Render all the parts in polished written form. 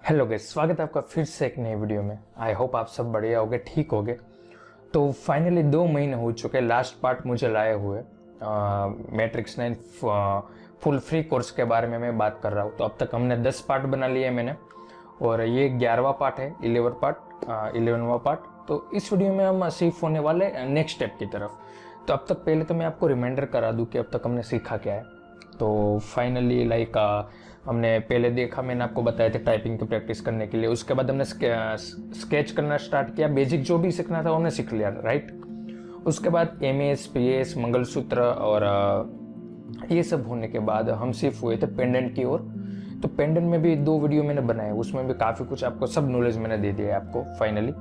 Hello guys, स्वागत है आपका फिर से एक नई वीडियो में। आई होप आप सब बढ़िया होगे, ठीक होगे। तो फाइनली 2 महीने हो चुके, लास्ट पार्ट मुझे लाए हुए मैट्रिक्स 9 फुल फ्री कोर्स के बारे में मैं बात कर रहा हूँ। तो अब तक हमने 10 पार्ट बना लिए मैंने, और ये 11वां पार्ट है, 11वां पार्ट। तो इस वीडियो में हम शिफ्ट होने वाले नेक्स्ट स्टेप की तरफ। तो अब तक पहले तो मैं आपको रिमाइंडर करा दूं कि अब तक हमने सीखा क्या है। तो फाइनली हमने पहले देखा, मैंने आपको बताया था टाइपिंग की प्रैक्टिस करने के लिए। उसके बाद हमने स्केच करना स्टार्ट किया, बेसिक जो भी सीखना था हमने सीख लिया, राइट। उसके बाद MS PS मंगलसूत्र और ये सब होने के बाद हम शिफ्ट हुए थे पेंडेंट की ओर। तो पेंडेंट में भी 2 वीडियो मैंने बनाए, उसमें भी काफ़ी कुछ आपको सब नॉलेज मैंने दे दिया है आपको फाइनली।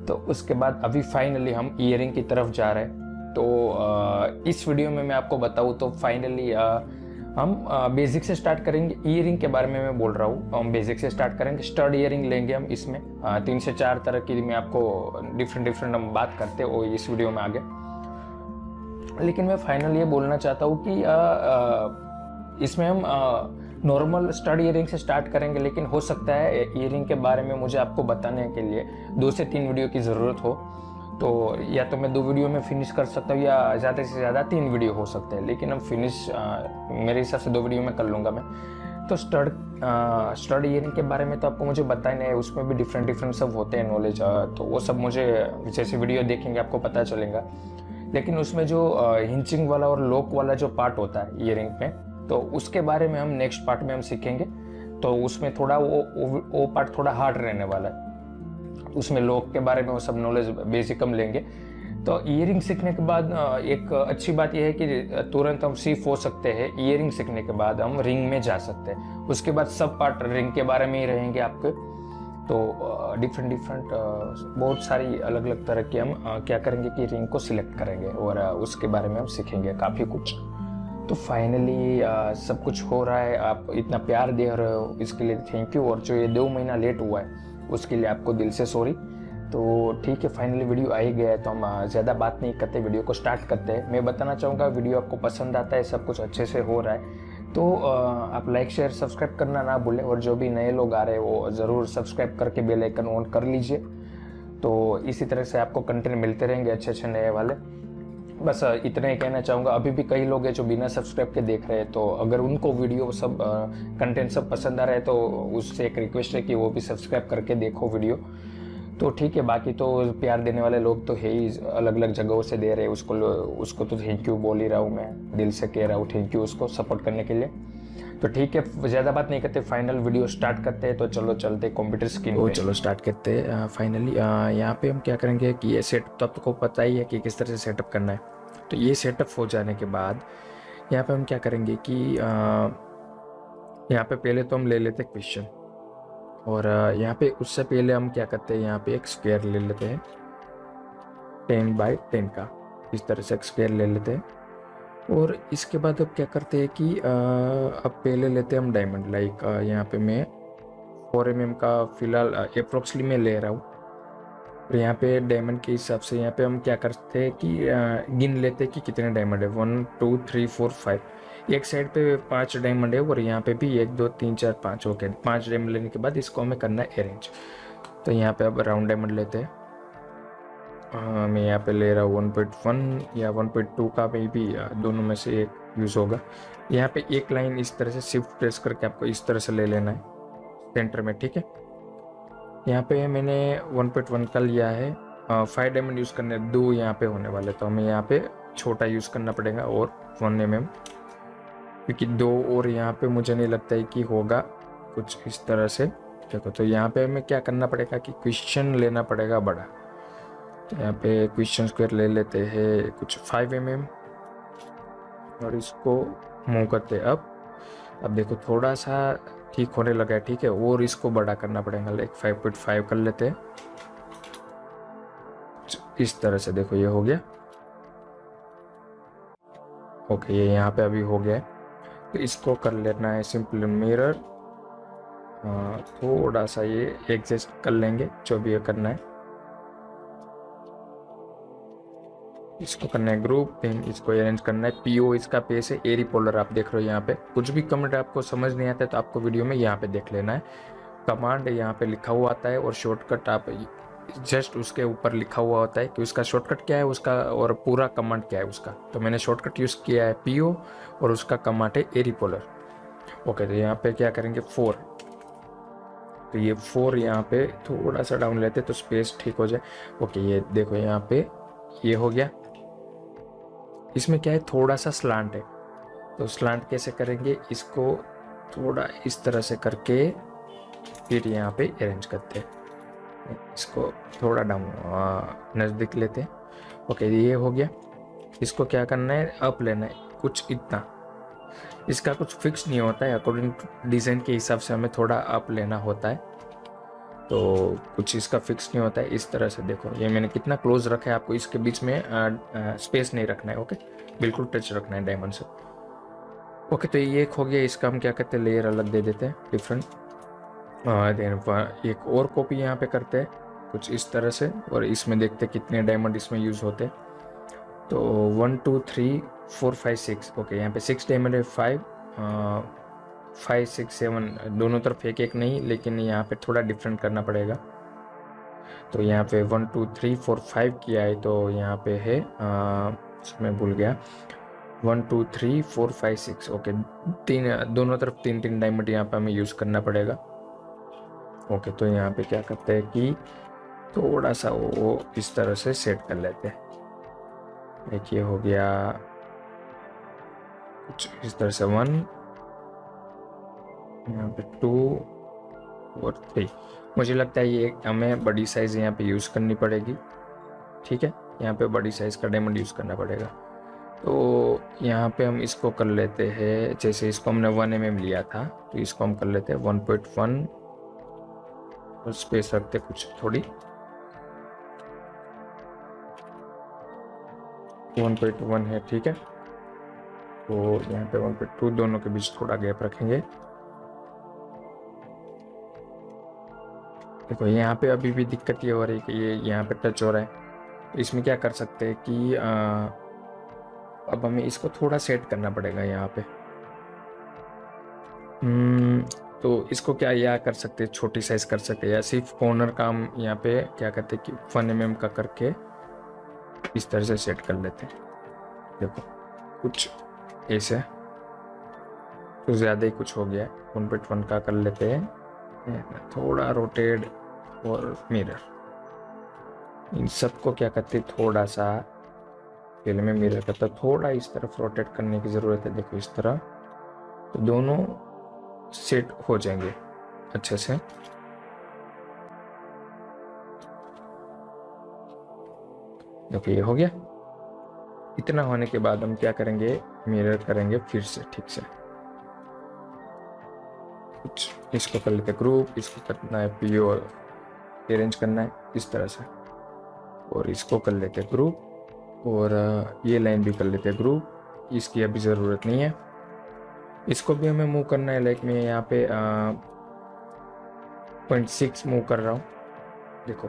तो उसके बाद अभी फाइनली हम ईयरिंग की तरफ जा रहे हैं। तो इस वीडियो में मैं आपको बताऊँ तो फाइनली हम बेसिक से स्टार्ट करेंगे। ईयरिंग के बारे में मैं बोल रहा हूँ, हम बेसिक से स्टार्ट करेंगे। स्टड ईयरिंग लेंगे हम इसमें 3 से 4 तरह की मैं आपको डिफरेंट हम बात करते हैं वो इस वीडियो में आगे। लेकिन मैं फाइनल ये बोलना चाहता हूँ कि इसमें हम नॉर्मल स्टड ईयरिंग से स्टार्ट करेंगे, लेकिन हो सकता है ईयरिंग के बारे में मुझे आपको बताने के लिए 2 से 3 वीडियो की ज़रूरत हो। तो या तो मैं 2 वीडियो में फिनिश कर सकता हूँ, या ज़्यादा से ज़्यादा 3 वीडियो हो सकते हैं, लेकिन हम फिनिश मेरे हिसाब से 2 वीडियो में कर लूँगा मैं। तो स्टड ईयरिंग के बारे में तो आपको मुझे बताना है, उसमें भी डिफरेंट सब होते हैं नॉलेज। तो वो सब मुझे जैसे वीडियो देखेंगे आपको पता चलेगा। लेकिन उसमें जो हिंचिंग वाला और लॉक वाला जो पार्ट होता है ईयरिंग में, तो उसके बारे में हम नेक्स्ट पार्ट में हम सीखेंगे। तो उसमें थोड़ा वो पार्ट थोड़ा हार्ड रहने वाला है। उसमें लॉक के बारे में वो सब नॉलेज बेसिक हम लेंगे। तो ईयरिंग सीखने के बाद एक अच्छी बात यह है कि तुरंत हम शिफ्ट हो सकते हैं। ईयरिंग सीखने के बाद हम रिंग में जा सकते हैं। उसके बाद सब पार्ट रिंग के बारे में ही रहेंगे आपके। तो डिफरेंट बहुत सारी अलग अलग तरह की हम क्या करेंगे कि रिंग को सिलेक्ट करेंगे, और उसके बारे में हम सीखेंगे काफ़ी कुछ। तो फाइनली सब कुछ हो रहा है। आप इतना प्यार दे रहे हो, इसके लिए थैंक यू। और जो ये 2 महीना लेट हुआ है उसके लिए आपको दिल से सॉरी। तो ठीक है, फाइनली वीडियो आ ही गया है, तो हम ज़्यादा बात नहीं करते, वीडियो को स्टार्ट करते हैं। मैं बताना चाहूँगा वीडियो आपको पसंद आता है, सब कुछ अच्छे से हो रहा है, तो आप लाइक शेयर सब्सक्राइब करना ना भूलें। और जो भी नए लोग आ रहे हैं वो ज़रूर सब्सक्राइब करके बेल आइकन ऑन कर लीजिए। तो इसी तरह से आपको कंटेंट मिलते रहेंगे अच्छे नए वाले। बस इतना ही कहना चाहूँगा। अभी भी कई लोग हैं जो बिना सब्सक्राइब के देख रहे हैं, तो अगर उनको वीडियो सब कंटेंट सब पसंद आ रहा है तो उससे एक रिक्वेस्ट है कि वो भी सब्सक्राइब करके देखो वीडियो। तो ठीक है, बाकी तो प्यार देने वाले लोग तो है ही, अलग अलग जगहों से दे रहे हैं। उसको तो थैंक यू बोल ही रहा हूँ, मैं दिल से कह रहा हूँ थैंक यू उसको सपोर्ट करने के लिए। तो ठीक है, ज़्यादा बात नहीं करते, फाइनल वीडियो स्टार्ट करते हैं। तो चलो चलते कंप्यूटर स्क्रीन पे। चलो स्टार्ट करते हैं। फाइनली यहाँ पे हम क्या करेंगे कि ये सेट तो आपको पता ही है कि किस तरह से सेटअप करना है। तो ये सेटअप हो जाने के बाद यहाँ पे हम क्या करेंगे कि यहाँ पे पहले तो हम ले लेते हैं क्वेश्चन, और यहाँ पे उससे पहले हम क्या करते हैं, यहाँ पे एक स्क्वायर ले लेते हैं 10 बाई 10 का। इस तरह से एक स्क्वायर ले लेते हैं। और इसके बाद अब क्या करते हैं कि अब पहले लेते हैं हम डायमंड। लाइक यहाँ पे मैं 4 mm का फिलहाल अप्रोक्सली मैं ले रहा हूँ। और यहाँ पे डायमंड के हिसाब से यहाँ पे हम क्या करते हैं कि गिन लेते हैं कि कितने डायमंड है। 1 2 3 4 5। एक साइड पे 5 डायमंड है, और यहाँ पे भी 1 2 3 4 5 ओके। 5 डायमंड लेने के बाद इसको हमें करना है अरेंज। तो यहाँ पे अब राउंड डायमंड लेते हैं। मैं यहाँ पे ले रहा हूँ 1.1 या 1.2 का, मे भी दोनों में से एक यूज़ होगा। यहाँ पे एक लाइन इस तरह से शिफ्ट प्रेस करके आपको इस तरह से ले लेना है सेंटर में, ठीक है। यहाँ पे मैंने 1.1 का लिया है। 5 डायमंड यूज़ करने, 2 यहाँ पे होने वाले, तो हमें यहाँ पे छोटा यूज़ करना पड़ेगा और 1 mm, क्योंकि 2 और यहाँ पे मुझे नहीं लगता है कि होगा कुछ इस तरह से। देखो, तो यहाँ पे हमें क्या करना पड़ेगा कि क्वेश्चन लेना पड़ेगा बड़ा। तो यहाँ पे क्वेश्चन स्क्वायर ले लेते हैं कुछ 5 mm, और इसको मूव करते। अब देखो थोड़ा सा ठीक होने लगा है, ठीक है। और इसको बड़ा करना पड़ेगा, लाइक 5.5 कर लेते हैं इस तरह से। देखो ये हो गया, ओके। ये यहाँ पे अभी हो गया है। तो इसको कर लेना है सिंपल मिरर, थोड़ा सा ये एडजस्ट कर लेंगे जो भी ये करना है। इसको करना है ग्रुप, देन इसको अरेंज करना है। PO इसका पेस है, एरी पोलर आप देख रहे हो। यहाँ पे कुछ भी कमेंट आपको समझ नहीं आता है तो आपको वीडियो में यहाँ पे देख लेना है। कमांड यहाँ पे लिखा हुआ आता है और शॉर्टकट आप जस्ट उसके ऊपर लिखा हुआ होता है कि उसका शॉर्टकट क्या है उसका और पूरा कमांड क्या है उसका। तो मैंने शॉर्टकट यूज़ किया है PO और उसका कमांड है एरीपोलर। ओके, तो यहाँ पे क्या करेंगे 4, तो ये 4 यहाँ पे थोड़ा सा डाउन लेते तो स्पेस ठीक हो जाए। ओके, ये देखो यहाँ पे ये हो गया। इसमें क्या है थोड़ा सा स्लांट है, तो स्लांट कैसे करेंगे, इसको थोड़ा इस तरह से करके फिर यहाँ पे अरेंज करते हैं। इसको थोड़ा डाउन नज़दीक लेते हैं। ओके, ये हो गया। इसको क्या करना है, अप लेना है कुछ इतना। इसका कुछ फिक्स नहीं होता है, अकॉर्डिंग टू डिज़ाइन के हिसाब से हमें थोड़ा अप लेना होता है, तो कुछ इसका फिक्स नहीं होता है। इस तरह से देखो, ये मैंने कितना क्लोज रखा है, आपको इसके बीच में स्पेस नहीं रखना है। ओके, बिल्कुल टच रखना है डायमंड से। ओके, तो ये एक हो गया। इसका हम क्या करते हैं, लेयर अलग दे देते हैं डिफरेंट। एक और कॉपी यहाँ पे करते हैं कुछ इस तरह से, और इसमें देखते हैं कितने डायमंड इसमें यूज़ होते हैं। तो 1 2 3 4 5 6। ओके, यहाँ पे 6 डायमंड है, 5 6 7 दोनों तरफ एक एक नहीं, लेकिन यहाँ पे थोड़ा डिफरेंट करना पड़ेगा। तो यहाँ पे 1 2 3 4 5 किया है, तो यहाँ पे है मैं भूल गया 1 2 3 4 5 6। ओके, दोनों तरफ 3 डायमंड यहाँ पे हमें यूज़ करना पड़ेगा। ओके, तो यहाँ पे क्या करते हैं कि थोड़ा सा वो इस तरह से सेट कर लेते हैं। एक ये हो गया कुछ इस तरह से 1, यहाँ पे 2 और 3। मुझे लगता है ये हमें बड़ी साइज़ यहाँ पे यूज़ करनी पड़ेगी। ठीक है, यहाँ पे बड़ी साइज़ का डायमंड यूज़ करना पड़ेगा। तो यहाँ पे हम इसको कर लेते हैं, जैसे इसको हमने 1 mm लिया था, तो इसको हम कर लेते हैं 1.1 और स्पेस रखते कुछ थोड़ी 1.1 है। ठीक है, तो यहाँ पे 1.2 दोनों के बीच थोड़ा गैप रखेंगे। देखो यहाँ पे अभी भी दिक्कत ये हो रही है कि ये यहाँ पे टच हो रहा है। तो इसमें क्या कर सकते हैं कि अब हमें इसको थोड़ा सेट करना पड़ेगा यहाँ पे। तो इसको क्या या कर सकते हैं, छोटी साइज कर सकते हैं, या सिर्फ कॉर्नर का हम यहाँ पे क्या करते हैं कि 1 mm का करके इस तरह से सेट कर लेते हैं। देखो कुछ ऐसे, तो ज़्यादा ही कुछ हो गया है। 1.1 का कर लेते हैं, थोड़ा रोटेट और मिरर। इन सबको क्या करते हैं, थोड़ा सा पहले में मिरर करता, थोड़ा इस तरफ रोटेट करने की ज़रूरत है। देखो इस तरह, तो दोनों सेट हो जाएंगे अच्छे से। देखो ये हो गया। इतना होने के बाद हम क्या करेंगे, मिरर करेंगे फिर से ठीक से। कुछ इसको कर लेते ग्रुप, इसको करना है PO अरेंज करना है इस तरह से, और इसको कर लेते ग्रुप, और ये लाइन भी कर लेते ग्रुप। इसकी अभी ज़रूरत नहीं है। इसको भी हमें मूव करना है, लाइक मैं यहाँ पे 0.6 मूव कर रहा हूँ। देखो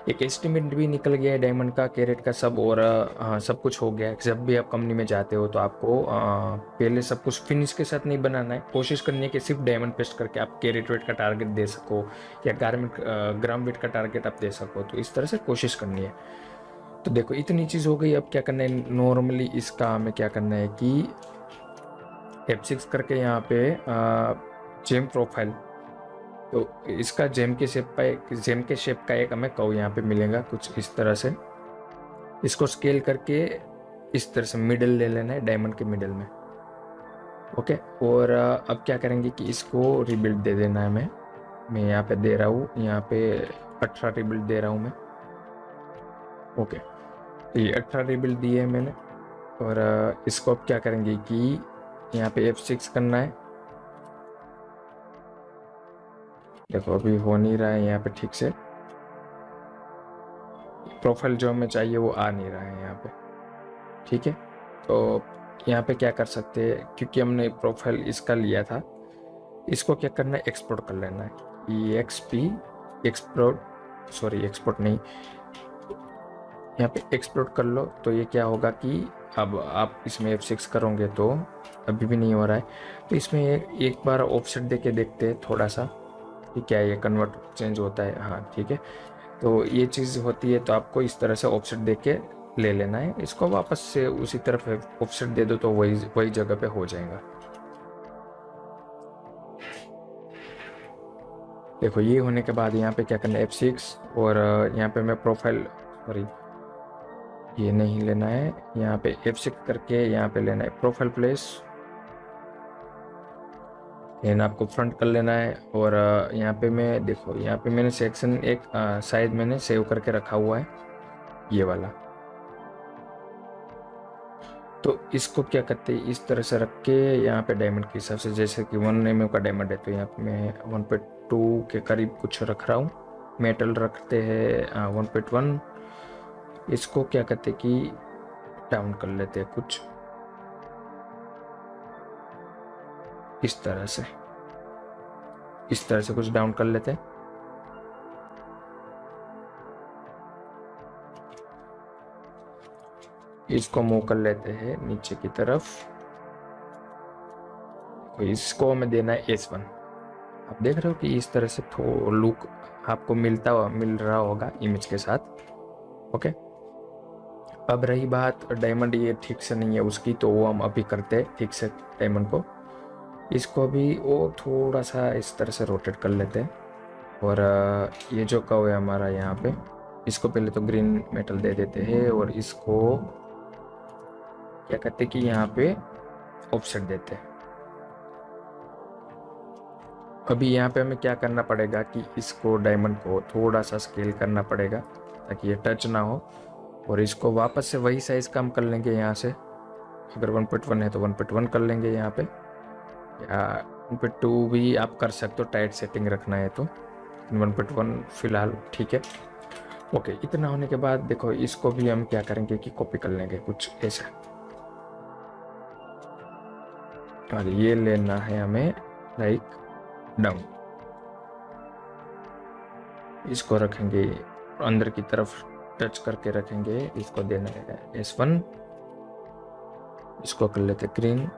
एक एस्टिमेट भी निकल गया है डायमंड का, कैरेट का सब, और हाँ सब कुछ हो गया है। जब भी आप कंपनी में जाते हो तो आपको पहले सब कुछ फिनिश के साथ नहीं बनाना है। कोशिश करनी है कि सिर्फ डायमंड पेस्ट करके आप कैरेट वेट का टारगेट दे सको, या ग्राम वेट का टारगेट आप दे सको। तो इस तरह से कोशिश करनी है। तो देखो इतनी चीज़ हो गई। अब क्या करना है, नॉर्मली इसका हमें क्या करना है कि F6 करके यहाँ पे जेम प्रोफाइल, तो इसका जेम के शेप का एक हमें कर्व यहाँ पे मिलेगा कुछ इस तरह से। इसको स्केल करके इस तरह से मिडल ले लेना है, डायमंड के मिडल में। ओके, और अब क्या करेंगे कि इसको रिबिल्ड दे देना है। मैं यहाँ पे दे रहा हूँ, यहाँ पे 18 रिबिल्ड दे रहा हूँ मैं। ओके, तो ये 18 रिबिल्ड दिए है मैंने, और इसको अब क्या करेंगे कि यहाँ पे F6 करना है। देखो अभी हो नहीं रहा है यहाँ पे ठीक से, प्रोफाइल जो हमें चाहिए वो आ नहीं रहा है यहाँ पे। ठीक है, तो यहाँ पे क्या कर सकते हैं, क्योंकि हमने प्रोफाइल इसका लिया था, इसको क्या करना है, एक्सपोर्ट कर लेना है। एक्सपोर्ट नहीं, यहाँ पे एक्सपोर्ट कर लो। तो ये क्या होगा कि अब आप इसमें F6 करोगे तो अभी भी नहीं हो रहा है। तो इसमें एक बार ऑफसेट दे के देखते हैं थोड़ा सा, कि क्या ये कन्वर्ट चेंज होता है, हाँ ठीक है। तो ये चीज़ होती है, तो आपको इस तरह से ऑफसेट दे के ले लेना है। इसको वापस से उसी तरफ ऑफसेट दे दो तो वही जगह पे हो जाएगा। देखो ये होने के बाद यहाँ पे क्या करना है, F6, और यहाँ पे मैं प्रोफाइल, सॉरी ये नहीं लेना है, यहाँ पे F6 करके यहाँ पे लेना है प्रोफाइल प्लेस, एंड आपको फ्रंट कर लेना है। और यहाँ पे मैं देखो, यहाँ पे मैंने सेक्शन एक शायद मैंने सेव करके रखा हुआ है, ये वाला। तो इसको क्या करते हैं, इस तरह से रख के यहाँ पे डायमंड के हिसाब से, जैसे कि 1 mm का डायमंड है तो यहाँ पे मैं 1.2 के करीब कुछ रख रहा हूँ। मेटल रखते हैं 1.1। इसको क्या करते कि डाउन कर लेते हैं कुछ इस तरह से कुछ डाउन कर लेते हैं। इसको मूव कर लेते हैं नीचे की तरफ, इसको हमें देना है S1। आप देख रहे हो कि इस तरह से थोड़ा लुक आपको मिल रहा होगा इमेज के साथ। ओके, अब रही बात डायमंड, ये ठीक से नहीं है उसकी, तो वो हम अभी करते हैं ठीक से डायमंड को। इसको भी और थोड़ा सा इस तरह से रोटेट कर लेते हैं। और ये जो कव है हमारा यहाँ पे, इसको पहले तो ग्रीन मेटल दे देते हैं, और इसको क्या कहते हैं कि यहाँ पे ऑफसेट देते हैं। अभी यहाँ पे हमें क्या करना पड़ेगा कि इसको डायमंड को थोड़ा सा स्केल करना पड़ेगा ताकि ये टच ना हो, और इसको वापस से वही साइज कम कर लेंगे यहाँ से। अगर 1.1 है तो 1.1 कर लेंगे यहाँ पे, या 1.2 भी आप कर सकते हो, टाइट सेटिंग रखना है तो। 1.1 फिलहाल ठीक है। ओके, इतना होने के बाद देखो इसको भी हम क्या करेंगे कि कॉपी कर लेंगे कुछ ऐसा, और ये लेना है हमें लाइक डाउन। इसको रखेंगे अंदर की तरफ टच करके रखेंगे, इसको देना है S1। इसको कर लेते ग्रीन,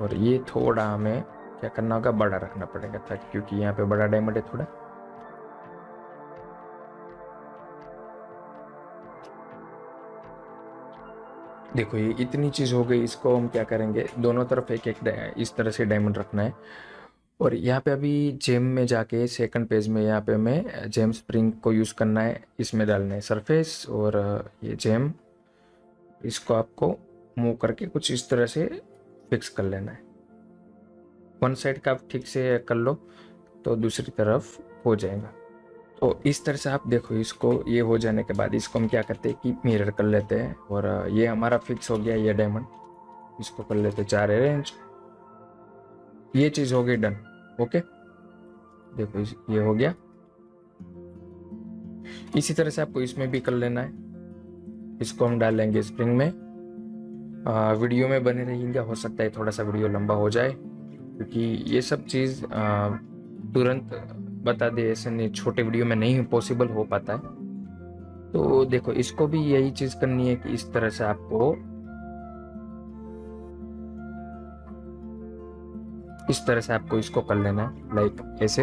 और ये थोड़ा हमें क्या करना होगा, बड़ा रखना पड़ेगा ताकि, क्योंकि यहाँ पे बड़ा डायमंड है थोड़ा। देखो ये इतनी चीज हो गई, इसको हम क्या करेंगे, दोनों तरफ एक एक इस तरह से डायमंड रखना है। और यहाँ पे अभी जेम में जाके सेकंड पेज में यहाँ पे हमें जेम स्प्रिंग को यूज़ करना है, इसमें डालना है सरफेस, और ये जेम, इसको आपको मूव करके कुछ इस तरह से फिक्स कर लेना है। वन साइड का आप ठीक से कर लो तो दूसरी तरफ हो जाएगा। तो इस तरह से आप देखो, इसको ये हो जाने के बाद इसको हम क्या करते हैं कि मिरर कर लेते हैं, और ये हमारा फिक्स हो गया ये डायमंड। इसको कर लेते 4 अरेंज, ये चीज़ हो गई डन। ओके, देखो ये हो गया। इसी तरह से आपको इसमें भी कर लेना है। इसको हम डाल लेंगे स्प्रिंग में। वीडियो में बने रहिएगा, हो सकता है थोड़ा सा वीडियो लंबा हो जाए, क्योंकि ये सब चीज़ तुरंत बता दे ऐसे नहीं, छोटे वीडियो में नहीं पॉसिबल हो पाता है। तो देखो इसको भी यही चीज़ करनी है कि इस तरह से आपको इसको कर लेना है, लाइक ऐसे।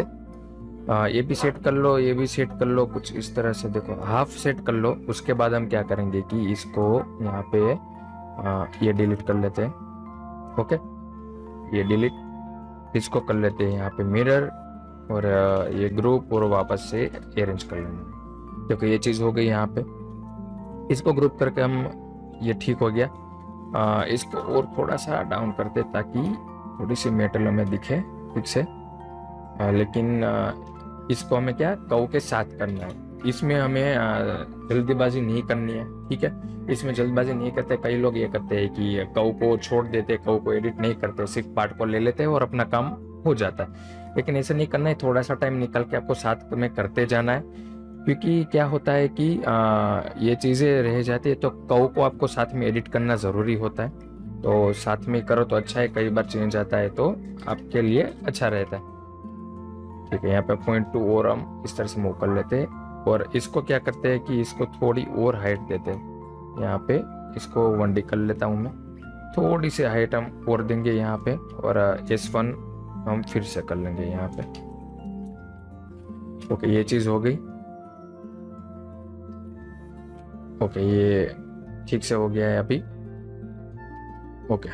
ये भी सेट कर लो, ये भी सेट कर लो, कुछ इस तरह से देखो हाफ सेट कर लो। उसके बाद हम क्या करेंगे कि इसको यहाँ पे ये डिलीट कर लेते हैं। ओके, ये डिलीट, इसको कर लेते हैं यहाँ पे मिरर, और ये ग्रुप, और वापस से अरेंज कर लेंगे। देखो ये चीज़ हो गई यहाँ पे। इसको ग्रुप करके हम, ये ठीक हो गया। इसको और थोड़ा सा डाउन करते ताकि थोड़ी सी मेटल हमें दिखे ठीक से। लेकिन इसको हमें क्या कव के साथ करना है, इसमें हमें जल्दीबाजी नहीं करनी है, ठीक है। इसमें जल्दबाजी नहीं करते, कई लोग ये करते हैं कि कव को छोड़ देते, कव को एडिट नहीं करते, सिर्फ पार्ट को ले लेते हैं और अपना काम हो जाता है। लेकिन ऐसा नहीं करना है, थोड़ा सा टाइम निकल के आपको साथ में करते जाना है, क्योंकि क्या होता है कि ये चीज़ें रह जाती है, तो कव को आपको साथ में एडिट करना ज़रूरी होता है। तो साथ में करो तो अच्छा है, कई बार चेंज आता है तो आपके लिए अच्छा रहता है, ठीक है। यहाँ पे 0.2 और हम इस तरह से मूव कर लेते हैं, और इसको क्या करते हैं कि इसको थोड़ी और हाइट देते हैं। यहाँ पे इसको 1D कर लेता हूँ मैं, थोड़ी सी हाइट हम और देंगे यहाँ पे, और S1 हम फिर से कर लेंगे यहाँ पे। ओके, ये चीज़ हो गई। ओके, ये ठीक से हो गया है अभी। ओके,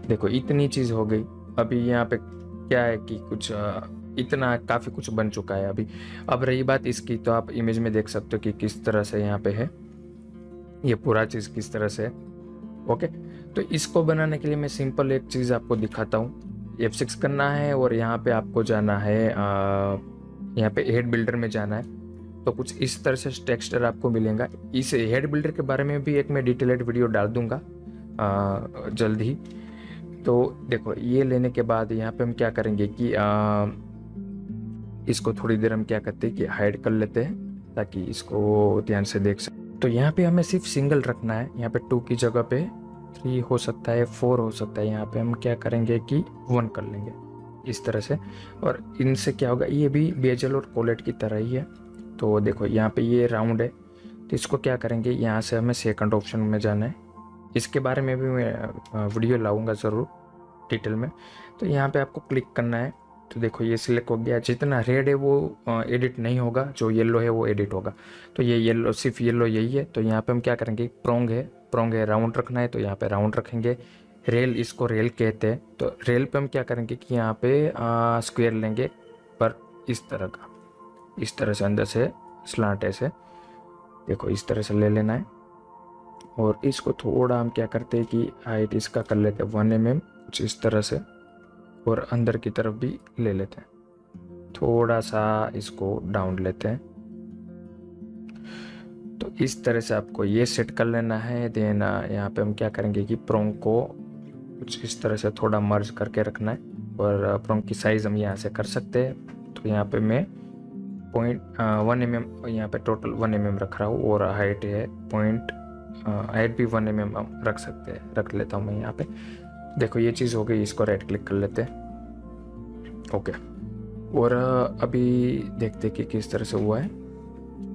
देखो इतनी चीज़ हो गई। अभी यहाँ पे क्या है कि कुछ इतना काफ़ी कुछ बन चुका है अभी। अब रही बात इसकी, तो आप इमेज में देख सकते हो कि किस तरह से यहाँ पे है, ये पूरा चीज़ किस तरह से है। ओके, तो इसको बनाने के लिए मैं सिंपल एक चीज़ आपको दिखाता हूँ। F6 करना है और यहाँ पे आपको जाना है, यहाँ पे हेड बिल्डर में जाना है। तो कुछ इस तरह से टेक्सचर आपको मिलेगा। इस हेड बिल्डर के बारे में भी एक मैं डिटेल्ड वीडियो डाल दूंगा जल्द ही। तो देखो, ये लेने के बाद यहाँ पे हम क्या करेंगे कि इसको थोड़ी देर हम क्या करते हैं कि हाइड कर लेते हैं, ताकि इसको ध्यान से देख सकें। तो यहाँ पे हमें सिर्फ सिंगल रखना है। यहाँ पे 2 की जगह पे 3 हो सकता है, 4 हो सकता है। यहाँ पे हम क्या करेंगे कि 1 कर लेंगे इस तरह से। और इनसे क्या होगा, ये भी बेजल और कोलेट की तरह ही है। तो देखो यहाँ पे ये राउंड है, तो इसको क्या करेंगे, यहाँ से हमें सेकंड ऑप्शन में जाना है। इसके बारे में भी मैं वीडियो लाऊंगा ज़रूर डिटेल में। तो यहाँ पे आपको क्लिक करना है। तो देखो ये सिलेक्ट हो गया। जितना रेड है वो एडिट नहीं होगा, जो येलो है वो एडिट होगा। तो ये येलो, सिर्फ येलो यही है। तो यहाँ पे हम क्या करेंगे, प्रोंग है राउंड रखना है, तो यहाँ पे राउंड रखेंगे। रेल, इसको रेल कहते हैं। तो रेल पे हम क्या करेंगे कि यहाँ पे स्क्वायर लेंगे, पर इस तरह का, इस तरह से अंदर से स्लांट ऐसे, देखो इस तरह से ले लेना है। और इसको थोड़ा हम क्या करते हैं कि हाइट इसका कर लेते हैं 1 mm, कुछ इस तरह से। और अंदर की तरफ भी ले लेते हैं, थोड़ा सा इसको डाउन लेते हैं। तो इस तरह से आपको ये सेट कर लेना है। देन यहाँ पे हम क्या करेंगे कि प्रोंग को कुछ इस तरह से थोड़ा मर्ज करके रखना है। और प्रोंग की साइज़ हम यहाँ से कर सकते हैं। तो यहाँ पे मैं 1 mm, यहाँ पे टोटल 1 mm रख रहा हूँ। और हाइट है हाइट भी 1 mm हम रख लेता हूँ मैं यहाँ पे। देखो ये चीज़ हो गई, इसको राइट क्लिक कर लेते हैं। ओके, और अभी देखते कि किस तरह से हुआ है।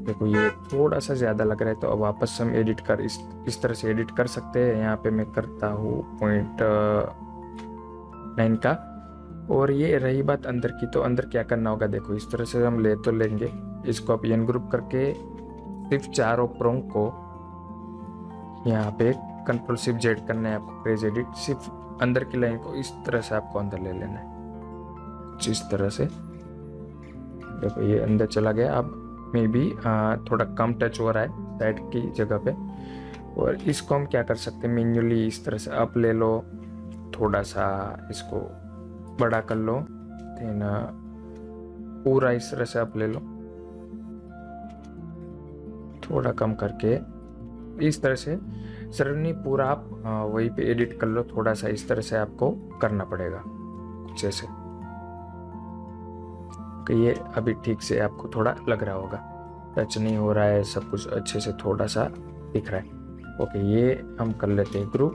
देखो ये थोड़ा सा ज़्यादा लग रहा है, तो अब वापस हम एडिट कर इस तरह से एडिट कर सकते हैं। यहाँ पे मैं करता हूँ 0.9 का। और ये रही बात अंदर की, तो अंदर क्या करना होगा, देखो इस तरह से हम लेंगे इसको। आप एन ग्रुप करके सिर्फ चारों प्रोंग को यहाँ पे Ctrl+Shift+Z करना है आपको, पेज एडिट। सिर्फ अंदर की लाइन को इस तरह से आपको अंदर ले लेना है, कुछ इस तरह से। देखो ये अंदर चला गया। अब मे भी थोड़ा कम टच हो रहा है साइड की जगह पे। और इसको हम क्या कर सकते हैं, मैन्युअली इस तरह से अप ले लो, थोड़ा सा इसको बड़ा कर लो। देन पूरा इस तरह से अप ले लो, थोड़ा कम करके इस तरह से। सरनी पूरा आप वहीं पे एडिट कर लो। थोड़ा सा इस तरह से आपको करना पड़ेगा, कुछ ऐसे। कि ये अभी ठीक से आपको थोड़ा लग रहा होगा, टच नहीं हो रहा है, सब कुछ अच्छे से थोड़ा सा दिख रहा है। ओके, ये हम कर लेते हैं ग्रुप।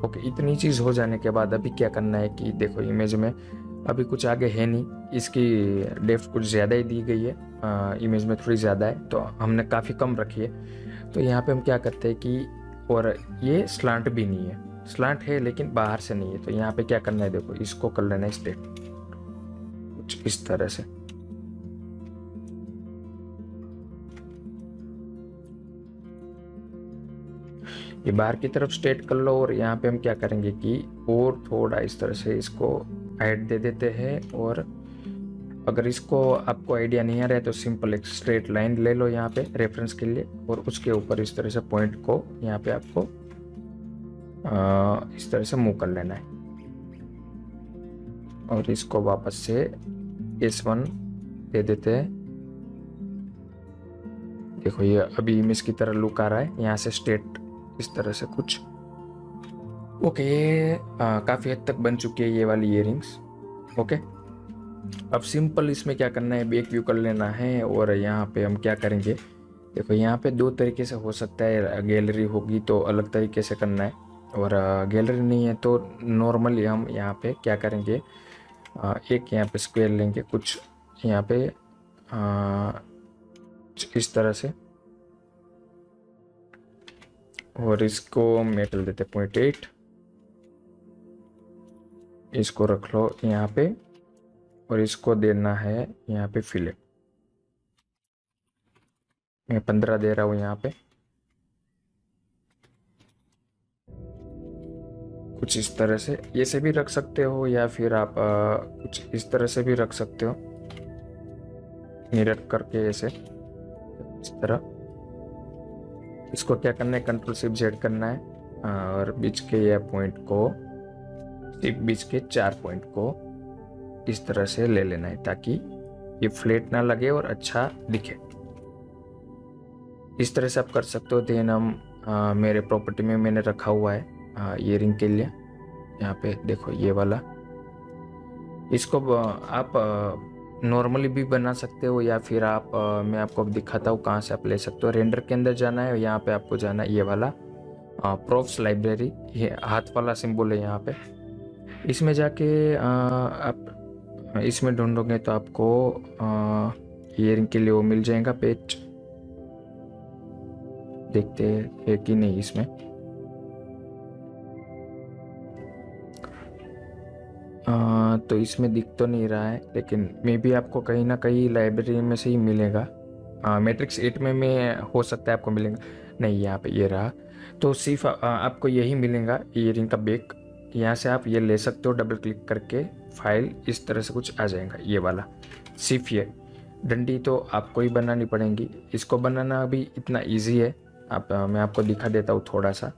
ओके, इतनी चीज़ हो जाने के बाद अभी क्या करना है कि देखो इमेज में अभी कुछ आगे है नहीं, इसकी डेप्थ कुछ ज़्यादा ही दी गई है, इमेज में थोड़ी ज़्यादा है, तो हमने काफ़ी कम रखी है। तो यहाँ पे हम क्या करते हैं कि, और ये स्लांट भी नहीं है, स्लांट है लेकिन बाहर से नहीं है। तो यहाँ पे क्या करना है, देखो इसको कर लेना है स्ट्रेट, कुछ इस तरह से। ये बाहर की तरफ स्ट्रेट कर लो। और यहाँ पे हम क्या करेंगे कि और थोड़ा इस तरह से इसको हाइट दे देते हैं। और अगर इसको आपको आइडिया नहीं आ रहा है तो सिंपल एक स्ट्रेट लाइन ले लो यहाँ पे रेफरेंस के लिए, और उसके ऊपर इस तरह से पॉइंट को यहाँ पे आपको इस तरह से मूव कर लेना है। और इसको वापस से S1 दे देते हैं। देखो ये अभी इमेज की तरह लुक आ रहा है, यहाँ से स्ट्रेट इस तरह से कुछ। ओके, ये काफ़ी हद तक बन चुकी है ये वाली इयरिंग्स। ओके, अब सिंपल इसमें क्या करना है, बैक व्यू कर लेना है। और यहाँ पे हम क्या करेंगे, देखो यहाँ पे 2 तरीके से हो सकता है। गैलरी होगी तो अलग तरीके से करना है, और गैलरी नहीं है तो नॉर्मली हम यहाँ पे क्या करेंगे, एक यहाँ पे स्क्वायर लेंगे, कुछ यहाँ पे इस तरह से। और इसको मेटल देते 0.8। इसको रख लो यहाँ पे और इसको देना है यहाँ पे फिले। मैं 15 दे रहा हूँ यहाँ पे। कुछ इस तरह से ऐसे भी रख सकते हो या फिर आप कुछ इस तरह से भी रख सकते हो, मिरर करके ऐसे इस तरह। इसको क्या करना है, कंट्रोल शिफ्ट जेड करना है और बीच के ये पॉइंट को, सिर्फ बीच के 4 पॉइंट को इस तरह से ले लेना है ताकि ये फ्लैट ना लगे और अच्छा दिखे। इस तरह से आप कर सकते हो। देन हम मेरे प्रॉपर्टी में मैंने रखा हुआ है ईयरिंग के लिए, यहाँ पे देखो ये वाला। इसको आप नॉर्मली भी बना सकते हो या फिर आप मैं आपको अब दिखाता हूँ कहाँ से आप ले सकते हो। रेंडर के अंदर जाना है, यहाँ पे आपको जाना है ये वाला प्रोफ्स लाइब्रेरी, ये हाथ वाला सिंबल है यहाँ पे। इसमें जाके आप इसमें ढूंढोगे तो आपको ईयरिंग के लिए वो मिल जाएगा पेज। देखते हैं कि नहीं इसमें। तो इसमें दिख तो नहीं रहा है, लेकिन मे भी आपको कहीं ना कहीं लाइब्रेरी में से ही मिलेगा। मैट्रिक्स 8 में हो सकता है आपको मिलेगा, नहीं यहाँ पे ये रहा। तो सिर्फ आपको यही मिलेगा ईयरिंग का बैक। यहाँ से आप ये ले सकते हो, डबल क्लिक करके फाइल इस तरह से कुछ आ जाएगा ये वाला। सिर्फ ये डंडी तो आपको ही बनानी पड़ेगी। इसको बनाना भी इतना ईजी है, मैं आपको दिखा देता हूँ थोड़ा सा।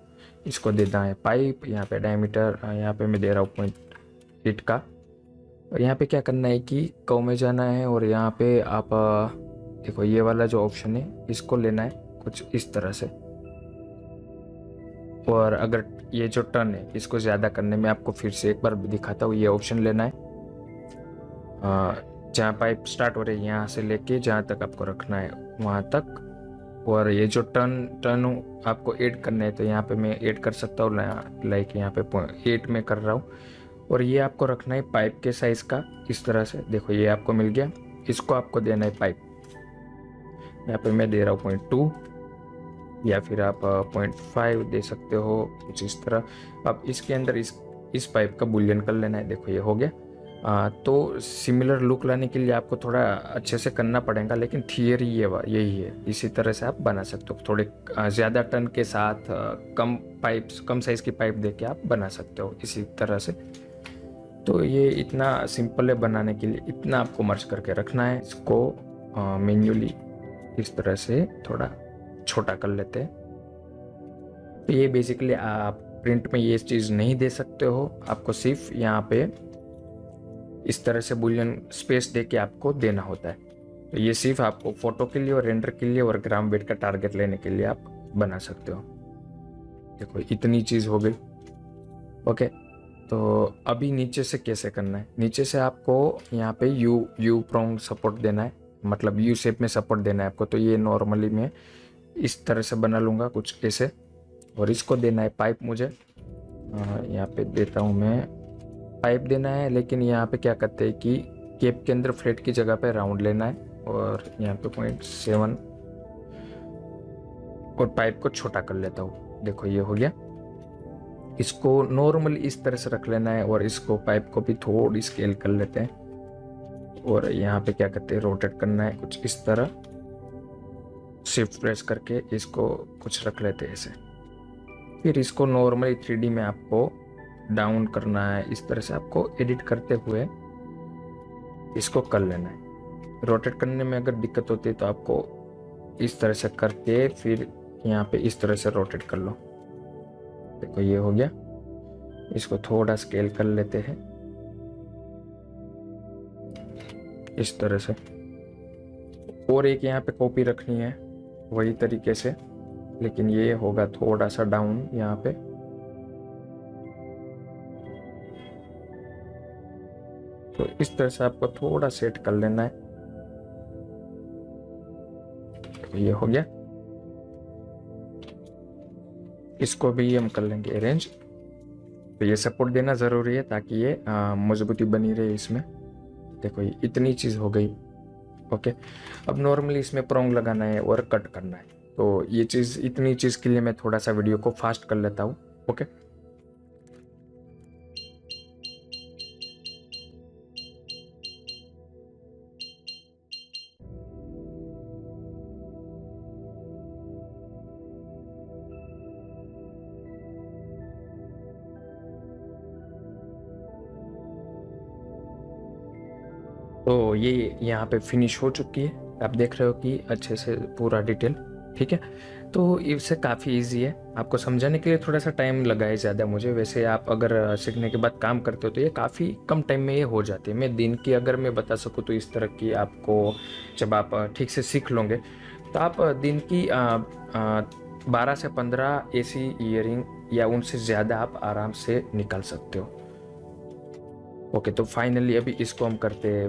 इसको देना है पाइप, यहाँ पे डायमीटर यहाँ पे मैं दे रहा हूँ 0.8 का। और यहाँ पे क्या करना है कि कौ में जाना है और यहाँ पे आप देखो ये वाला जो ऑप्शन है इसको लेना है कुछ इस तरह से। और अगर ये जो टर्न है इसको ज़्यादा करने में आपको फिर से एक बार दिखाता हूँ, ये ऑप्शन लेना है जहाँ पाइप स्टार्ट हो रही है यहाँ से लेके जहाँ तक आपको रखना है वहाँ तक। और ये जो टर्न आपको ऐड करना है तो यहाँ पे मैं ऐड कर सकता हूँ, लाइक यहाँ पे 8 में कर रहा हूँ। और ये आपको रखना है पाइप के साइज़ का इस तरह से। देखो ये आपको मिल गया, इसको आपको देना है पाइप। यहाँ पे मैं दे रहा हूँ 0.2 या फिर आप 0.5 दे सकते हो कुछ इस तरह। अब इसके अंदर इस पाइप का बुलियन कर लेना है। देखो ये हो गया। तो सिमिलर लुक लाने के लिए आपको थोड़ा अच्छे से करना पड़ेगा, लेकिन थियरी यही है। इसी तरह से आप बना सकते हो, थोड़े ज़्यादा टन के साथ कम साइज़ की पाइप देके आप बना सकते हो इसी तरह से। तो ये इतना सिंपल है बनाने के लिए। इतना आपको मर्ज करके रखना है। इसको मैन्युअली इस तरह से थोड़ा छोटा कर लेते हैं। तो ये बेसिकली आप प्रिंट में ये चीज़ नहीं दे सकते हो, आपको सिर्फ यहाँ पे इस तरह से बुलियन स्पेस दे के आपको देना होता है। तो ये सिर्फ आपको फोटो के लिए और रेंडर के लिए और ग्राम बेट का टारगेट लेने के लिए आप बना सकते हो। देखो इतनी चीज़ हो गई। ओके, तो अभी नीचे से कैसे करना है। नीचे से आपको यहाँ पे यू प्रोंग सपोर्ट देना है, मतलब यू शेप में सपोर्ट देना है आपको। तो ये नॉर्मली मैं इस तरह से बना लूँगा कुछ ऐसे। और इसको देना है पाइप मुझे, यहाँ पे देता हूँ मैं पाइप देना है। लेकिन यहाँ पे क्या करते हैं कि केप के अंदर फ्लैट की जगह पे राउंड लेना है और यहाँ पे 0.7 और पाइप को छोटा कर लेता हूँ। देखो ये हो गया। इसको नॉर्मल इस तरह से रख लेना है और इसको पाइप को भी थोड़ी स्केल कर लेते हैं। और यहाँ पे क्या करते हैं, रोटेट करना है कुछ इस तरह, शिफ्ट प्रेस करके इसको कुछ रख लेते हैं ऐसे। फिर इसको नॉर्मली 3D में आपको डाउन करना है इस तरह से। आपको एडिट करते हुए इसको कर लेना है। रोटेट करने में अगर दिक्कत होती है तो आपको इस तरह से करके फिर यहाँ पे इस तरह से रोटेट कर लो। देखो ये हो गया। इसको थोड़ा स्केल कर लेते हैं इस तरह से। और एक यहाँ पे कॉपी रखनी है वही तरीके से, लेकिन ये होगा थोड़ा सा डाउन यहाँ पे। तो इस तरह से आपको थोड़ा सेट कर लेना है। तो ये हो गया। इसको भी हम कर लेंगे अरेंज। तो ये सपोर्ट देना ज़रूरी है ताकि ये मजबूती बनी रहे इसमें। देखो ये इतनी चीज़ हो गई। ओके, अब नॉर्मली इसमें प्रोंग लगाना है और कट करना है। तो ये चीज़, इतनी चीज़ के लिए मैं थोड़ा सा वीडियो को फास्ट कर लेता हूँ। ओके, तो ये यहाँ पे फिनिश हो चुकी है, आप देख रहे हो कि अच्छे से पूरा डिटेल, ठीक है। तो इससे काफ़ी इजी है, आपको समझाने के लिए थोड़ा सा टाइम लगा है ज़्यादा मुझे, वैसे आप अगर सीखने के बाद काम करते हो तो ये काफ़ी कम टाइम में ये हो जाती है। मैं दिन की अगर मैं बता सकूँ तो इस तरह की आपको, जब आप ठीक से सीख लोगे तो आप दिन की 12 से 15 ऐसी ईयरिंग या उनसे ज़्यादा आप आराम से निकाल सकते हो। ओके, तो फाइनली अभी इसको हम करते हैं,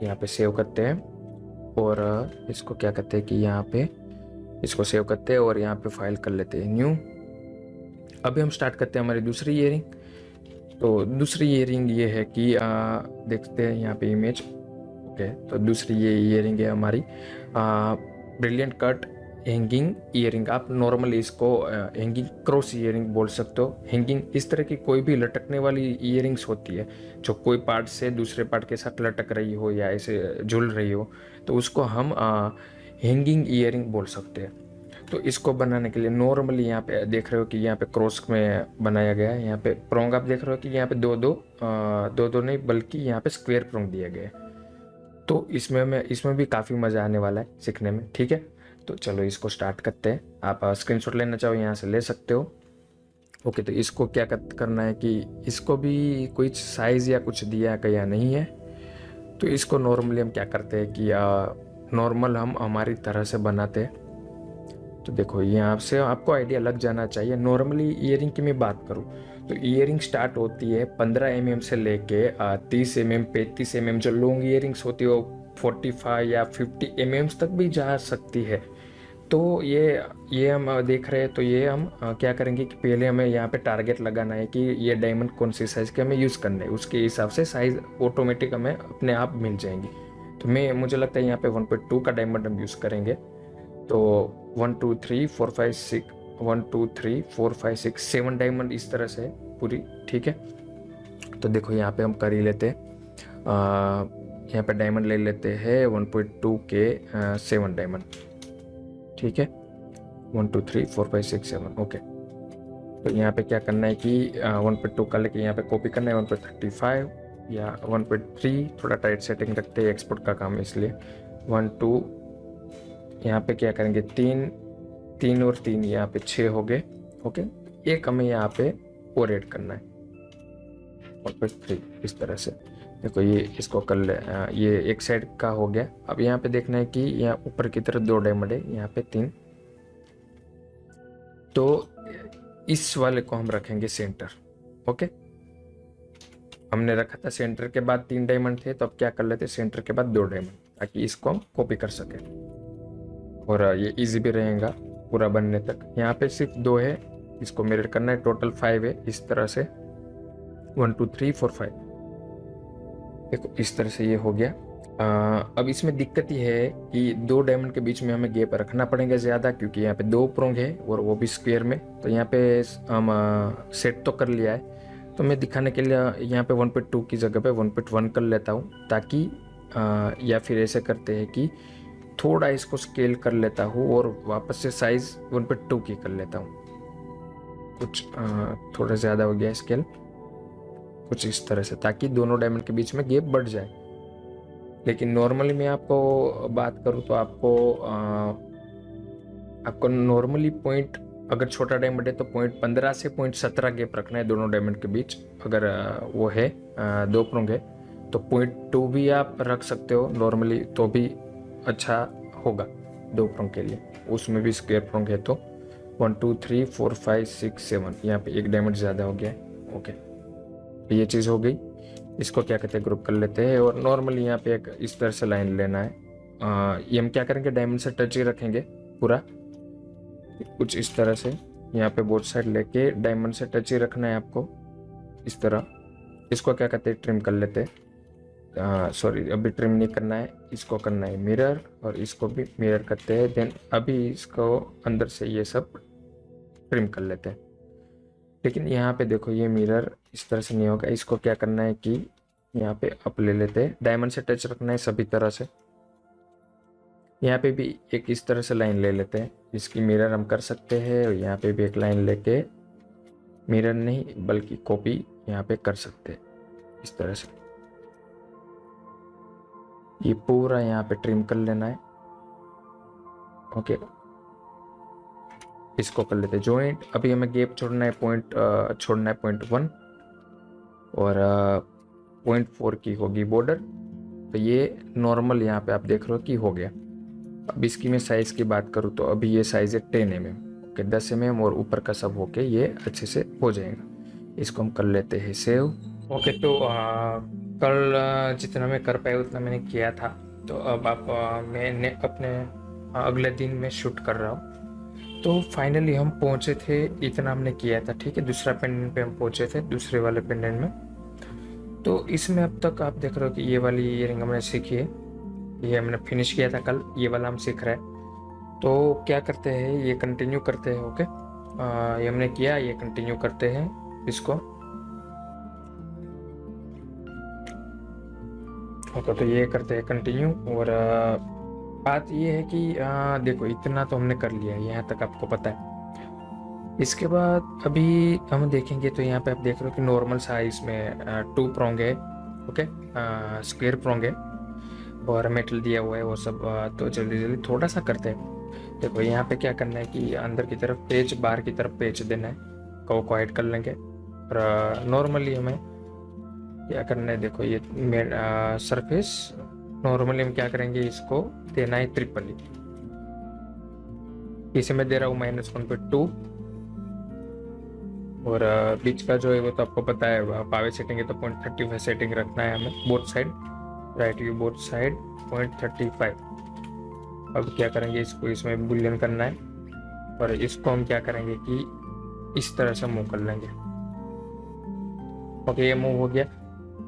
यहाँ पे सेव करते हैं और इसको क्या करते हैं कि यहाँ पे इसको सेव करते हैं और यहाँ पे फाइल कर लेते हैं न्यू। अभी हम स्टार्ट करते हैं हमारी दूसरी ईयरिंग। तो दूसरी ईयरिंग ये है कि देखते हैं यहाँ पे इमेज। ओके, तो दूसरी ये ईयरिंग है हमारी ब्रिलियंट कट हैंगिंग ईयरिंग। आप नॉर्मली इसको हैंगिंग क्रॉस ईयरिंग बोल सकते हो। हैंगिंग इस तरह की कोई भी लटकने वाली ईयरिंग्स होती है जो कोई पार्ट से दूसरे पार्ट के साथ लटक रही हो या ऐसे झूल रही हो, तो उसको हम हैंगिंग ईयरिंग बोल सकते हैं। तो इसको बनाने के लिए नॉर्मली यहाँ पे देख रहे हो कि यहाँ पे क्रॉस में बनाया गया है। यहाँ पे प्रोंग आप देख रहे हो कि यहाँ पे दो नहीं बल्कि यहाँ पे स्क्वायर प्रोंग दिया गया है। तो इसमें भी काफ़ी मज़ा आने वाला है सीखने में, ठीक है। तो चलो इसको स्टार्ट करते हैं। आप स्क्रीनशॉट लेना चाहो यहाँ से ले सकते हो। ओके, तो इसको क्या करना है कि इसको भी कोई साइज़ या कुछ दिया गया नहीं है। तो इसको नॉर्मली हम क्या करते हैं कि नॉर्मल हम हमारी तरह से बनाते हैं। तो देखो यहाँ से आपको आइडिया लग जाना चाहिए। नॉर्मली ईयरिंग की मैं बात करूँ तो ईयरिंग स्टार्ट होती है 15 mm से लेके 30 mm 35 mm। जो लॉन्ग ईयरिंग्स होती है वो 45 या 50 mm तक भी जा सकती है। तो ये हम देख रहे हैं। तो ये हम क्या करेंगे कि पहले हमें यहाँ पे टारगेट लगाना है कि ये डायमंड कौन सी साइज़ के हमें यूज़ करना है, उसके हिसाब से साइज़ ऑटोमेटिक हमें अपने आप मिल जाएंगी। तो मुझे लगता है यहाँ पे 1.2 का डायमंड हम यूज़ करेंगे। तो 1 2 3 4 5 6 1 2 3 4 5 6 7 डायमंड इस तरह से पूरी, ठीक है। तो देखो यहाँ पे हम कर ही लेते हैं, यहाँ पे डायमंड ले लेते हैं 1.2 के 7 डायमंड, ठीक है। 1 2 3 4 5 6 7। ओके, तो यहाँ पे क्या करना है कि 1.2 का लेके यहाँ पे कॉपी करना है 1.35 या 1.3। थोड़ा टाइट सेटिंग रखते हैं, एक्सपोर्ट का काम है इसलिए। 1 2 यहाँ पे क्या करेंगे 3 और 3 यहाँ पे 6 हो गए। ओके, एक हमें यहाँ पे और ऐड करना है 1.3 इस तरह से। देखो ये इसको कर ले, ये एक साइड का हो गया। अब यहाँ पे देखना है कि यहाँ ऊपर की तरफ 2 डायमंड है, यहाँ पे 3। तो इस वाले को हम रखेंगे सेंटर। ओके, हमने रखा था सेंटर के बाद 3 डायमंड थे, तो अब क्या कर लेते सेंटर के बाद 2 डायमंड, ताकि इसको हम कॉपी कर सके और ये इजी भी रहेगा पूरा बनने तक। यहाँ पे सिर्फ 2 है, इसको मिरर करना है, टोटल 5 है इस तरह से 1 2 3 4 5। देखो इस तरह से ये हो गया। अब इसमें दिक्कत ये है कि 2 डायमंड के बीच में हमें गैप रखना पड़ेगा ज़्यादा, क्योंकि यहाँ पे 2 प्रोंग है और वो भी स्क्वायर में। तो यहाँ पे हम सेट तो कर लिया है। तो मैं दिखाने के लिए यहाँ पे 1.2 की जगह पे 1.1 कर लेता हूँ, ताकि या फिर ऐसे करते हैं कि थोड़ा इसको स्केल कर लेता हूँ और वापस से साइज़ 1.2 की कर लेता हूँ। कुछ थोड़ा ज़्यादा हो गया स्केल, कुछ इस तरह से, ताकि दोनों डायमंड के बीच में गैप बढ़ जाए। लेकिन नॉर्मली मैं आपको बात करूँ तो आपको नॉर्मली पॉइंट, अगर छोटा डायमंड है तो 0.15 से 0.17 गैप रखना है दोनों डायमंड के बीच। अगर वो है 2 प्रोंग है तो 0.2 भी आप रख सकते हो नॉर्मली, तो भी अच्छा होगा 2 प्रोंग के लिए। उसमें भी स्क्वायर प्रोंग है तो 1 2 3 4 5 6 7, यहाँ पे 1 डायमंड ज़्यादा हो गया है। ओके, ये चीज़ हो गई। इसको क्या कहते हैं ग्रुप कर लेते हैं और नॉर्मली यहाँ पे एक इस तरह से लाइन लेना है। ये हम क्या करेंगे डायमंड से टच ही रखेंगे पूरा, कुछ इस तरह से। यहाँ पे बोथ साइड लेके डायमंड से टच ही रखना है आपको इस तरह। इसको क्या कहते हैं ट्रिम कर लेते हैं, सॉरी अभी ट्रिम नहीं करना है, इसको करना है मिरर और इसको भी मिरर करते हैं। देन अभी इसको अंदर से ये सब ट्रिम कर लेते हैं। लेकिन यहाँ पे देखो ये मिरर इस तरह से नहीं होगा, इसको क्या करना है कि यहाँ पे अप ले लेते हैं, डायमंड से टच रखना है सभी तरह से। यहाँ पे भी एक इस तरह से लाइन ले लेते हैं, इसकी मिरर हम कर सकते हैं। और यहाँ पे भी एक लाइन लेके मिरर नहीं बल्कि कॉपी यहाँ पे कर सकते हैं इस तरह से। ये पूरा यहाँ पे ट्रिम कर लेना है। ओके, इसको कर लेते हैं जॉइंट। अभी हमें गैप छोड़ना है, पॉइंट छोड़ना है 0.1 और 0.4 की होगी बॉर्डर। तो ये नॉर्मल यहाँ पे आप देख रहे हो कि हो गया। अब इसकी मैं साइज़ की बात करूँ तो अभी ये साइज़ है 10 mm। ओके, 10 mm और ऊपर का सब होके ये अच्छे से हो जाएगा। इसको हम कर लेते हैं सेव। ओके, तो कल जितना मैं कर पाया उतना मैंने किया था। तो अब मैंने अपने अगले दिन में शूट कर रहा हूँ। तो फाइनली हम पहुँचे थे, इतना हमने किया था, ठीक है। दूसरा पेंडेंट पे हम पहुँचे थे, दूसरे वाले पेंडेंट में। तो इसमें अब तक आप देख रहे हो कि ये वाली ईयरिंग हमने सीखी है, ये हमने फिनिश किया था कल, ये वाला हम सीख रहे हैं। तो क्या करते हैं, ये कंटिन्यू करते हैं। ओके, ये हमने किया, ये कंटिन्यू करते हैं इसको। ओके, तो ये करते हैं कंटिन्यू। और बात ये है कि देखो इतना तो हमने कर लिया है, यहाँ तक आपको पता है। इसके बाद अभी हम देखेंगे तो यहाँ पे आप देख रहे हो कि नॉर्मल साइज में 2 प्रोंग है। ओके, स्क्वायर प्रोंग है और मेटल दिया हुआ है वो सब। तो जल्दी जल्दी थोड़ा सा करते हैं। देखो यहाँ पे क्या करना है कि अंदर की तरफ पेच, बाहर की तरफ पेच देना है, को ऐड कर लेंगे। और नॉर्मली हमें क्या करना है, देखो ये सरफेस नॉर्मली हम क्या करेंगे, इसको देना है ट्रिपली। इसे मैं दे रहा हूँ -1.2 और बीच का जो है वो तो आपको पता है, पावे सेटिंग है तो 0.35 सेटिंग रखना है हमें both side, right view both side 0.35। अब क्या करेंगे, इसको इसमें बुलियन करना है और इसको हम क्या करेंगे कि इस तरह से मूव कर लेंगे। ओके, ये मूव हो गया।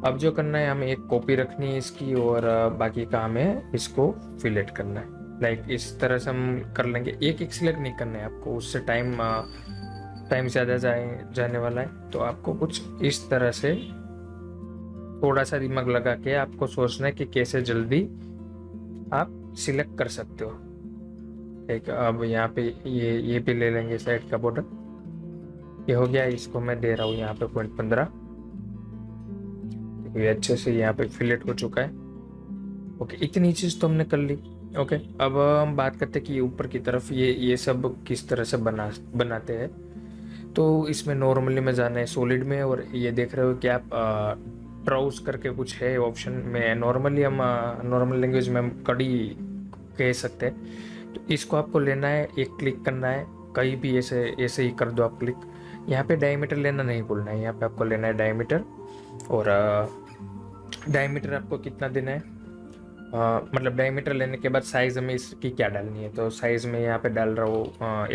अब जो करना है, हमें एक कॉपी रखनी है इसकी और बाकी का हमें इसको फिलेट करना है। लाइक इस तरह से हम कर लेंगे। एक सिलेक्ट नहीं करना है आपको, उससे टाइम ज़्यादा जाने वाला है। तो आपको कुछ इस तरह से थोड़ा सा दिमाग लगा के आपको सोचना है कि कैसे जल्दी आप सिलेक्ट कर सकते हो। एक अब यहाँ पे ये भी ले लेंगे साइड का बॉर्डर, ये हो गया। इसको मैं दे रहा हूँ यहाँ पे 0.15। ये अच्छे से यहाँ पे फिलेट हो चुका है। ओके, इतनी चीज़ तो हमने कर ली। ओके, अब हम बात करते हैं कि ऊपर की तरफ ये सब किस तरह से बनाते हैं। तो इसमें नॉर्मली में जाना है सॉलिड में, और ये देख रहे हो कि आप ब्राउज करके कुछ है ऑप्शन में। नॉर्मली हम नॉर्मल लैंग्वेज में हम कड़ी कह सकते हैं। तो इसको आपको लेना है, एक क्लिक करना है, कहीं भी ऐसे ऐसे ही कर दो आप क्लिक। यहाँ पे डायमीटर लेना नहीं भूलना है, यहाँ पे आपको लेना है डायमीटर। और डायमीटर आपको कितना देना है, मतलब डायमीटर लेने के बाद साइज़ हमें इसकी क्या डालनी है। तो साइज़ में यहाँ पे डाल रहा हूँ,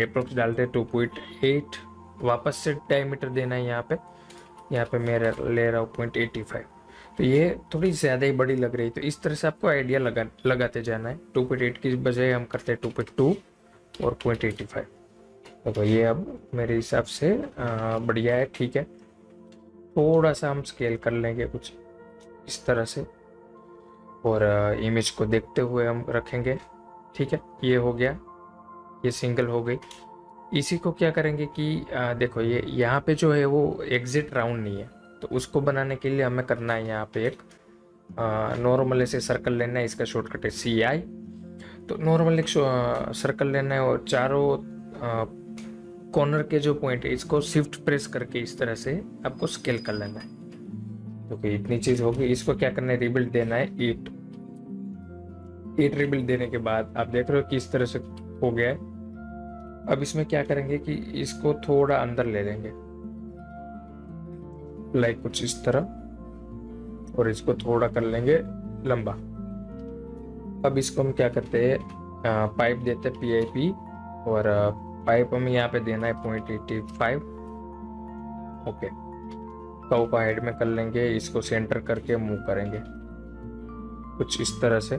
अप्रोक्स डालते हैं 2.8। वापस से डायमीटर देना है यहाँ पे मैं ले रहा हूँ 0.85। तो ये थोड़ी ज़्यादा ही बड़ी लग रही है, तो इस तरह से आपको आइडिया लगाते जाना है। 2.8 की बजाय हम करते हैं 2.2 और 0.85। तो ये अब मेरे हिसाब से बढ़िया है, ठीक है। थोड़ा सा हम स्केल कर लेंगे कुछ इस तरह से और इमेज को देखते हुए हम रखेंगे, ठीक है। ये हो गया, ये सिंगल हो गई। इसी को क्या करेंगे कि देखो ये यहाँ पे जो है वो एग्जिट राउंड नहीं है, तो उसको बनाने के लिए हमें करना है यहाँ पे एक नॉर्मल ऐसे सर्कल लेना है। इसका शॉर्टकट है CI। तो नॉर्मल एक सर्कल लेना है और चारों कॉर्नर के जो पॉइंट है इसको शिफ्ट प्रेस करके इस तरह से आपको स्केल कर लेना है। तो इतनी चीज़ होगी। इसको क्या करना है, रिबिल्ड देना है 8 रिबिल्ड देने के बाद आप देख रहे हो कि इस तरह से हो गया है। अब इसमें क्या करेंगे कि इसको थोड़ा अंदर ले लेंगे, लाइक कुछ इस तरह, और इसको थोड़ा कर लेंगे लंबा। अब इसको हम क्या करते हैं, पाइप देते हैं PIP, और पाइप हमें यहाँ पे देना है 0.85। ओके, कर्व को हाइड में कर लेंगे, इसको सेंटर करके मूव करेंगे कुछ इस तरह से।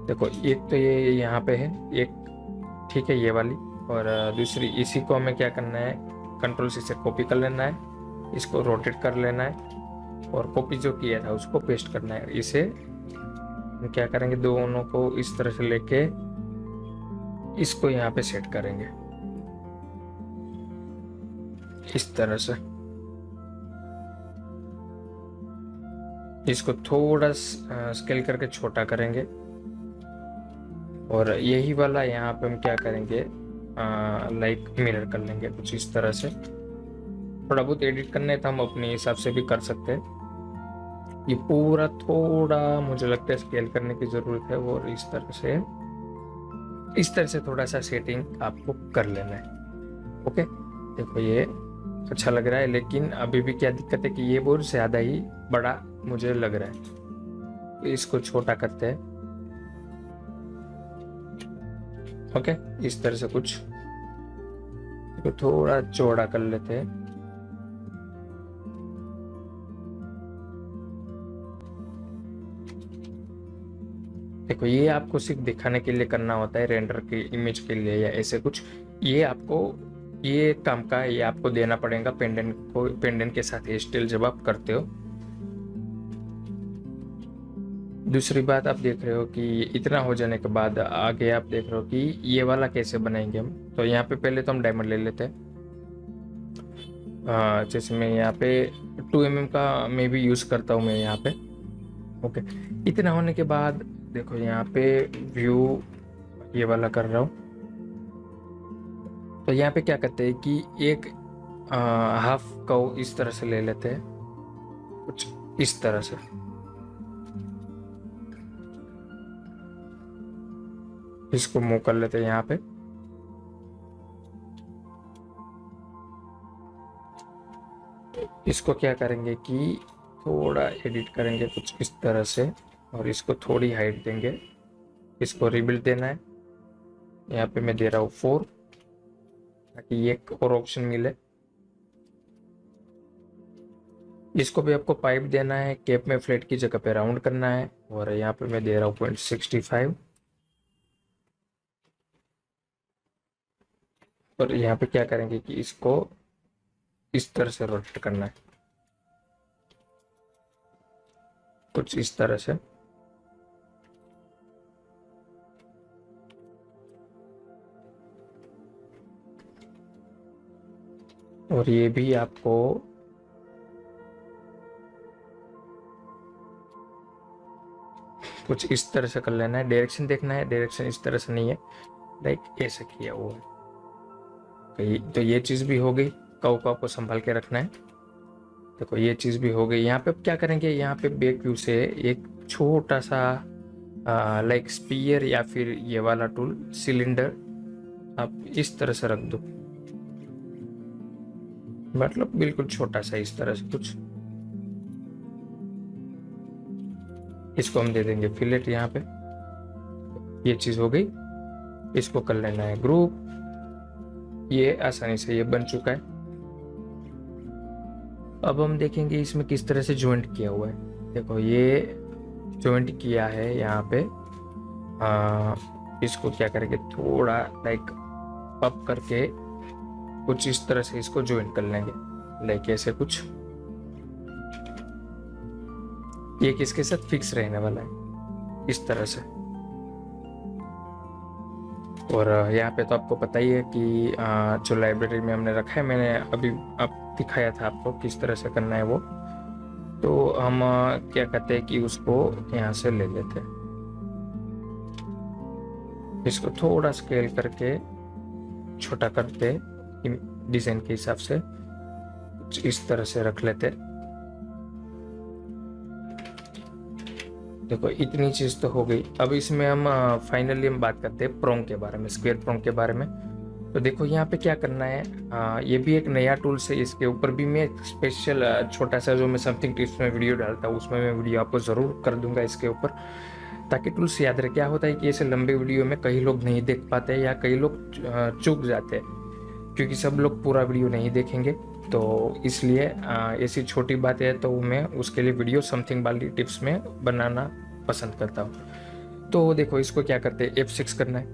देखो एक तो ये यहाँ पे है एक, ठीक है, ये वाली। और दूसरी इसी को हमें क्या करना है, Ctrl+C से कॉपी कर लेना है, इसको रोटेट कर लेना है और कॉपी जो किया था उसको पेस्ट करना है। इसे हम क्या करेंगे, दोनों को इस तरह से लेके इसको यहाँ पे सेट करेंगे इस तरह से। इसको थोड़ा स्केल करके छोटा करेंगे और यही वाला यहाँ पे हम क्या करेंगे, लाइक मिरर कर लेंगे कुछ इस तरह से। थोड़ा बहुत एडिट करना है तो हम अपने हिसाब से भी कर सकते हैं। ये पूरा थोड़ा मुझे लगता है स्केल करने की जरूरत है और इस तरह से थोड़ा सा सेटिंग आपको कर लेना है। ओके, देखो ये अच्छा लग रहा है, लेकिन अभी भी क्या दिक्कत है कि ये बहुत ज्यादा ही बड़ा मुझे लग रहा है। इसको छोटा करते हैं। ओके, इस तरह से कुछ तो थोड़ा चौड़ा कर लेते हैं। देखो ये आपको सिर्फ दिखाने के लिए करना होता है, रेंडर के इमेज के लिए या ऐसे कुछ। ये आपको ये काम का ये आपको देना पड़ेगा पेंडेंट के साथ हेयर स्टाइल जब आप करते हो। दूसरी बात आप देख रहे हो कि इतना हो जाने के बाद आगे आप देख रहे हो कि ये वाला कैसे बनाएंगे हम। तो यहाँ पे पहले तो हम डायमंड ले लेते हैं। जैसे मैं यहाँ पे 2 mm का मैं भी यूज करता हूँ मैं यहाँ पे। ओके, इतना होने के बाद देखो यहाँ पे व्यू ये वाला कर रहा हूँ। तो यहाँ पे क्या करते हैं कि एक हाफ को इस तरह से ले लेते हैं, कुछ इस तरह से। इसको मूव कर लेते हैं यहाँ पे। इसको क्या करेंगे कि थोड़ा एडिट करेंगे कुछ इस तरह से और इसको थोड़ी हाइट देंगे। इसको रिबिल्ड देना है। यहाँ पे मैं दे रहा हूँ 4 ताकि एक और ऑप्शन मिले। इसको भी आपको पाइप देना है, कैप में फ्लैट की जगह पे राउंड करना है और यहाँ पे मैं दे रहा हूँ 0.65 और यहाँ पे क्या करेंगे कि इसको इस तरह से रोटेट करना है, कुछ इस तरह से। और ये भी आपको कुछ इस तरह से कर लेना है। डायरेक्शन देखना है, डायरेक्शन इस तरह से नहीं है, लाइक ऐसे किया हुआ है। तो ये चीज़ भी हो गई। काऊ को संभाल के रखना है। देखो ये चीज़ भी हो गई। यहाँ पे क्या करेंगे, यहाँ पे बैक व्यू से एक छोटा सा लाइक स्पीयर या फिर ये वाला टूल सिलेंडर आप इस तरह से रख दो, मतलब बिल्कुल छोटा सा इस तरह से कुछ। इसको हम दे देंगे फिलेट यहाँ पे। ये चीज़ हो गई। इसको कर लेना है ग्रुप। ये आसानी से ये बन चुका है। अब हम देखेंगे इसमें किस तरह से ज्वाइंट किया हुआ है। देखो ये ज्वाइंट किया है यहाँ पे। इसको क्या करेंगे, थोड़ा लाइक अप करके कुछ इस तरह से इसको ज्वाइंट कर लेंगे, लाइक ऐसे कुछ। ये किसके साथ फिक्स रहने वाला है, इस तरह से। और यहाँ पे तो आपको पता ही है कि जो लाइब्रेरी में हमने रखा है, मैंने अभी अब दिखाया था आपको किस तरह से करना है वो। तो हम क्या करते हैं कि उसको यहाँ से ले लेते हैं। इसको थोड़ा स्केल करके छोटा करते डिजाइन के हिसाब से, इस तरह से रख लेते। देखो इतनी चीज तो हो गई। अब इसमें हम फाइनली हम बात करते हैं प्रोंग के बारे में, स्क्वायर प्रोंग के बारे में। तो देखो यहाँ पे क्या करना है, ये भी एक नया टूल्स है। इसके ऊपर भी मैं स्पेशल छोटा सा जो मैं समथिंग टिप्स में वीडियो डालता हूँ, उसमें मैं वीडियो आपको ज़रूर कर दूंगा इसके ऊपर, ताकि टूल्स याद रहे। क्या होता है कि ऐसे लंबे वीडियो में कई लोग नहीं देख पाते या कई लोग चूक जाते हैं, क्योंकि सब लोग पूरा वीडियो नहीं देखेंगे। तो इसलिए ऐसी छोटी बात है तो मैं उसके लिए वीडियो समथिंग वाली टिप्स में बनाना पसंद करता हूँ। तो देखो इसको क्या करते हैं, F6 करना है।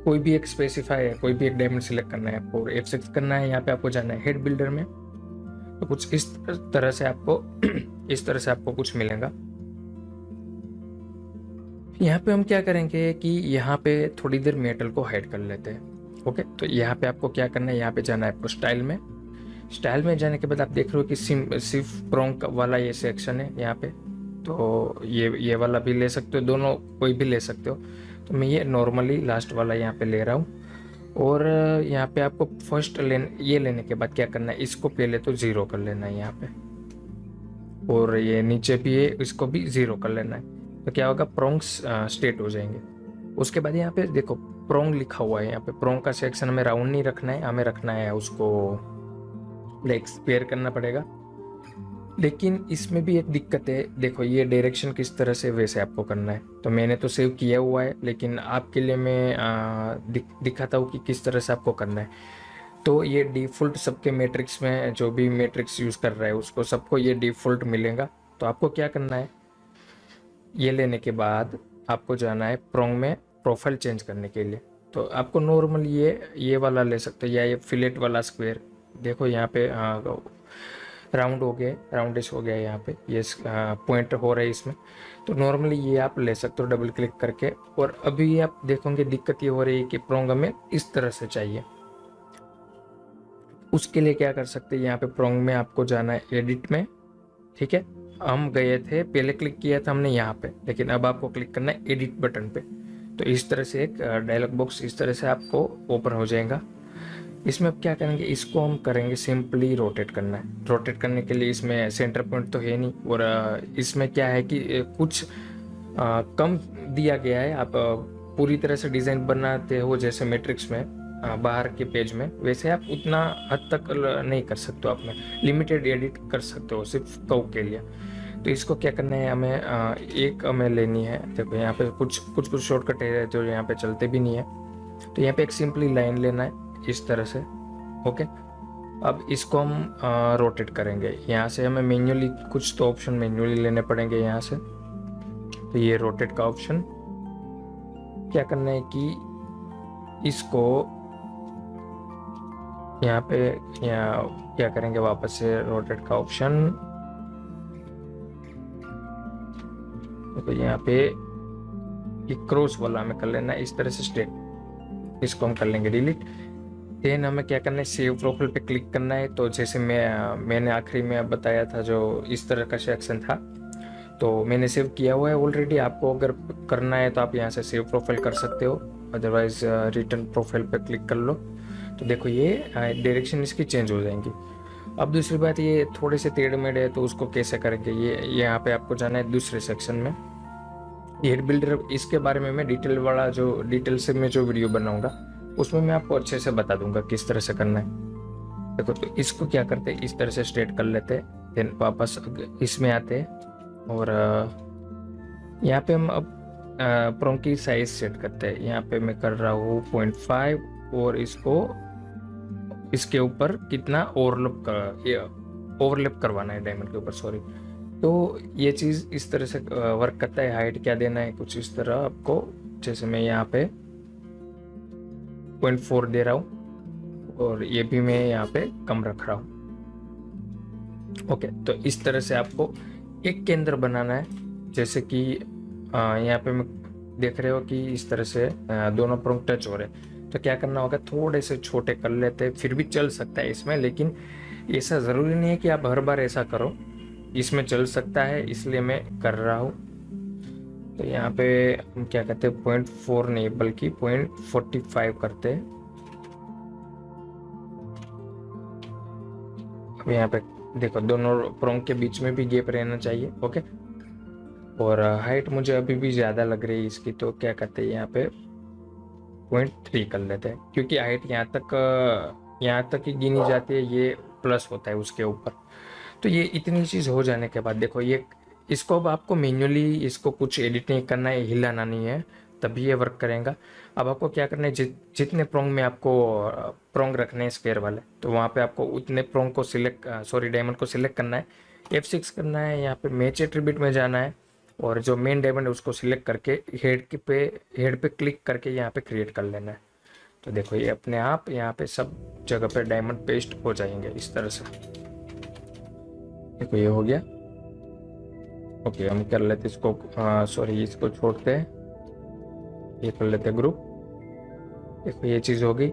कोई भी एक स्पेसिफाई है, कोई भी एक डायमंड सिलेक्ट करना है और F6 करना है। यहाँ पे आपको जाना है हेड बिल्डर में। तो कुछ इस तरह से आपको कुछ मिलेगा। यहाँ पे हम क्या करेंगे कि यहाँ पे थोड़ी देर मेटल को हाइड कर लेते हैं। ओके, तो यहाँ पे आपको क्या करना है, यहाँ पे जाना है आपको स्टाइल में। स्टाइल में जाने के बाद आप देख रहे हो कि सिर्फ प्रोंग वाला ये सेक्शन है यहाँ पे, तो ये वाला भी ले सकते हो, दोनों कोई भी ले सकते हो। तो मैं ये नॉर्मली लास्ट वाला यहाँ पे ले रहा हूँ। और यहाँ पे आपको फर्स्ट ये लेने के बाद क्या करना है, इसको पहले तो ज़ीरो कर लेना है यहाँ पे, और ये नीचे भी है इसको भी ज़ीरो कर लेना है। तो क्या होगा, प्रोंग्स स्टेट हो जाएंगे। उसके बाद यहाँ पे देखो प्रोंग लिखा हुआ है, यहाँ पे प्रोंग का सेक्शन हमें राउंड नहीं रखना है, हमें रखना है उसको लाइक स्क्वायर करना पड़ेगा। लेकिन इसमें भी एक दिक्कत है, देखो ये डायरेक्शन किस तरह से वैसे आपको करना है। तो मैंने तो सेव किया हुआ है, लेकिन आपके लिए मैं दिखाता हूँ कि किस तरह से आपको करना है। तो ये डिफ़ॉल्ट सबके मैट्रिक्स में जो भी मैट्रिक्स यूज़ कर रहा है उसको सबको ये डिफ़ॉल्ट मिलेगा। तो आपको क्या करना है, ये लेने के बाद आपको जाना है प्रोंग में प्रोफाइल चेंज करने के लिए। तो आपको नॉर्मल ये वाला ले सकते हो, या ये फिलेट वाला स्क्वायर। देखो यहाँ पे राउंड हो गया, राउंडिश हो गया यहाँ पे, ये पॉइंट हो रहा है इसमें। तो नॉर्मली ये आप ले सकते हो डबल क्लिक करके। और अभी आप देखोगे दिक्कत ये हो रही है कि प्रोंग हमें इस तरह से चाहिए। उसके लिए क्या कर सकते हैं, यहाँ पे प्रोंग में आपको जाना है एडिट में, ठीक है। हम गए थे, पहले क्लिक किया था हमने यहाँ पे, लेकिन अब आपको क्लिक करना है एडिट बटन पे। तो इस तरह से एक डायलॉग बॉक्स इस तरह से आपको ओपन हो जाएगा। इसमें अब क्या करेंगे, इसको हम करेंगे सिंपली रोटेट करना है। रोटेट करने के लिए इसमें सेंटर पॉइंट तो है नहीं, और इसमें क्या है कि कुछ कम दिया गया है। आप पूरी तरह से डिज़ाइन बनाते हो जैसे मैट्रिक्स में बाहर के पेज में, वैसे आप उतना हद तक नहीं कर सकते हो, आप में लिमिटेड एडिट कर सकते हो सिर्फ कर्व के लिए। तो इसको क्या करना है, हमें लेनी है। देखो यहाँ पे कुछ शॉर्टकट है जो यहाँ पे चलते भी नहीं है। तो यहाँ पे एक सिंपली लाइन लेना है इस तरह से, ओके। अब इसको हम रोटेट करेंगे। यहाँ से हमें मैन्युअली कुछ तो ऑप्शन मैन्युअली लेने पड़ेंगे यहाँ से। तो ये रोटेट का ऑप्शन क्या करना है कि इसको यहाँ क्या करेंगे, वापस से रोटेट का ऑप्शन, तो यहाँ पे ये क्रॉस वाला हमें कर लेना है इस तरह से स्ट्रेट। इसको हम कर लेंगे डिलीट। देन हमें क्या करना है, सेव प्रोफाइल पे क्लिक करना है। तो जैसे मैंने आखिरी में बताया था जो इस तरह का सेक्शन था, तो मैंने सेव किया हुआ है ऑलरेडी। आपको अगर करना है तो आप यहाँ से सेव प्रोफाइल कर सकते हो, अदरवाइज रिटर्न प्रोफाइल पे क्लिक कर लो। तो देखो ये डायरेक्शन इसकी चेंज हो जाएंगी। अब दूसरी बात, ये थोड़े से टेढ़े मेढ़े है, तो उसको कैसे करेंगे, ये यहाँ पे आपको जाना है दूसरे सेक्शन में, हेड बिल्डर। इसके बारे में मैं डिटेल से मैं जो वीडियो बनाऊंगा उसमें मैं आपको अच्छे से बता दूंगा किस तरह से करना है। देखो तो इसको क्या करते हैं, इस तरह से स्ट्रेट कर लेते हैं। देन वापस इसमें आते हैं, और यहाँ पे हम अब प्रोंग की साइज सेट करते हैं। यहाँ पे मैं कर रहा हूँ 0.5, और इसको इसके ऊपर कितना ओवरलैप करवाना है डायमंड के ऊपर, सॉरी। तो ये चीज़ इस तरह से वर्क करता है। हाइट क्या देना है, कुछ इस तरह आपको, जैसे मैं यहाँ पे 0.4 दे रहा हूँ, और ये भी मैं यहाँ पे कम रख रहा हूँ, ओके। तो इस तरह से आपको एक केंद्र बनाना है। जैसे कि यहाँ पे मैं देख रहे हो कि इस तरह से दोनों प्रोंग टच हो रहे हैं। तो क्या करना होगा, थोड़े से छोटे कर लेते हैं, फिर भी चल सकता है इसमें, लेकिन ऐसा ज़रूरी नहीं है कि आप हर बार ऐसा करो। इसमें चल सकता है, इसलिए मैं कर रहा हूँ। तो यहाँ पे हम क्या कहते हैं, 0.4 नहीं बल्कि 0.45 करते हैं। अब यहाँ पे देखो दोनों प्रोंग के बीच में भी गैप रहना चाहिए, ओके। और हाइट मुझे अभी भी ज़्यादा लग रही है इसकी, तो क्या कहते हैं, यहाँ पे 0.3 कर लेते हैं, क्योंकि हाइट यहाँ तक ही गिनी जाती है, ये प्लस होता है उसके ऊपर। तो ये इतनी चीज़ हो जाने के बाद देखो इसको अब आपको मैन्युअली इसको कुछ एडिट नहीं करना है, हिलाना नहीं है, तभी ये वर्क करेगा। अब आपको क्या करना है, जितने प्रोंग में आपको प्रोंग रखने हैं स्क्वायर वाले, तो वहाँ पे आपको उतने प्रोंग को डायमंड को सिलेक्ट करना है, F6 करना है। यहाँ पे मैच एट्रीब्यूट में जाना है, और जो मेन डायमंड है उसको सिलेक्ट करके हेड पे क्लिक करके यहाँ पे क्रिएट कर लेना है। तो देखो ये अपने आप यहाँ पे सब जगह पे डायमंड पेस्ट हो जाएंगे इस तरह से। देखो ये हो गया, ओके। हम कर लेते इसको, इसको छोड़ते हैं, ये कर लेते ग्रुप। देखो ये चीज़ हो गई।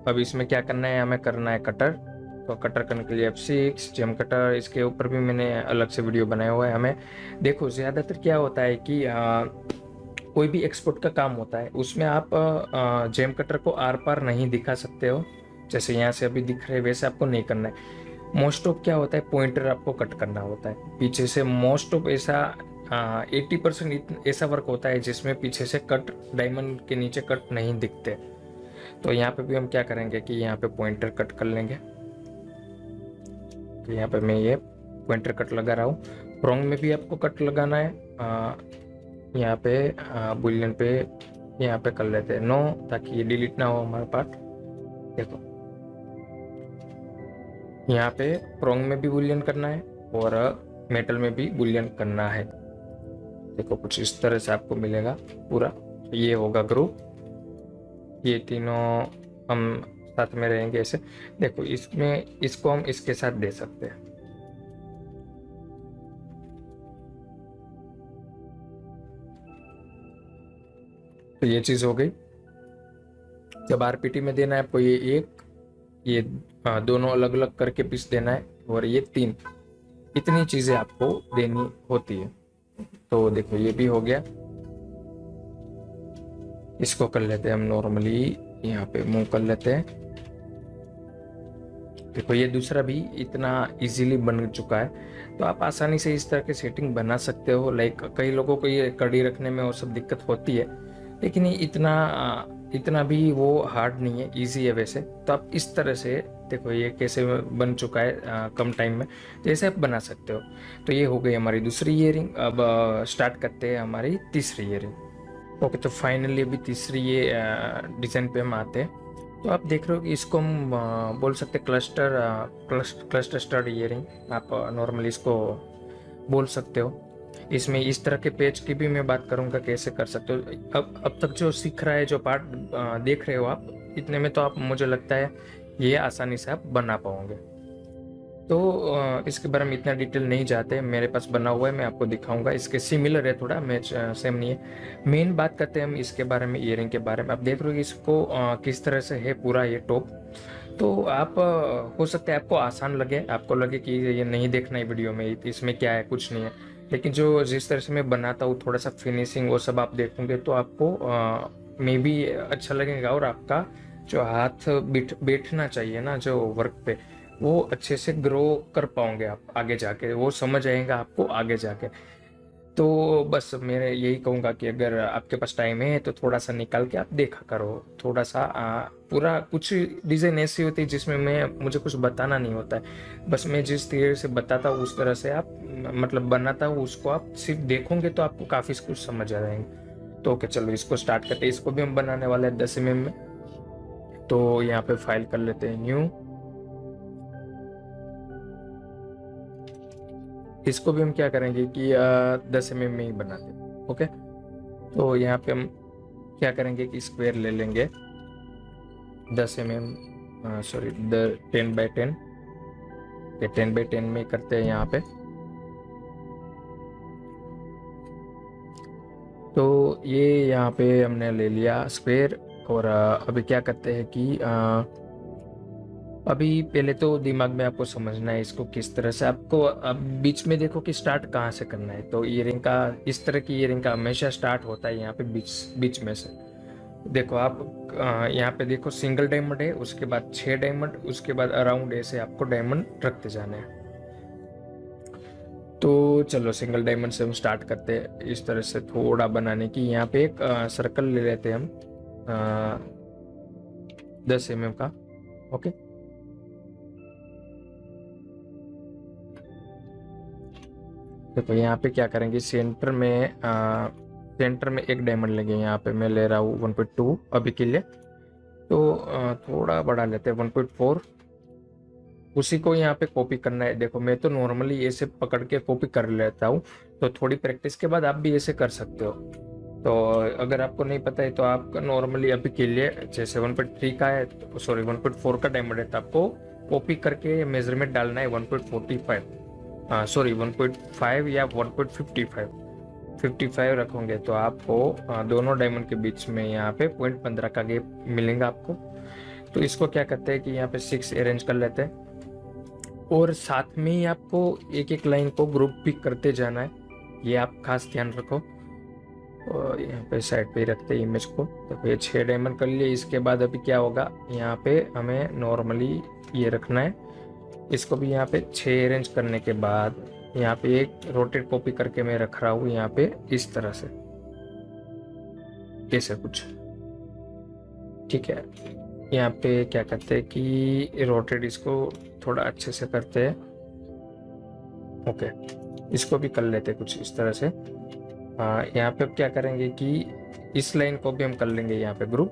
अब इसमें क्या करना है, हमें करना है कटर। तो कटर करने के लिए F6 जेम कटर, इसके ऊपर भी मैंने अलग से वीडियो बनाया हुआ है। हमें देखो ज़्यादातर क्या होता है कि कोई भी एक्सपोर्ट का काम होता है उसमें आप जेम कटर को आर पार नहीं दिखा सकते हो, जैसे यहाँ से अभी दिख रहे हैं वैसे आपको नहीं करना है। मोस्ट ऑफ क्या होता है, पॉइंटर आपको कट करना होता है पीछे से। मोस्ट ऑफ ऐसा 80% ऐसा वर्क होता है जिसमें पीछे से कट, डायमंड के नीचे कट नहीं दिखते। तो यहाँ पे भी हम क्या करेंगे कि यहाँ पे पॉइंटर कट कर लेंगे। तो यहाँ पे मैं ये पॉइंटर कट लगा रहा हूँ। प्रोंग में भी आपको कट लगाना है। यहाँ पे बुलियन पे यहाँ पे कर लेते हैं 9, ताकि ये डिलीट ना हो हमारा पार्ट। देखो यहाँ पे प्रोंग में भी बुलियन करना है और मेटल में भी बुलियन करना है। देखो कुछ इस तरह से आपको मिलेगा पूरा। ये होगा ग्रुप, ये तीनों हम साथ में रहेंगे ऐसे। देखो इसमें इसको हम इसके साथ दे सकते हैं। तो ये चीज हो गई। जब आरपीटी में देना है आपको ये एक, ये दोनों अलग अलग करके पीस देना है, और ये 3, इतनी चीजें आपको देनी होती है। तो देखो ये भी हो गया। इसको कर लेते हैं हम नॉर्मली, यहाँ पे मूव कर लेते हैं। देखो ये दूसरा भी इतना इजीली बन चुका है। तो आप आसानी से इस तरह की सेटिंग बना सकते हो। लाइक कई लोगों को ये कड़ी रखने में वो सब दिक्कत होती है, लेकिन ये इतना भी वो हार्ड नहीं है, इजी है वैसे। तो आप इस तरह से देखो ये कैसे बन चुका है कम टाइम में, तो ऐसे आप बना सकते हो। तो ये हो गई हमारी दूसरी ईयरिंग। अब स्टार्ट करते हैं हमारी तीसरी ईयरिंग। ओके, तो फाइनली अभी तीसरी ये डिज़ाइन पे हम आते हैं। तो आप देख रहे हो कि इसको हम बोल सकते हैं क्लस्टर स्टड ईयरिंग, आप नॉर्मली इसको बोल सकते हो। इसमें इस तरह के पेज की भी मैं बात करूंगा कैसे कर सकते हो। अब तक जो सीख रहा है, जो पार्ट देख रहे हो आप, इतने में तो आप, मुझे लगता है ये आसानी से आप बना पाओगे। तो इसके बारे में इतना डिटेल नहीं जाते, मेरे पास बना हुआ है, मैं आपको दिखाऊंगा। इसके सिमिलर है थोड़ा, मैच सेम नहीं है। मेन बात करते हैं हम इसके बारे में, ईयरिंग के बारे में। आप देख रहे हो कि इसको किस तरह से है पूरा ये टॉप। तो आप हो सकता है आपको आसान लगे, आपको लगे कि ये नहीं देखना है वीडियो में, इसमें क्या है, कुछ नहीं है। लेकिन जो जिस तरह से मैं बनाता हूँ, थोड़ा सा फिनिशिंग वो सब आप देखोगे तो आपको मे बी अच्छा लगेगा। और आपका जो हाथ बैठना चाहिए ना जो वर्क पे, वो अच्छे से ग्रो कर पाओगे आप आगे जाके, वो समझ आएगा आपको आगे जाके। तो बस मैं यही कहूँगा कि अगर आपके पास टाइम है तो थोड़ा सा निकाल के आप देखा करो। थोड़ा सा पूरा कुछ डिज़ाइन ऐसी होती है जिसमें मुझे कुछ बताना नहीं होता है, बस मैं जिस तरह से बताता हूँ उस तरह से आप मतलब बनाता हूँ, उसको आप सिर्फ देखोगे तो आपको काफ़ी कुछ समझ आ जाएंगे। तो ओके, चलो इसको स्टार्ट करते हैं। इसको भी हम बनाने वाले हैं 10 mm में। तो यहाँ पे फाइल कर लेते हैं न्यू। इसको भी हम क्या करेंगे कि 10 mm में ही बनाते हैं। ओके, तो यहाँ पे हम क्या करेंगे कि स्क्वायर ले लेंगे 10 mm, सॉरी 10x10, 10x10 में करते हैं यहाँ पे। तो ये यहाँ पे हमने ले लिया स्क्वायर। और अभी क्या करते हैं कि अभी पहले तो दिमाग में आपको समझना है इसको किस तरह से। आपको अब बीच में देखो कि स्टार्ट कहाँ से करना है। तो ईयरिंग का, इस तरह की ईयरिंग का हमेशा स्टार्ट होता है यहाँ पे बीच में से। देखो आप यहाँ पे देखो सिंगल डायमंड है, उसके बाद 6 डायमंड, उसके बाद अराउंड ऐसे आपको डायमंड रखते जाने हैं। तो चलो सिंगल डायमंड से हम स्टार्ट करते हैं इस तरह से थोड़ा बनाने की। यहाँ पे एक सर्कल ले लेते हैं हम 10 mm का। ओके, देखो यहाँ पे क्या करेंगे, सेंटर में एक डायमंड लेंगे। यहाँ पे मैं ले रहा हूँ 1.2 अभी के लिए। तो थोड़ा बढ़ा लेते हैं 1.4। उसी को यहाँ पे कॉपी करना है। देखो मैं तो नॉर्मली ऐसे पकड़ के कॉपी कर लेता हूँ, तो थोड़ी प्रैक्टिस के बाद आप भी ऐसे कर सकते हो। तो अगर आपको नहीं पता है तो आप नॉर्मली अभी के लिए जैसे 1.3 का है, सॉरी 1.4 का डायमंड है, तो आपको कॉपी करके मेजरमेंट डालना है 1.45, सॉरी 1.5 या 1.55 रखोगे तो आपको दोनों डायमंड के बीच में यहाँ पे 0.15 का गैप मिलेगा आपको। तो इसको क्या करते हैं कि यहाँ पे 6 अरेंज कर लेते हैं। और साथ में ही आपको एक एक लाइन को ग्रुप भी करते जाना है, ये आप खास ध्यान रखो। और यहाँ पे साइड पे ही रखते हैं इमेज को। तो ये 6 डायमंड कर लिए। इसके बाद अभी क्या होगा, यहाँ पे हमें नॉर्मली ये रखना है, इसको भी यहाँ पे 6 अरेंज करने के बाद यहाँ पे एक रोटेट कॉपी करके मैं रख रहा हूँ यहाँ पे इस तरह से, ऐसे कुछ, ठीक है। यहाँ पे क्या करते हैं कि रोटेट इसको थोड़ा अच्छे से करते हैं, ओके। इसको भी कर लेते हैं कुछ इस तरह से। यहाँ पे अब क्या करेंगे कि इस लाइन को भी हम कर लेंगे यहाँ पे ग्रुप।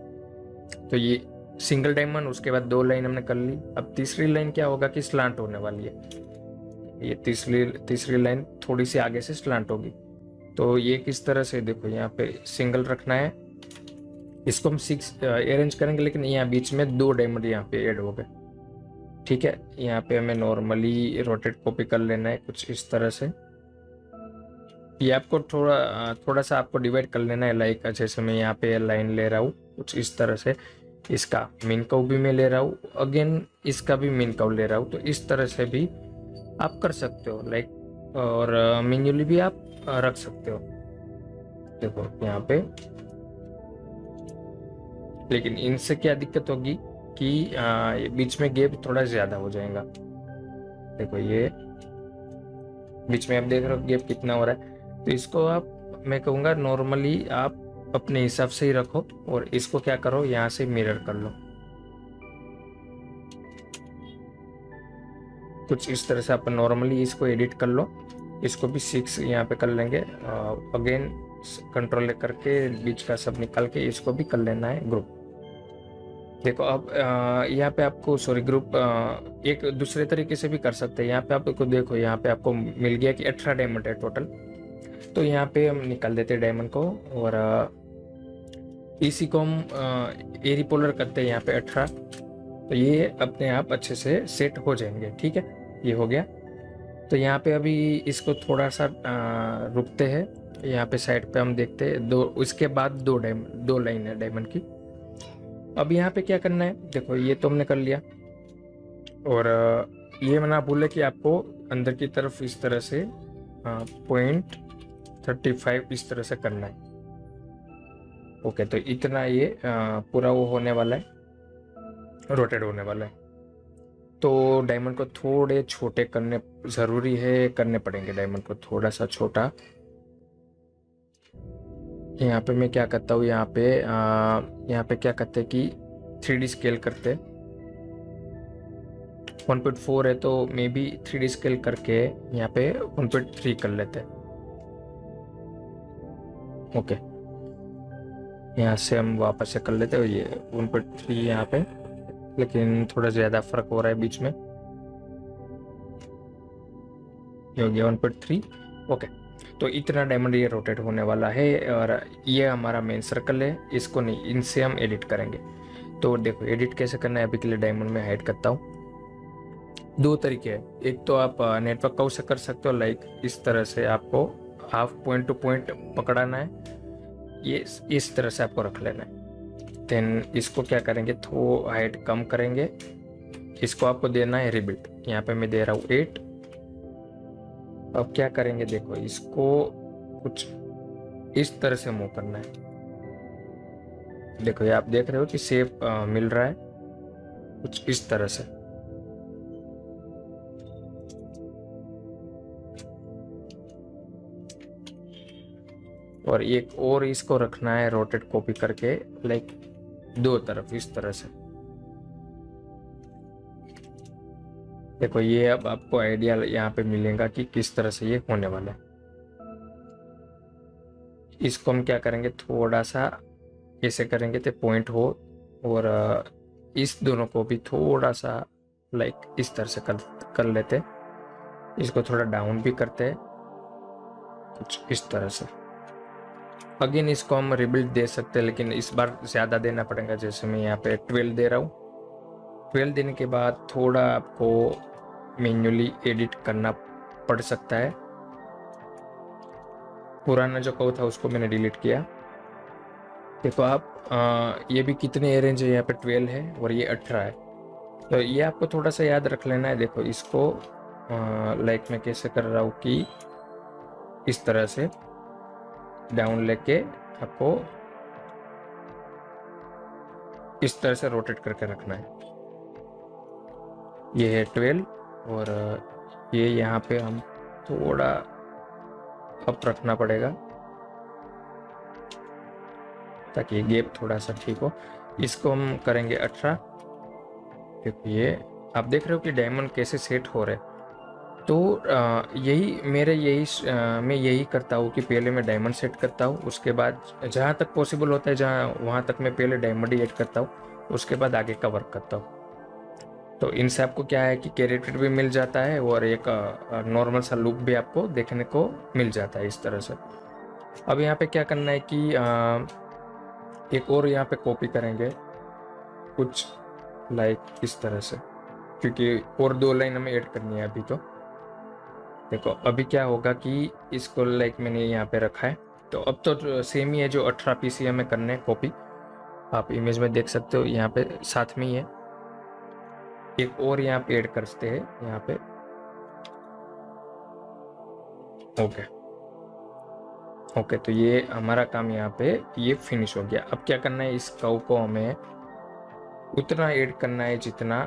तो ये सिंगल डायमंड, उसके बाद 2 लाइन हमने कर ली। अब तीसरी लाइन क्या होगा कि स्लांट होने वाली है, ये तीसरी लाइन थोड़ी सी आगे से स्लांट होगी। तो ये किस तरह से, देखो यहाँ पे सिंगल रखना है, इसको हम 6 अरेंज करेंगे, लेकिन यहाँ बीच में 2 डायमंड यहाँ पे ऐड हो गए, ठीक है। यहाँ पे हमें नॉर्मली रोटेट कॉपी कर लेना है कुछ इस तरह से। ये आपको थोड़ा सा आपको डिवाइड कर लेना है, लाइक जैसे मैं यहाँ पे लाइन ले रहा हूँ कुछ इस तरह से, इसका मीन कर्व भी मैं ले रहा हूँ, अगेन इसका भी मीन कर्व ले रहा हूँ। तो इस तरह से भी आप कर सकते हो, लाइक, और मैन्युअली भी आप रख सकते हो, देखो यहाँ पे। लेकिन इनसे क्या दिक्कत होगी कि बीच में गैप थोड़ा ज्यादा हो जाएगा। देखो ये बीच में आप देख रहे हो गैप कितना हो रहा है। तो इसको आप, मैं कहूँगा नॉर्मली आप अपने हिसाब से ही रखो, और इसको क्या करो, यहाँ से मिरर कर लो कुछ इस तरह से। आप नॉर्मली इसको एडिट कर लो, इसको भी 6 यहाँ पे कर लेंगे। अगेन कंट्रोल करके बीच का सब निकाल के इसको भी कर लेना है ग्रुप। देखो अब यहाँ पे आपको, सॉरी, ग्रुप एक दूसरे तरीके से भी कर सकते हैं। यहाँ पे आपको देखो, यहाँ पे आपको मिल गया कि 18 डायमंड है टोटल। तो यहाँ पे हम निकाल देते हैं डायमंड को, और इसी को हम एरिपोलर करते हैं यहाँ पे 18। तो ये अपने आप अच्छे से सेट हो जाएंगे, ठीक है। ये हो गया। तो यहाँ पे अभी इसको थोड़ा सा रुकते हैं। यहाँ पे साइड पे हम देखते हैं 2, उसके बाद 2 लाइन है डायमंड की। अब यहाँ पे क्या करना है, देखो ये तो हमने कर लिया। और ये ना भूले कि आपको अंदर की तरफ इस तरह से 0.35 इस तरह से करना है, ओके। तो इतना ये पूरा वो होने वाला है, रोटेट होने वाला है। तो डायमंड को थोड़े छोटे करने जरूरी है, करने पड़ेंगे डायमंड को थोड़ा सा छोटा। यहाँ पे मैं क्या करता हूँ, यहाँ पे क्या करते हैं कि 3D स्केल करते हैं। 1.4 है तो मे बी 3D स्केल करके यहाँ पे 1.3 कर लेते हैं, ओके। यहाँ से हम वापस से कर लेते हैं ये 1.3 यहाँ पे, लेकिन थोड़ा ज़्यादा फर्क हो रहा है बीच में। ये हो गया 1.3, ओके। तो इतना डायमंड ये रोटेट होने वाला है, और ये हमारा मेन सर्कल है। इसको नहीं, इनसे हम एडिट करेंगे। तो देखो एडिट कैसे करना है, अभी के लिए डायमंड में हाइड करता हूँ। 2 तरीके हैं, एक तो आप नेटवर्क कर्व से कर सकते हो, लाइक इस तरह से आपको हाफ पॉइंट टू पॉइंट पकड़ाना है, ये इस तरह से आपको रख लेना है। देन इसको क्या करेंगे, थोड़ा हाइट कम करेंगे, इसको आपको देना है रिबिल्ड। यहाँ पे मैं दे रहा हूँ 8। अब क्या करेंगे, देखो इसको कुछ इस तरह से मूव करना है। देखो ये आप देख रहे हो कि शेप मिल रहा है कुछ इस तरह से। और एक और इसको रखना है रोटेट कॉपी करके, लाइक 2 तरफ इस तरह से। देखो ये अब आपको आइडिया यहाँ पे मिलेगा कि किस तरह से ये होने वाला है। इसको हम क्या करेंगे, थोड़ा सा ऐसे करेंगे तो पॉइंट हो, और इस दोनों को भी थोड़ा सा लाइक इस तरह से कर लेते। इसको थोड़ा डाउन भी करते कुछ इस तरह से। अगेन इसको हम रिबिल्ड दे सकते हैं, लेकिन इस बार ज़्यादा देना पड़ेगा। जैसे मैं यहाँ पे 12 दे रहा हूँ। 12 देने के बाद थोड़ा आपको मैन्युअली एडिट करना पड़ सकता है। पुराना जो कोड था उसको मैंने डिलीट किया। देखो आप ये भी कितने अरेंज है, यहाँ पे 12 है और ये 18 है। तो ये आपको थोड़ा सा याद रख लेना है। देखो इसको लाइक मैं कैसे कर रहा हूँ कि इस तरह से डाउन लेके आपको इस तरह से रोटेट करके रखना है। ये है 12 और ये यहाँ पे हम थोड़ा अप रखना पड़ेगा ताकि ये गैप थोड़ा सा ठीक हो। इसको हम करेंगे 18। देखो ये आप देख रहे हो कि डायमंड कैसे सेट हो रहे हैं। तो मैं यही करता हूँ कि पहले मैं डायमंड सेट करता हूँ, उसके बाद जहाँ तक पॉसिबल होता है वहाँ तक मैं पहले डायमंड ही ऐड करता हूँ, उसके बाद आगे का वर्क करता हूँ। तो इनसे आपको क्या है कि कैरेक्टर भी मिल जाता है और एक नॉर्मल सा लुक भी आपको देखने को मिल जाता है इस तरह से। अब यहाँ पे क्या करना है कि एक और यहाँ पे कॉपी करेंगे कुछ लाइक इस तरह से, क्योंकि और 2 लाइन हमें ऐड करनी है अभी। तो देखो अभी क्या होगा कि इसको लाइक मैंने यहाँ पे रखा है, तो अब तो सेम ही है जो 18 पीस हमें करने हैं कॉपी। आप इमेज में देख सकते हो यहाँ पे साथ में ही है। एक और यहाँ पे ऐड करते हैं यहाँ पे। ओके तो ये हमारा काम यहाँ पे ये फिनिश हो गया। अब क्या करना है, इस कर्व को हमें उतना ऐड करना है जितना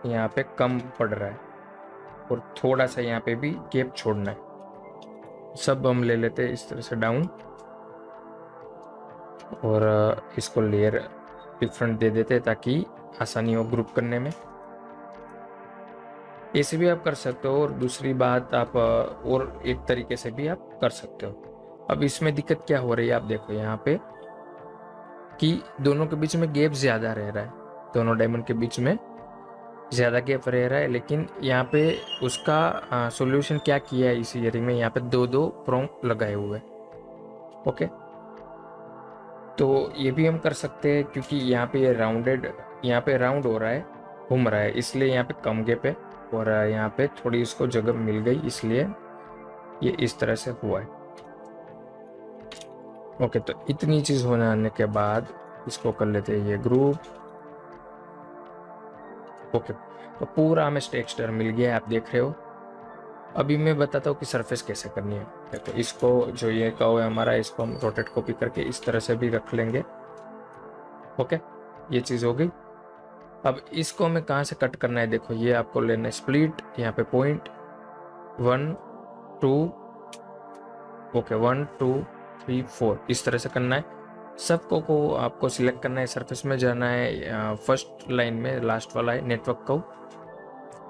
यहाँ पे कम पड़ रहा है, और थोड़ा सा यहाँ पे भी गैप छोड़ना है। सब हम ले लेते हैं इस तरह से डाउन, और इसको लेयर डिफरेंट दे देते हैं ताकि आसानी हो ग्रुप करने में। ऐसे भी आप कर सकते हो, और दूसरी बात आप और एक तरीके से भी आप कर सकते हो। अब इसमें दिक्कत क्या हो रही है, आप देखो यहाँ पे कि दोनों के बीच में गैप ज़्यादा रह रहा है, दोनों डायमंड के बीच में ज़्यादा गैप रह रहा है। लेकिन यहाँ पे उसका सॉल्यूशन क्या किया है, इस ईयरिंग में यहाँ पे 2-2 प्रोंग लगाए हुए। ओके तो ये भी हम कर सकते हैं, क्योंकि यहाँ पे ये यहाँ पे राउंड हो रहा है, घूम रहा है, इसलिए यहाँ पे कम गैप है, और यहाँ पे थोड़ी इसको जगह मिल गई, इसलिए ये इस तरह से हुआ है। ओके तो इतनी चीज़ होने आने के बाद इसको कर लेते हैं ये ग्रुप। ओके तो पूरा हमें टेक्सचर मिल गया है, आप देख रहे हो। अभी मैं बताता हूँ कि सरफेस कैसे करनी है। देखो इसको जो ये कर्व है हमारा, इसको हम रोटेट कॉपी करके इस तरह से भी रख लेंगे। ओके ये चीज़ हो गई। अब इसको हमें कहाँ से कट करना है, देखो ये आपको लेना है स्प्लिट, यहाँ पे पॉइंट 1 2 ओके 1 2 3 4 इस तरह से करना है। सबको को आपको सिलेक्ट करना है, सरफेस में जाना है, फर्स्ट लाइन में लास्ट वाला है नेटवर्क को।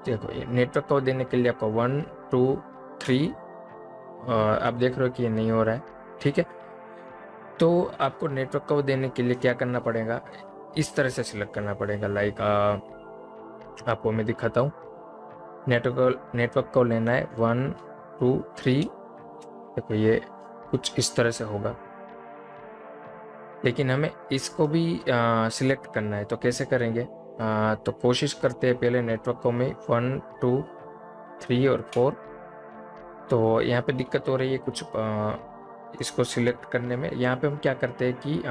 देखो ये नेटवर्क को देने के लिए आपको 1 2 3 आप देख रहे हो कि ये नहीं हो रहा है, ठीक है। तो आपको नेटवर्क को देने के लिए क्या करना पड़ेगा, इस तरह से सिलेक्ट करना पड़ेगा। लाइक आपको मैं दिखाता हूँ। नेटवर्क को लेना है 1 2 3। देखो ये कुछ इस तरह से होगा, लेकिन हमें इसको भी सिलेक्ट करना है। तो कैसे करेंगे, तो कोशिश करते हैं पहले नेटवर्क को में 1 2 3 और 4। तो यहाँ पे दिक्कत हो रही है कुछ इसको सिलेक्ट करने में। यहाँ पे हम क्या करते हैं कि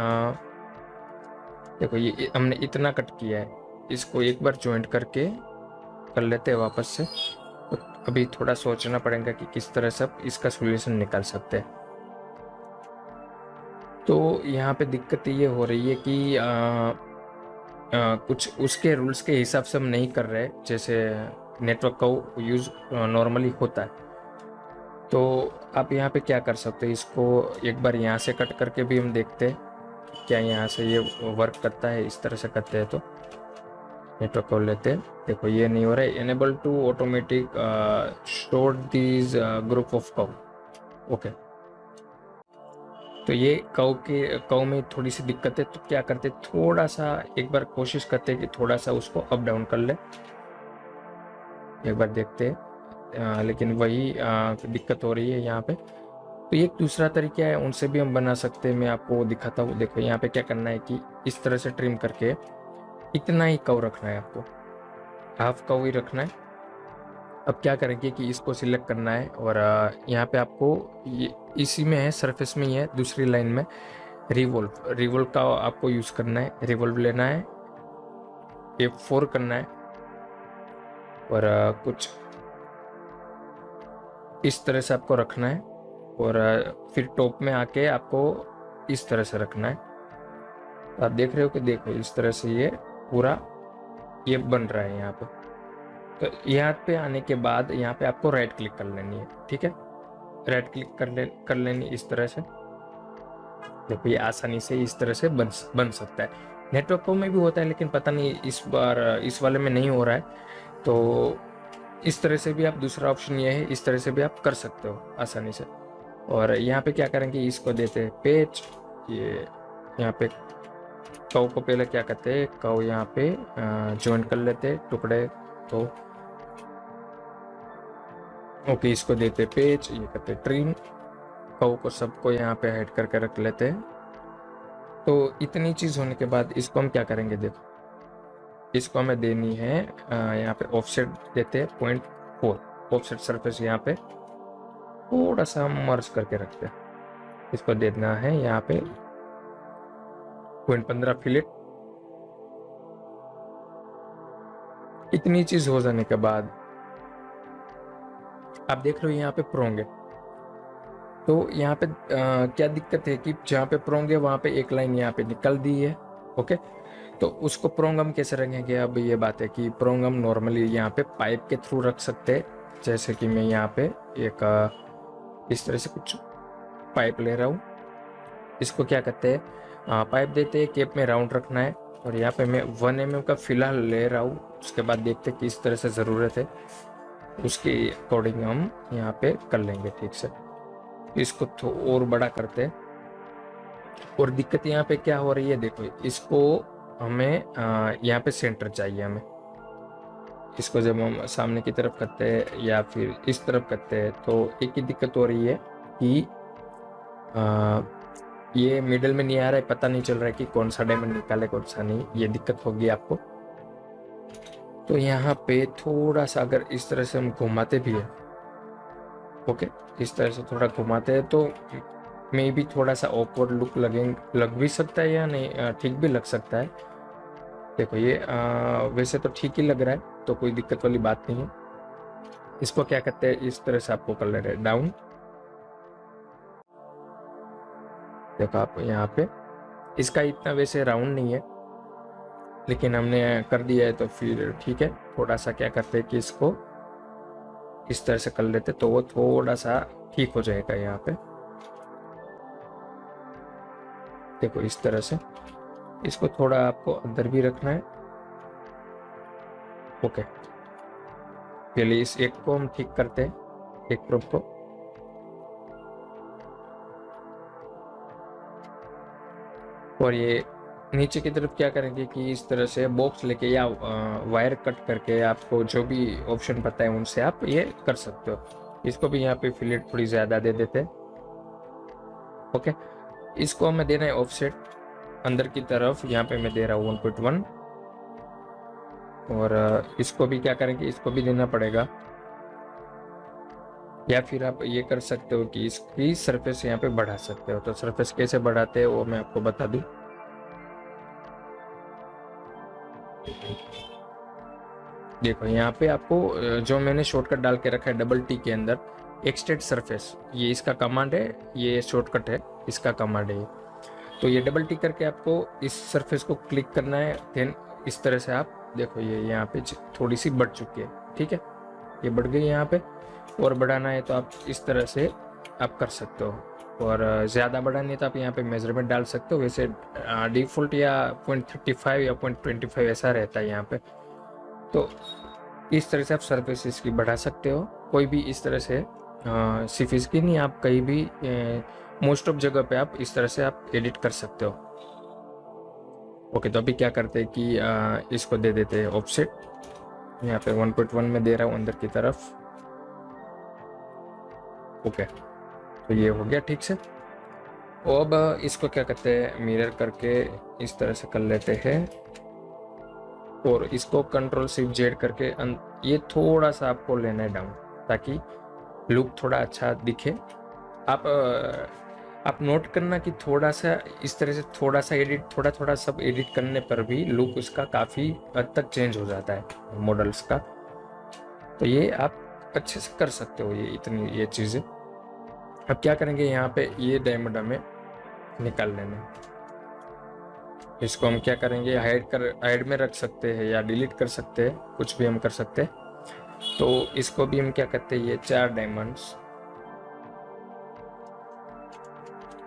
देखो ये हमने इतना कट किया है, इसको एक बार ज्वाइंट करके कर लेते हैं वापस से। तो अभी थोड़ा सोचना पड़ेगा कि किस तरह से इसका सॉल्यूशन निकाल सकते हैं। तो यहाँ पे दिक्कत ये हो रही है कि कुछ उसके रूल्स के हिसाब से हम नहीं कर रहे, जैसे नेटवर्क का यूज़ नॉर्मली होता है। तो आप यहाँ पे क्या कर सकते हैं, इसको एक बार यहाँ से कट करके भी हम देखते हैं क्या यहाँ से ये वर्क करता है। इस तरह से करते हैं तो नेटवर्क को लेते हैं। देखो ये नहीं हो रहा है। Enable to automatic store these group of curve. Okay तो ये कर्व में थोड़ी सी दिक्कत है, तो क्या करते, थोड़ा सा एक बार कोशिश करते हैं कि थोड़ा सा उसको अप डाउन कर ले, एक बार देखते हैं। लेकिन वही दिक्कत हो रही है यहाँ पे। तो एक दूसरा तरीका है, उनसे भी हम बना सकते हैं, मैं आपको दिखाता हूँ। देखो यहाँ पे क्या करना है कि इस तरह से ट्रिम करके इतना ही कर्व रखना है, आपको हाफ कर्व ही रखना है। अब क्या करेंगे कि इसको सिलेक्ट करना है, और यहाँ पे आपको ये इसी में है, सरफेस में ही है, दूसरी लाइन में रिवॉल्व का आपको यूज़ करना है। रिवॉल्व लेना है, F4 करना है, और कुछ इस तरह से आपको रखना है। और फिर टॉप में आके आपको इस तरह से रखना है। तो आप देख रहे हो कि देखो इस तरह से ये पूरा ये बन रहा है यहाँ पे। तो यहाँ पे आने के बाद यहाँ पे आपको राइट क्लिक कर लेनी है, ठीक है। राइट क्लिक कर लेनी इस तरह से। देखो ये आसानी से इस तरह से बन सकता है। नेटवर्क में भी होता है लेकिन पता नहीं इस बार इस वाले में नहीं हो रहा है। तो इस तरह से भी आप, दूसरा ऑप्शन ये है, इस तरह से भी आप कर सकते हो आसानी से। और यहाँ पे क्या करेंगे, इसको देते हैं पेज। ये यहाँ पे कव को पहले क्या करते हैं, कव यहाँ पे ज्वाइन कर लेते हैं टुकड़े। तो ओके, इसको देते पेज, ये करते ट्रिम। कव को सबको यहाँ पे ऐड करके रख लेते हैं। तो इतनी चीज़ होने के बाद इसको हम क्या करेंगे, देखो इसको हमें देनी है यहाँ पे ऑफसेट देते हैं 0.4 ऑफसेट सरफेस। यहाँ पे थोड़ा सा हम मर्ज करके रखते हैं। इसको देना है यहाँ पे 0.15 फिलेट। इतनी चीज हो जाने के बाद आप देख रहे हो यहाँ पे प्रोंग है। तो यहाँ पे क्या दिक्कत है कि जहाँ पे प्रोंग है वहाँ पे एक लाइन यहाँ पे निकल दी है। ओके, तो उसको प्रोंग हम कैसे रखेंगे। अब ये बात है कि प्रोंग हम नॉर्मली यहाँ पे पाइप के थ्रू रख सकते हैं। जैसे कि मैं यहाँ पे एक इस तरह से कुछ पाइप ले रहा हूँ। इसको क्या कहते हैं, पाइप देते हैं, केप में राउंड रखना है। और यहाँ पे मैं 1 mm का फिलहाल ले रहा हूँ। उसके बाद देखते हैं किस तरह से ज़रूरत है, उसके अकॉर्डिंग हम यहाँ पे कर लेंगे ठीक से। इसको और बड़ा करते हैं। और दिक्कत यहाँ पे क्या हो रही है, देखो इसको हमें यहाँ पे सेंटर चाहिए हमें। इसको जब हम सामने की तरफ करते हैं या फिर इस तरफ करते हैं तो एक ही दिक्कत हो रही है कि ये मिडल में नहीं आ रहा है, पता नहीं चल रहा है कि कौन सा डायमंड निकाले कौन सा नहीं। ये दिक्कत होगी आपको। तो यहाँ पे थोड़ा सा अगर इस तरह से हम घुमाते भी है, ओके इस तरह से थोड़ा घुमाते हैं तो मे भी थोड़ा सा ऑकवर्ड लुक लग भी सकता है या नहीं, ठीक भी लग सकता है। देखो ये वैसे तो ठीक ही लग रहा है, तो कोई दिक्कत वाली बात नहीं है। इसको क्या कहते हैं, इस तरह से आपको कर ले रहे डाउन। देखो आप यहाँ पे इसका इतना वैसे राउंड नहीं है लेकिन हमने कर दिया है तो फिर ठीक है। थोड़ा सा क्या करते हैं कि इसको इस तरह से कर लेते तो वो थोड़ा सा ठीक हो जाएगा। यहाँ पे देखो इस तरह से इसको थोड़ा आपको अंदर भी रखना है। ओके, पहले इस एक को हम ठीक करते हैं, एक प्रोब को। और ये नीचे की तरफ क्या करेंगे कि इस तरह से बॉक्स लेके या वायर कट करके, आपको जो भी ऑप्शन पता है उनसे आप ये कर सकते हो। इसको भी यहाँ पे फिलेट थोड़ी ज़्यादा दे देते हैं। ओके, इसको हमें देना है ऑफसेट अंदर की तरफ। यहाँ पे मैं दे रहा हूँ 1.1। और इसको भी क्या करेंगे, इसको भी देना पड़ेगा। या फिर आप ये कर सकते हो कि इसकी सरफेस यहाँ पे बढ़ा सकते हो। तो सरफेस कैसे बढ़ाते हैं वो मैं आपको बता दूं। देखो यहाँ पे आपको जो मैंने शॉर्टकट डाल के रखा है डबल टी के अंदर, एक्सटेंड सरफेस, ये इसका कमांड है, ये शॉर्टकट है, इसका कमांड है। तो ये डबल टी करके आपको इस सरफेस को क्लिक करना है। देन इस तरह से आप देखो ये यहाँ पे थोड़ी सी बढ़ चुकी है, ठीक है, ये बढ़ गई यहाँ पे। और बढ़ाना है तो आप इस तरह से आप कर सकते हो। और ज़्यादा बढ़ानी है तो आप यहाँ पे मेजरमेंट डाल सकते हो। वैसे डिफ़ॉल्ट या 0.35 या 0.25 ऐसा रहता है यहाँ पे। तो इस तरह से आप सरफेस इसकी बढ़ा सकते हो। कोई भी इस तरह से सिर्फ इसकी नहीं, आप कहीं भी मोस्ट ऑफ जगह पे आप इस तरह से आप एडिट कर सकते हो। ओके, तो अभी क्या करते हैं कि इसको दे देते हैं ऑफसेट। यहाँ पे 1.1 में दे रहा हूँ अंदर की तरफ। ओके, तो ये हो गया ठीक से। अब इसको क्या कहते हैं, मिरर करके इस तरह से कर लेते हैं। और इसको कंट्रोल शिफ्ट जेड करके ये थोड़ा सा आपको लेना है डाउन, ताकि लुक थोड़ा अच्छा दिखे। आप नोट करना कि थोड़ा सा इस तरह से थोड़ा सा एडिट, थोड़ा थोड़ा सब एडिट करने पर भी लुक उसका काफ़ी हद तक चेंज हो जाता है मॉडल्स का। तो ये आप अच्छे से कर सकते हो ये चीज़ें। अब क्या करेंगे, यहाँ पे ये डायमंड हमें निकाल लेना है। इसको हम क्या करेंगे, हाइड में रख सकते हैं या डिलीट कर सकते हैं, कुछ भी हम कर सकते हैं। तो इसको भी हम क्या करते हैं, ये 4 डायमंड्स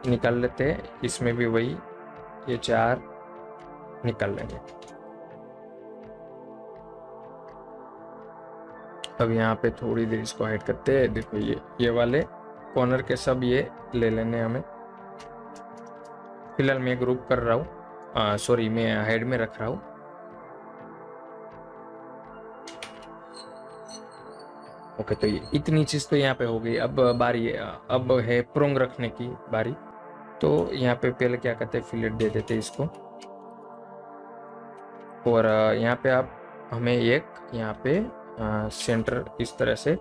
निकाल लेते हैं। इसमें भी वही ये 4 निकाल लेंगे। अब यहाँ पे थोड़ी देर इसको हाइड करते हैं। देखो ये वाले कॉर्नर के सब ये ले लेने हमें। फिलहाल मैं ग्रुप कर रहा हूँ, सॉरी मैं हाइड में रख रहा हूँ। ओके, तो ये इतनी चीज़ तो यहाँ पे हो गई। अब बारी अब है प्रोंग रखने की बारी। तो यहाँ पे पहले क्या करते हैं, फिलेट दे देते हैं इसको। और यहाँ पे आप हमें एक यहाँ पे सेंटर इस तरह से।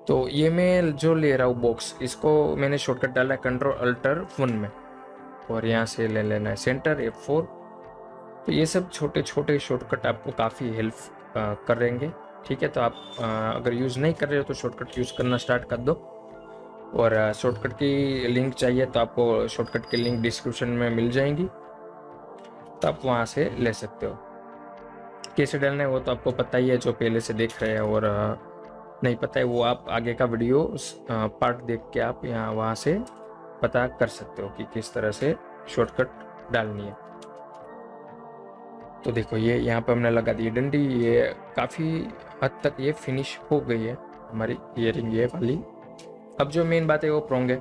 तो ये मैं जो ले रहा हूँ बॉक्स, इसको मैंने शॉर्टकट डाला है Ctrl+Alt+1 में, और यहाँ से ले लेना है सेंटर F4। तो ये सब छोटे छोटे शॉर्टकट आपको काफ़ी हेल्प करेंगे। ठीक है, तो आप अगर यूज़ नहीं कर रहे हो तो शॉर्टकट यूज़ करना स्टार्ट कर दो। और शॉर्टकट की लिंक चाहिए तो आपको शॉर्टकट की लिंक डिस्क्रिप्शन में मिल जाएंगी, तो आप वहाँ से ले सकते हो। कैसे डालना है वो तो आपको पता ही है, जो पहले से देख रहे हैं। और नहीं पता है वो आप आगे का वीडियो पार्ट देख के आप वहाँ से पता कर सकते हो कि किस तरह से शॉर्टकट डालनी है। तो देखो ये यहाँ पे हमने लगा दी डंडी। ये काफ़ी हद तक ये फिनिश हो गई है हमारी ईयरिंग ये वाली। अब जो मेन बात है वो प्रोंग है।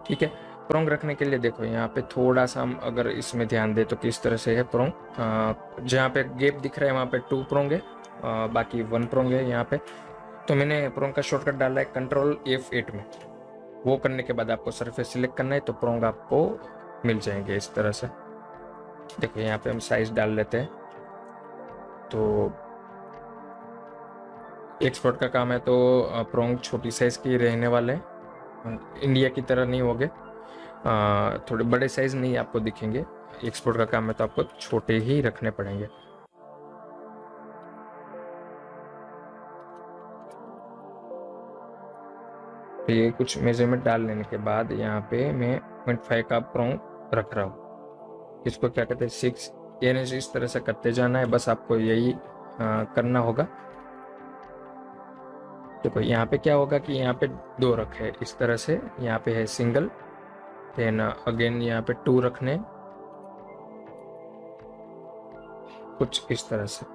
ठीक है, प्रोंग रखने के लिए देखो यहाँ पे थोड़ा सा हम अगर इसमें ध्यान दें तो किस तरह से है प्रोंग। जहाँ पे गैप दिख रहा है वहाँ पे 2 प्रोंग है, बाकी 1 प्रोंग है यहाँ पे। तो मैंने प्रोंग का शॉर्टकट डाला है Ctrl+F8 में। वो करने के बाद आपको सरफेस सिलेक्ट करना है, तो प्रोंग आपको मिल जाएंगे इस तरह से। देखो यहाँ पे हम साइज डाल लेते हैं। तो एक्सपोर्ट का काम है तो प्रोंग छोटी साइज की रहने वाले हैं, इंडिया की तरह नहीं होंगे। थोड़े बड़े साइज नहीं आपको दिखेंगे। एक्सपोर्ट का काम है तो आपको छोटे ही रखने पड़ेंगे। तो ये कुछ मेजरमेंट डाल लेने के बाद यहाँ पे मैं 0.5 का प्रोंग रख रहा हूँ। इसको क्या कहते हैं 6 इंच इस तरह से करते जाना है, बस आपको यही करना होगा। देखो यहाँ पे क्या होगा कि यहाँ पे 2 रखे इस तरह से, यहाँ पे है सिंगल, देन अगेन यहाँ पे 2 रखने कुछ इस तरह से।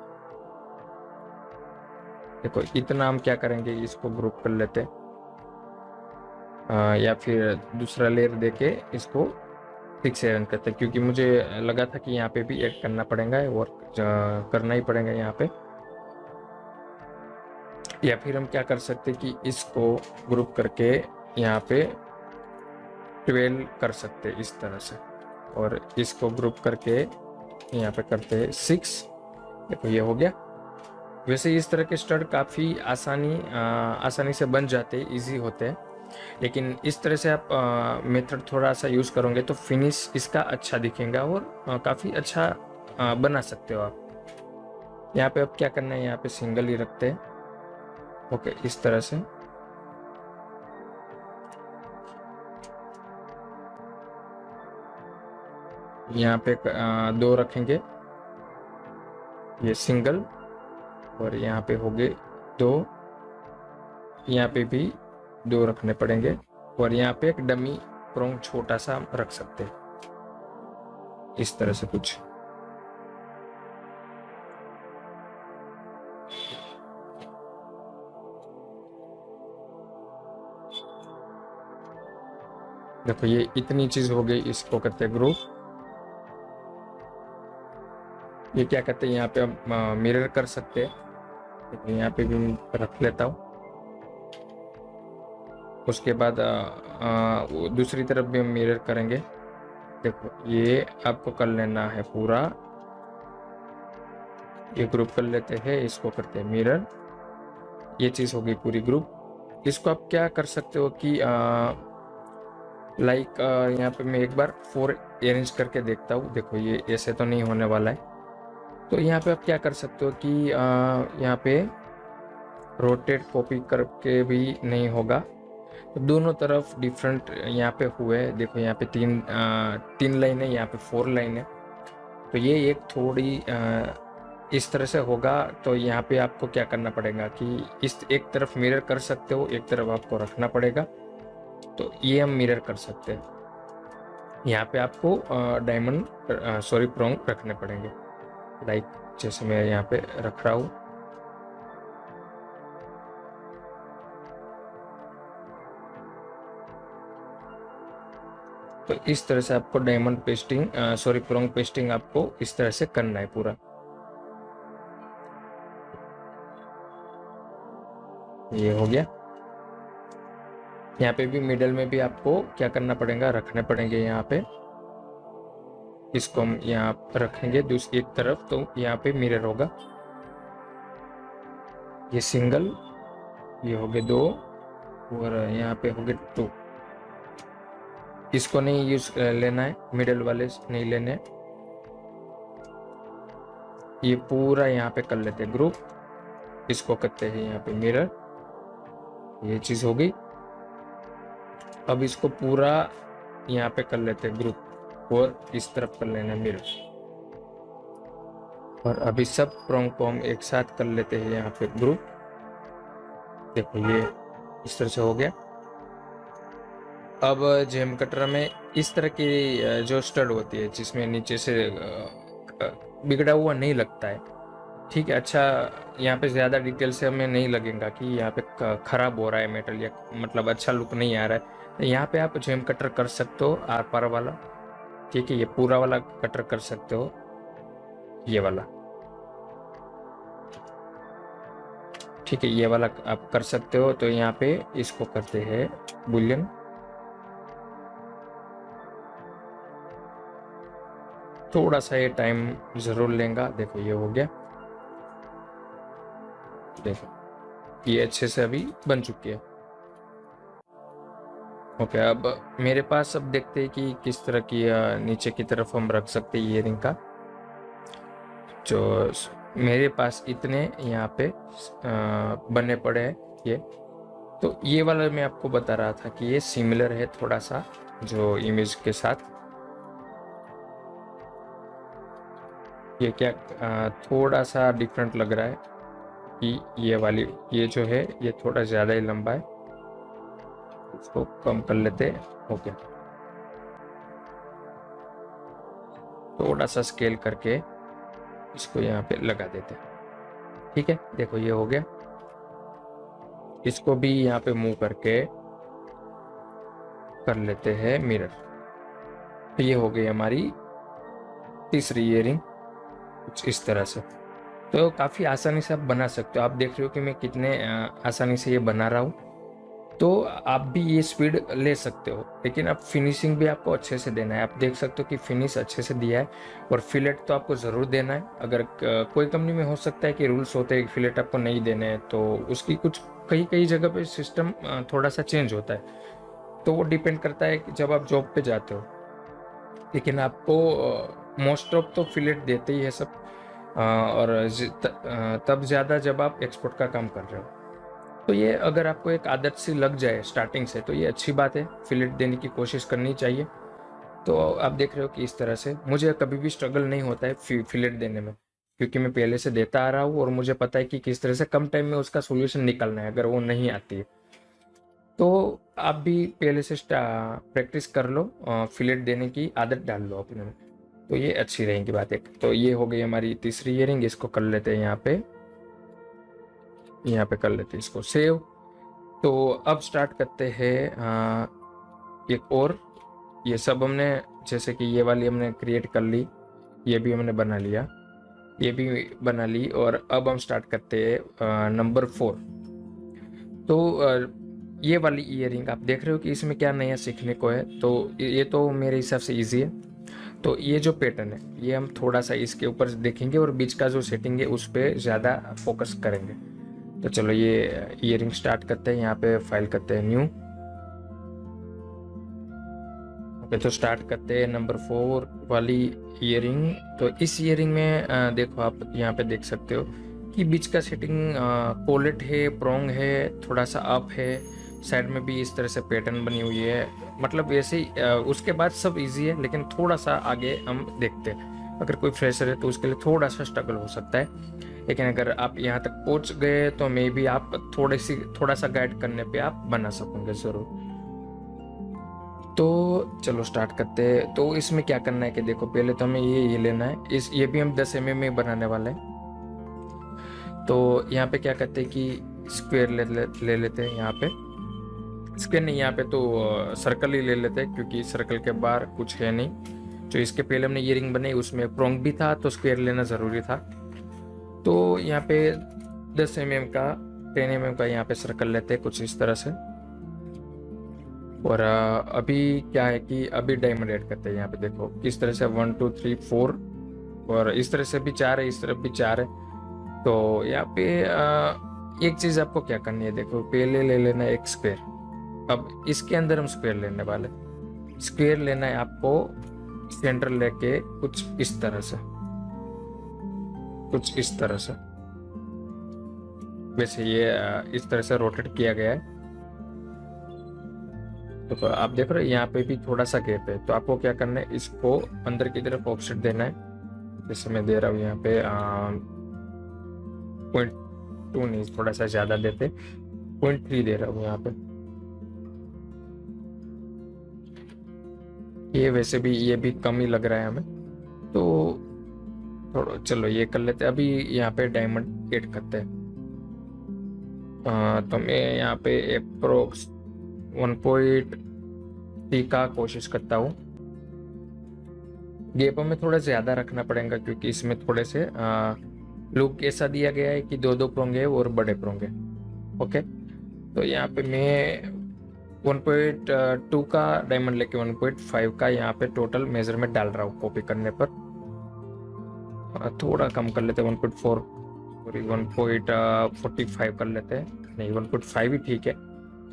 देखो इतना हम क्या करेंगे, इसको ग्रुप कर लेते हैं, या फिर दूसरा लेयर देके इसको ठीक से रन करते हैं, क्योंकि मुझे लगा था कि यहाँ पे भी ऐड करना पड़ेगा और करना ही पड़ेगा यहाँ पे। या फिर हम क्या कर सकते हैं कि इसको ग्रुप करके यहाँ पे 12 कर सकते हैं इस तरह से, और इसको ग्रुप करके यहाँ पे करते हैं 6। देखो ये हो गया। वैसे इस तरह के स्टड काफ़ी आसानी से बन जाते हैं, इजी होते हैं। लेकिन इस तरह से आप मेथड थोड़ा सा यूज़ करोगे तो फिनिश इसका अच्छा दिखेगा और काफ़ी अच्छा बना सकते हो आप। यहाँ पे अब क्या करना है, यहाँ पे सिंगल ही रखते हैं। ओके, इस तरह से। यहाँ पे 2 रखेंगे, ये सिंगल, और यहाँ पे हो गए 2, यहाँ पे भी 2 रखने पड़ेंगे, और यहाँ पे एक डमी प्रोंग छोटा सा रख सकते हैं इस तरह से कुछ। देखो ये इतनी चीज हो गई, इसको करते हैं ग्रुप। ये क्या कहते हैं, यहाँ पे हम मिरर कर सकते हैं, यहाँ पे भी रख लेता हूँ। उसके बाद दूसरी तरफ भी हम मिरर करेंगे। देखो ये आपको कर लेना है पूरा, ये ग्रुप कर लेते हैं, इसको करते हैं मिरर। ये चीज़ हो गई पूरी ग्रुप। इसको आप क्या कर सकते हो कि लाइक यहाँ पे मैं एक बार 4 अरेंज करके देखता हूँ। देखो ये ऐसे तो नहीं होने वाला है, तो यहाँ पे आप क्या कर सकते हो कि यहाँ पे रोटेट कॉपी करके भी नहीं होगा। तो दोनों तरफ डिफरेंट यहाँ पे हुए, देखो यहाँ पे तीन लाइन है, यहाँ पे 4 लाइन है। तो ये एक थोड़ी इस तरह से होगा। तो यहाँ पे आपको क्या करना पड़ेगा कि इस एक तरफ मिरर कर सकते हो, एक तरफ आपको रखना पड़ेगा। तो ये हम मिरर कर सकते हैं। यहाँ पे आपको डायमंड प्रोंग रखने पड़ेंगे, लाइक जैसे मैं यहाँ पे रख रहा हूँ। तो इस तरह से आपको डायमंड पेस्टिंग प्रोंग पेस्टिंग आपको इस तरह से करना है पूरा। ये हो गया। यहाँ पे भी मिडल में भी आपको क्या करना पड़ेगा, रखने पड़ेंगे यहाँ पे। इसको हम यहाँ रखेंगे दूसरी एक तरफ, तो यहाँ पे मिरर होगा। ये सिंगल, ये हो गए 2 और यहाँ पे हो गए 2। इसको नहीं यूज लेना है, मिडल वाले नहीं लेने। ये पूरा यहाँ पे कर लेते हैं ग्रुप, इसको करते हैं यहाँ पे मिरर। ये चीज हो गई। अब इसको पूरा यहाँ पे कर लेते हैं ग्रुप और इस तरफ कर लेना मिरर। और अभी सब प्रोंग को हम एक साथ कर लेते हैं यहाँ पे ग्रुप। देखो ये इस तरह से हो गया। अब जेम कटर में इस तरह की जो स्टड होती है जिसमें नीचे से बिगड़ा हुआ नहीं लगता है, ठीक है। अच्छा, यहाँ पे ज़्यादा डिटेल से हमें नहीं लगेगा कि यहाँ पे खराब हो रहा है मेटल, या मतलब अच्छा लुक नहीं आ रहा है। तो यहाँ पे आप जेम कटर कर सकते हो, आर पार वाला, ठीक है। ये पूरा वाला कटर कर सकते हो, ये वाला, ठीक है। ये वाला आप कर सकते हो। तो यहाँ पे इसको करते हैं बुलियन। थोड़ा सा ये टाइम जरूर लेगा। देखो ये हो गया, देखो ये अच्छे से अभी बन चुकी है। ओके, अब मेरे पास, अब देखते हैं कि किस तरह की नीचे की तरफ हम रख सकते हैं ईयरिंग का। जो मेरे पास इतने यहाँ पे बने पड़े हैं ये। तो ये वाला मैं आपको बता रहा था कि ये सिमिलर है थोड़ा सा जो इमेज के साथ। ये क्या थोड़ा सा डिफरेंट लग रहा है कि ये वाली, ये जो है ये थोड़ा ज़्यादा ही लंबा है। इसको कम कर लेते हैं। ओके, थोड़ा सा स्केल करके इसको यहाँ पे लगा देते हैं, ठीक है। देखो ये हो गया। इसको भी यहाँ पे मूव करके कर लेते हैं मिरर। तो ये हो गई हमारी तीसरी ईयरिंग, कुछ इस तरह से। तो काफ़ी आसानी से आप बना सकते हो। आप देख रहे हो कि मैं कितने आसानी से ये बना रहा हूँ। तो आप भी ये स्पीड ले सकते हो, लेकिन अब फिनिशिंग भी आपको अच्छे से देना है। आप देख सकते हो कि फिनिश अच्छे से दिया है, और फिलेट तो आपको ज़रूर देना है। अगर कोई कंपनी में हो सकता है कि रूल्स होते हैं कि फिलेट आपको नहीं देने हैं, तो उसकी कुछ कई जगह पे सिस्टम थोड़ा सा चेंज होता है। तो वो डिपेंड करता है कि जब आप जॉब पे जाते हो, लेकिन आपको मोस्ट ऑफ तो फिलेट देते ही है सब। और तब ज़्यादा जब आप एक्सपोर्ट का काम कर रहे हो। तो ये अगर आपको एक आदत सी लग जाए स्टार्टिंग से, तो ये अच्छी बात है। फिलेट देने की कोशिश करनी चाहिए। तो आप देख रहे हो कि इस तरह से मुझे कभी भी स्ट्रगल नहीं होता है फिलेट देने में, क्योंकि मैं पहले से देता आ रहा हूँ और मुझे पता है कि किस तरह से कम टाइम में उसका सोल्यूशन निकलना है अगर वो नहीं आती है। तो आप भी पहले से प्रैक्टिस कर लो, फिलेट देने की आदत डाल लो अपने में, तो ये अच्छी रहेगी बात एक। तो ये हो गई हमारी तीसरी ईयरिंग। इसको कर लेते हैं यहाँ पे कर लेते हैं इसको सेव। तो अब स्टार्ट करते हैं एक और। ये सब हमने, जैसे कि ये वाली हमने क्रिएट कर ली, ये भी हमने बना लिया, ये भी बना ली। और अब हम स्टार्ट करते हैं नंबर 4। तो ये वाली ईयरिंग आप देख रहे हो कि इसमें क्या नया सीखने को है। तो ये तो मेरे हिसाब से ईजी है। तो ये जो पैटर्न है ये हम थोड़ा सा इसके ऊपर देखेंगे, और बीच का जो सेटिंग है उस पर ज़्यादा फोकस करेंगे। तो चलो ये ईयरिंग स्टार्ट करते हैं। यहाँ पे फाइल करते हैं न्यू। ओके, तो स्टार्ट करते हैं नंबर 4 वाली ईयरिंग। तो इस ईयरिंग में देखो आप यहाँ पे देख सकते हो कि बीच का सेटिंग कोलेट है, प्रोंग है, थोड़ा सा अप है, साइड में भी इस तरह से पैटर्न बनी हुई है, मतलब ऐसे ही उसके बाद सब इजी है, लेकिन थोड़ा सा आगे हम देखते हैं। अगर कोई फ्रेशर है तो उसके लिए थोड़ा सा स्ट्रगल हो सकता है, लेकिन अगर आप यहाँ तक पहुँच गए तो मे बी आप थोड़ा सा गाइड करने पे आप बना सकोगे ज़रूर। तो चलो स्टार्ट करते हैं। तो इसमें क्या करना है कि देखो, पहले तो हमें ये लेना है, ये भी हम 10 mm में बनाने वाले हैं। तो यहाँ पे क्या करते हैं कि स्क्वायर ले लेते हैं। यहाँ पे स्क्वायर नहीं, यहाँ पे तो सर्कल ही ले लेते हैं, क्योंकि सर्कल के बाहर कुछ है नहीं। जो इसके पहले हमने ये रिंग बनाई उसमें प्रोंग भी था, तो स्क्वायर लेना ज़रूरी था। तो यहाँ पे 10 mm का 10 mm का यहाँ पे सर्कल लेते हैं कुछ इस तरह से। और अभी क्या है कि अभी डायमंड ऐड करते हैं। यहाँ पे देखो किस तरह से 1 2 3 4, और इस तरह से भी 4 है, इस तरफ भी 4 है। तो यहाँ पे एक चीज़ आपको क्या करनी है, देखो पहले ले लेना है एक स्क्वायर। अब इसके अंदर हम स्क्वायर लेने वाले, स्क्वायर लेना है आपको सेंटर लेके कुछ इस तरह से, कुछ इस तरह से। वैसे ये इस तरह से रोटेट किया गया है। तो आप देख रहे हो यहाँ पे भी थोड़ा सा गैप है, तो आपको क्या करना है, इसको अंदर की तरफ ऑफसेट देना है। जैसे मैं दे रहा हूँ यहाँ पे 0.2 नहीं, थोड़ा सा ज्यादा देते, 0.3 दे रहा हूँ यहाँ पे। ये वैसे भी ये भी कम ही लग रहा है हमें, तो थोड़ा चलो ये कर लेते हैं। अभी यहाँ पे डायमंड ऐड करते हैं। तो मैं यहाँ पे अप्रोक्स 1.3 का कोशिश करता हूँ। गैप में थोड़ा ज़्यादा रखना पड़ेगा, क्योंकि इसमें थोड़े से लुक ऐसा दिया गया है कि 2 प्रोंगे और बड़े प्रोंगे। ओके, तो यहाँ पे मैं 1.2 का डायमंड लेके 1.5 का यहाँ पे टोटल मेजरमेंट डाल रहा हूँ कॉपी करने पर। थोड़ा कम कर लेते हैं, 1.4 और 1.45 कर लेते हैं। नहीं, 1.5 ही ठीक है,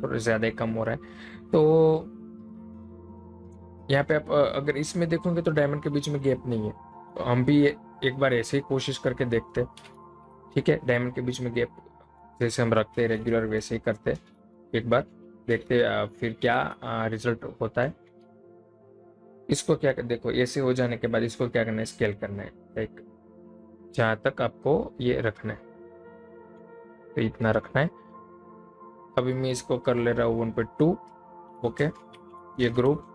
थोड़ा ज़्यादा ही कम हो रहा है। तो यहाँ पे आप अगर इसमें देखोगे तो डायमंड के बीच में गैप नहीं है, तो हम भी एक बार ऐसे ही कोशिश करके देखते हैं। ठीक है, डायमंड के बीच में गैप जैसे हम रखते हैं रेगुलर, वैसे ही करते एक बार देखते फिर क्या रिजल्ट होता है। इसको क्या देखो, ऐसे हो जाने के बाद इसको क्या करना है, स्केल करना है एक जहाँ तक आपको ये रखना है, तो इतना रखना है। अभी मैं इसको कर ले रहा हूँ 1.2। ओके, ये ग्रुप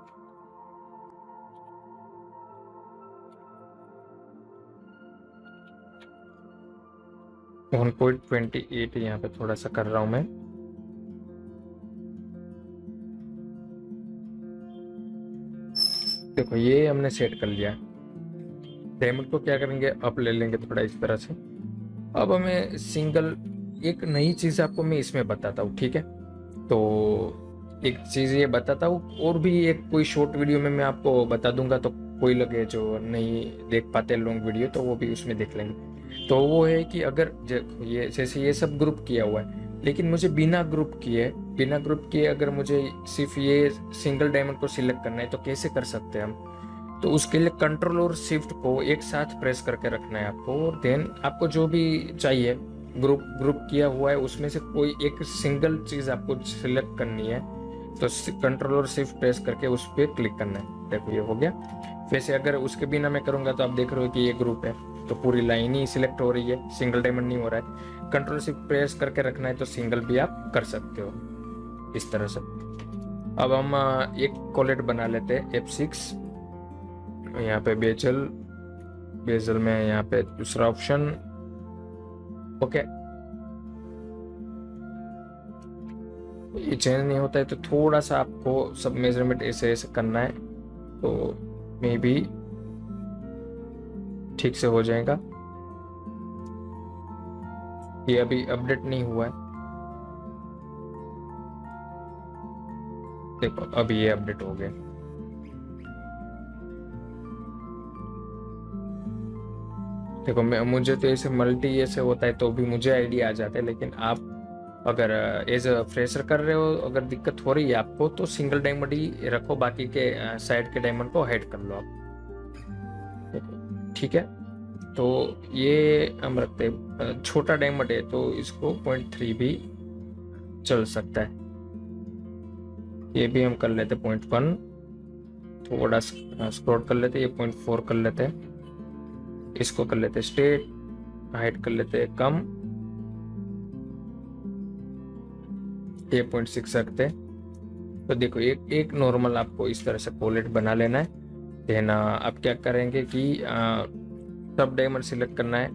1.28 यहाँ पे थोड़ा सा कर रहा हूँ मैं। देखो ये हमने सेट कर लिया। डायमंड को क्या करेंगे, अप ले लेंगे थोड़ा इस तरह से। अब हमें सिंगल एक नई चीज़ आपको मैं इसमें बताता हूँ, ठीक है। तो एक चीज़ ये बताता हूँ, और भी एक कोई शॉर्ट वीडियो में मैं आपको बता दूंगा, तो कोई लगे जो नहीं देख पाते लॉन्ग वीडियो, तो वो भी उसमें देख लेंगे। तो वो है कि अगर ये जैसे ये सब ग्रुप किया हुआ है, लेकिन मुझे बिना ग्रुप किए अगर मुझे सिर्फ ये सिंगल डायमंड को सिलेक्ट करना है, तो कैसे कर सकते हैं हम। तो उसके लिए कंट्रोल और शिफ्ट को एक साथ प्रेस करके रखना है आपको, और देन आपको जो भी चाहिए ग्रुप किया हुआ है उसमें से कोई एक सिंगल चीज आपको सिलेक्ट करनी है, तो कंट्रोल और शिफ्ट प्रेस करके उस पर क्लिक करना है। देखो ये हो गया। वैसे अगर उसके बिना मैं करूंगा तो आप देख रहे हो कि ये ग्रुप है, तो पूरी लाइन ही सिलेक्ट हो रही है, सिंगल डायमंड नहीं हो रहा है। कंट्रोल शिफ्ट प्रेस करके रखना है तो सिंगल भी आप कर सकते हो इस तरह से। अब हम एक कोलेट बना लेते हैं F6। यहाँ पे बेजल में यहाँ पे दूसरा ऑप्शन। ओके, ये चेंज नहीं होता है, तो थोड़ा सा आपको सब मेजरमेंट ऐसे ऐसे करना है, तो मे बी ठीक से हो जाएगा। ये अभी अपडेट नहीं हुआ है, देखो अभी ये अपडेट हो गया। देखो मुझे तो ऐसे मल्टी ऐसे होता है तो भी मुझे आइडिया आ जाता है, लेकिन आप अगर एज अ फ्रेशर कर रहे हो, अगर दिक्कत हो रही है आपको, तो सिंगल डायमंड ही रखो, बाकी के साइड के डायमंड को हाइड कर लो आप। ठीक है, तो ये हम रखते हैं, छोटा डायमंड है तो इसको 0.3 भी चल सकता है। ये भी हम कर लेते 0.1, थोड़ा स्क्रॉल कर लेते, ये 0.4 कर लेते, इसको कर लेते स्टेट, हाइट कर लेते कम, ये 0.6 रखते। तो देखो एक नॉर्मल आपको इस तरह से पोलेट बना लेना है। देन आप क्या करेंगे कि सब डायमंड सिलेक्ट करना है।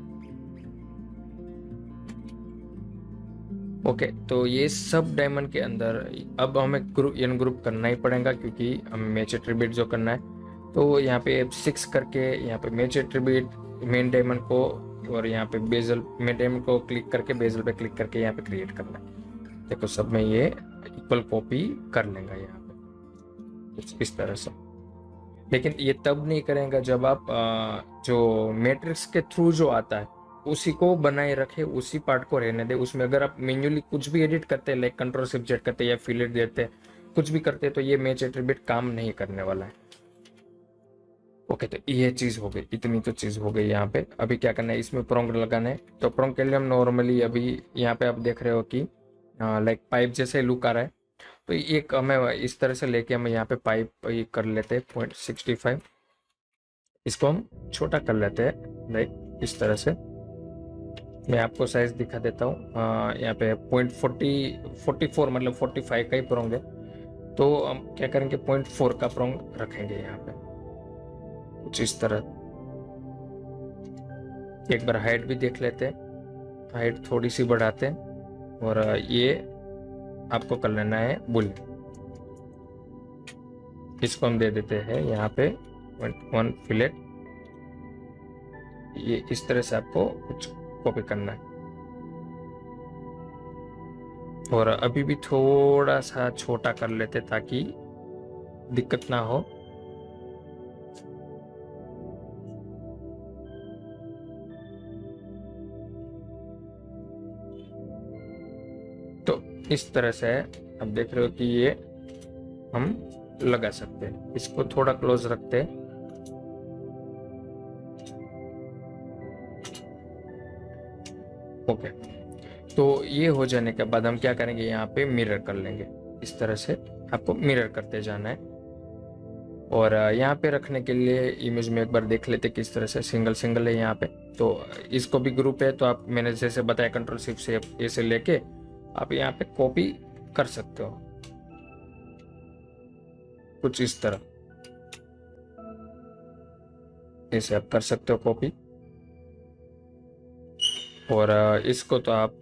ओके, तो ये सब डायमंड के अंदर अब हमें एन ग्रुप करना ही पड़ेगा, क्योंकि हमें मैच एट्रीब्यूट जो करना है। तो यहाँ पे 6 करके यहाँ पे मैच एट्रीब्यूट मेन डायमंड को, और यहाँ पे बेजल मेन डायमंड को क्लिक करके बेजल पे क्लिक करके यहाँ पे क्रिएट करना है। देखो सब में ये इक्वल कॉपी कर लेंगे यहाँ पे इस तरह से। लेकिन ये तब नहीं करेंगे जब आप जो मैट्रिक्स के थ्रू जो आता है उसी को बनाए रखे, उसी पार्ट को रहने दे। उसमें अगर आप मैन्युअली कुछ भी एडिट करते हैं, लाइक कंट्रोल शिफ्ट जेड करते हैं या फिलेट देते हैं, कुछ भी करते हैं, तो ये मैच एट्रीब्यूट काम नहीं करने वाला है। ओके, तो ये चीज हो गई, इतनी तो चीज हो गई। यहाँ पे अभी क्या करना है, इसमें प्रोंग लगाना है। तो प्रोंग के लिए हम नॉर्मली अभी यहाँ पे आप देख रहे हो कि लाइक पाइप जैसे लुक आ रहा है। तो एक हमें इस तरह से लेके हम यहाँ पे पाइप कर लेते हैं 0.65, इसको हम छोटा कर लेते हैं लाइक इस तरह से। मैं आपको साइज दिखा देता हूँ। यहाँ पे 0.44 मतलब 45 का ही प्रोंग है। तो हम क्या करेंगे 0.4 का प्रोंग रखेंगे यहाँ पे कुछ इस तरह। एक बार हाइट भी देख लेते हैं, हाइट थोड़ी सी बढ़ाते हैं, और ये आपको कर लेना है बुल। इसको हम दे देते हैं यहाँ पे 0.1 फिलेट। ये इस तरह से आपको कुछ कॉपी करना है। और अभी भी थोड़ा सा छोटा कर लेते ताकि दिक्कत ना हो। तो इस तरह से आप देख रहे हो कि ये हम लगा सकते हैं। इसको थोड़ा क्लोज रखते हैं। ओके, तो ये हो जाने के बाद हम क्या करेंगे, यहाँ पे मिरर कर लेंगे। इस तरह से आपको मिरर करते जाना है। और यहाँ पे रखने के लिए इमेज में एक बार देख लेते किस तरह से सिंगल सिंगल है यहाँ पे। तो इसको भी ग्रुप है, तो आप मैंने जैसे बताया कंट्रोल शिफ्ट से ऐसे लेके आप यहाँ पे कॉपी कर सकते हो कुछ इस तरह, ऐसे आप कर सकते हो कॉपी। और इसको तो आप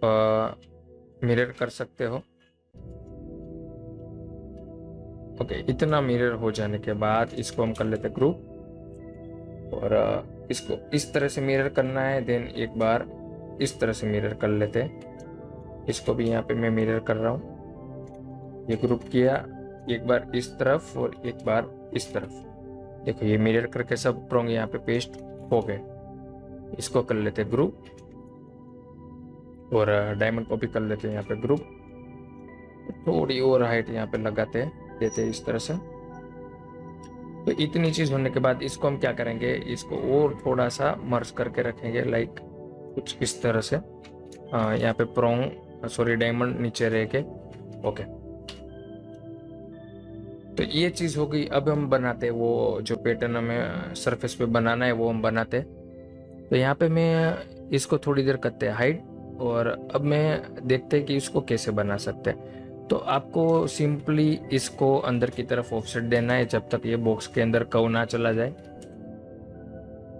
मिरर कर सकते हो। ओके, इतना मिरर हो जाने के बाद इसको हम कर लेते ग्रुप, और इसको इस तरह से मिरर करना है। देन एक बार इस तरह से मिरर कर लेते हैं। इसको भी यहाँ पे मैं मिरर कर रहा हूँ। ये ग्रुप किया, एक बार इस तरफ और एक बार इस तरफ। देखो ये मिरर करके सब प्रोंग यहाँ पे पेस्ट हो गए। इसको कर लेते ग्रुप, और डायमंड कॉपी कर लेते हैं यहाँ पे ग्रुप। थोड़ी और हाइट यहाँ पे लगाते देते इस तरह से। तो इतनी चीज होने के बाद इसको हम क्या करेंगे, इसको और थोड़ा सा मर्ज करके रखेंगे लाइक कुछ इस तरह से। यहाँ पे प्रोंग सॉरी डायमंड नीचे रह के। ओके, तो ये चीज हो गई। अब हम बनाते वो जो पैटर्न हमें सरफेस पे बनाना है वो हम बनाते। तो यहाँ पे मैं इसको थोड़ी देर करते हैं हाइड, और अब मैं देखते हैं कि इसको कैसे बना सकते हैं। तो आपको सिंपली इसको अंदर की तरफ ऑफसेट देना है जब तक ये बॉक्स के अंदर कर्व ना चला जाए।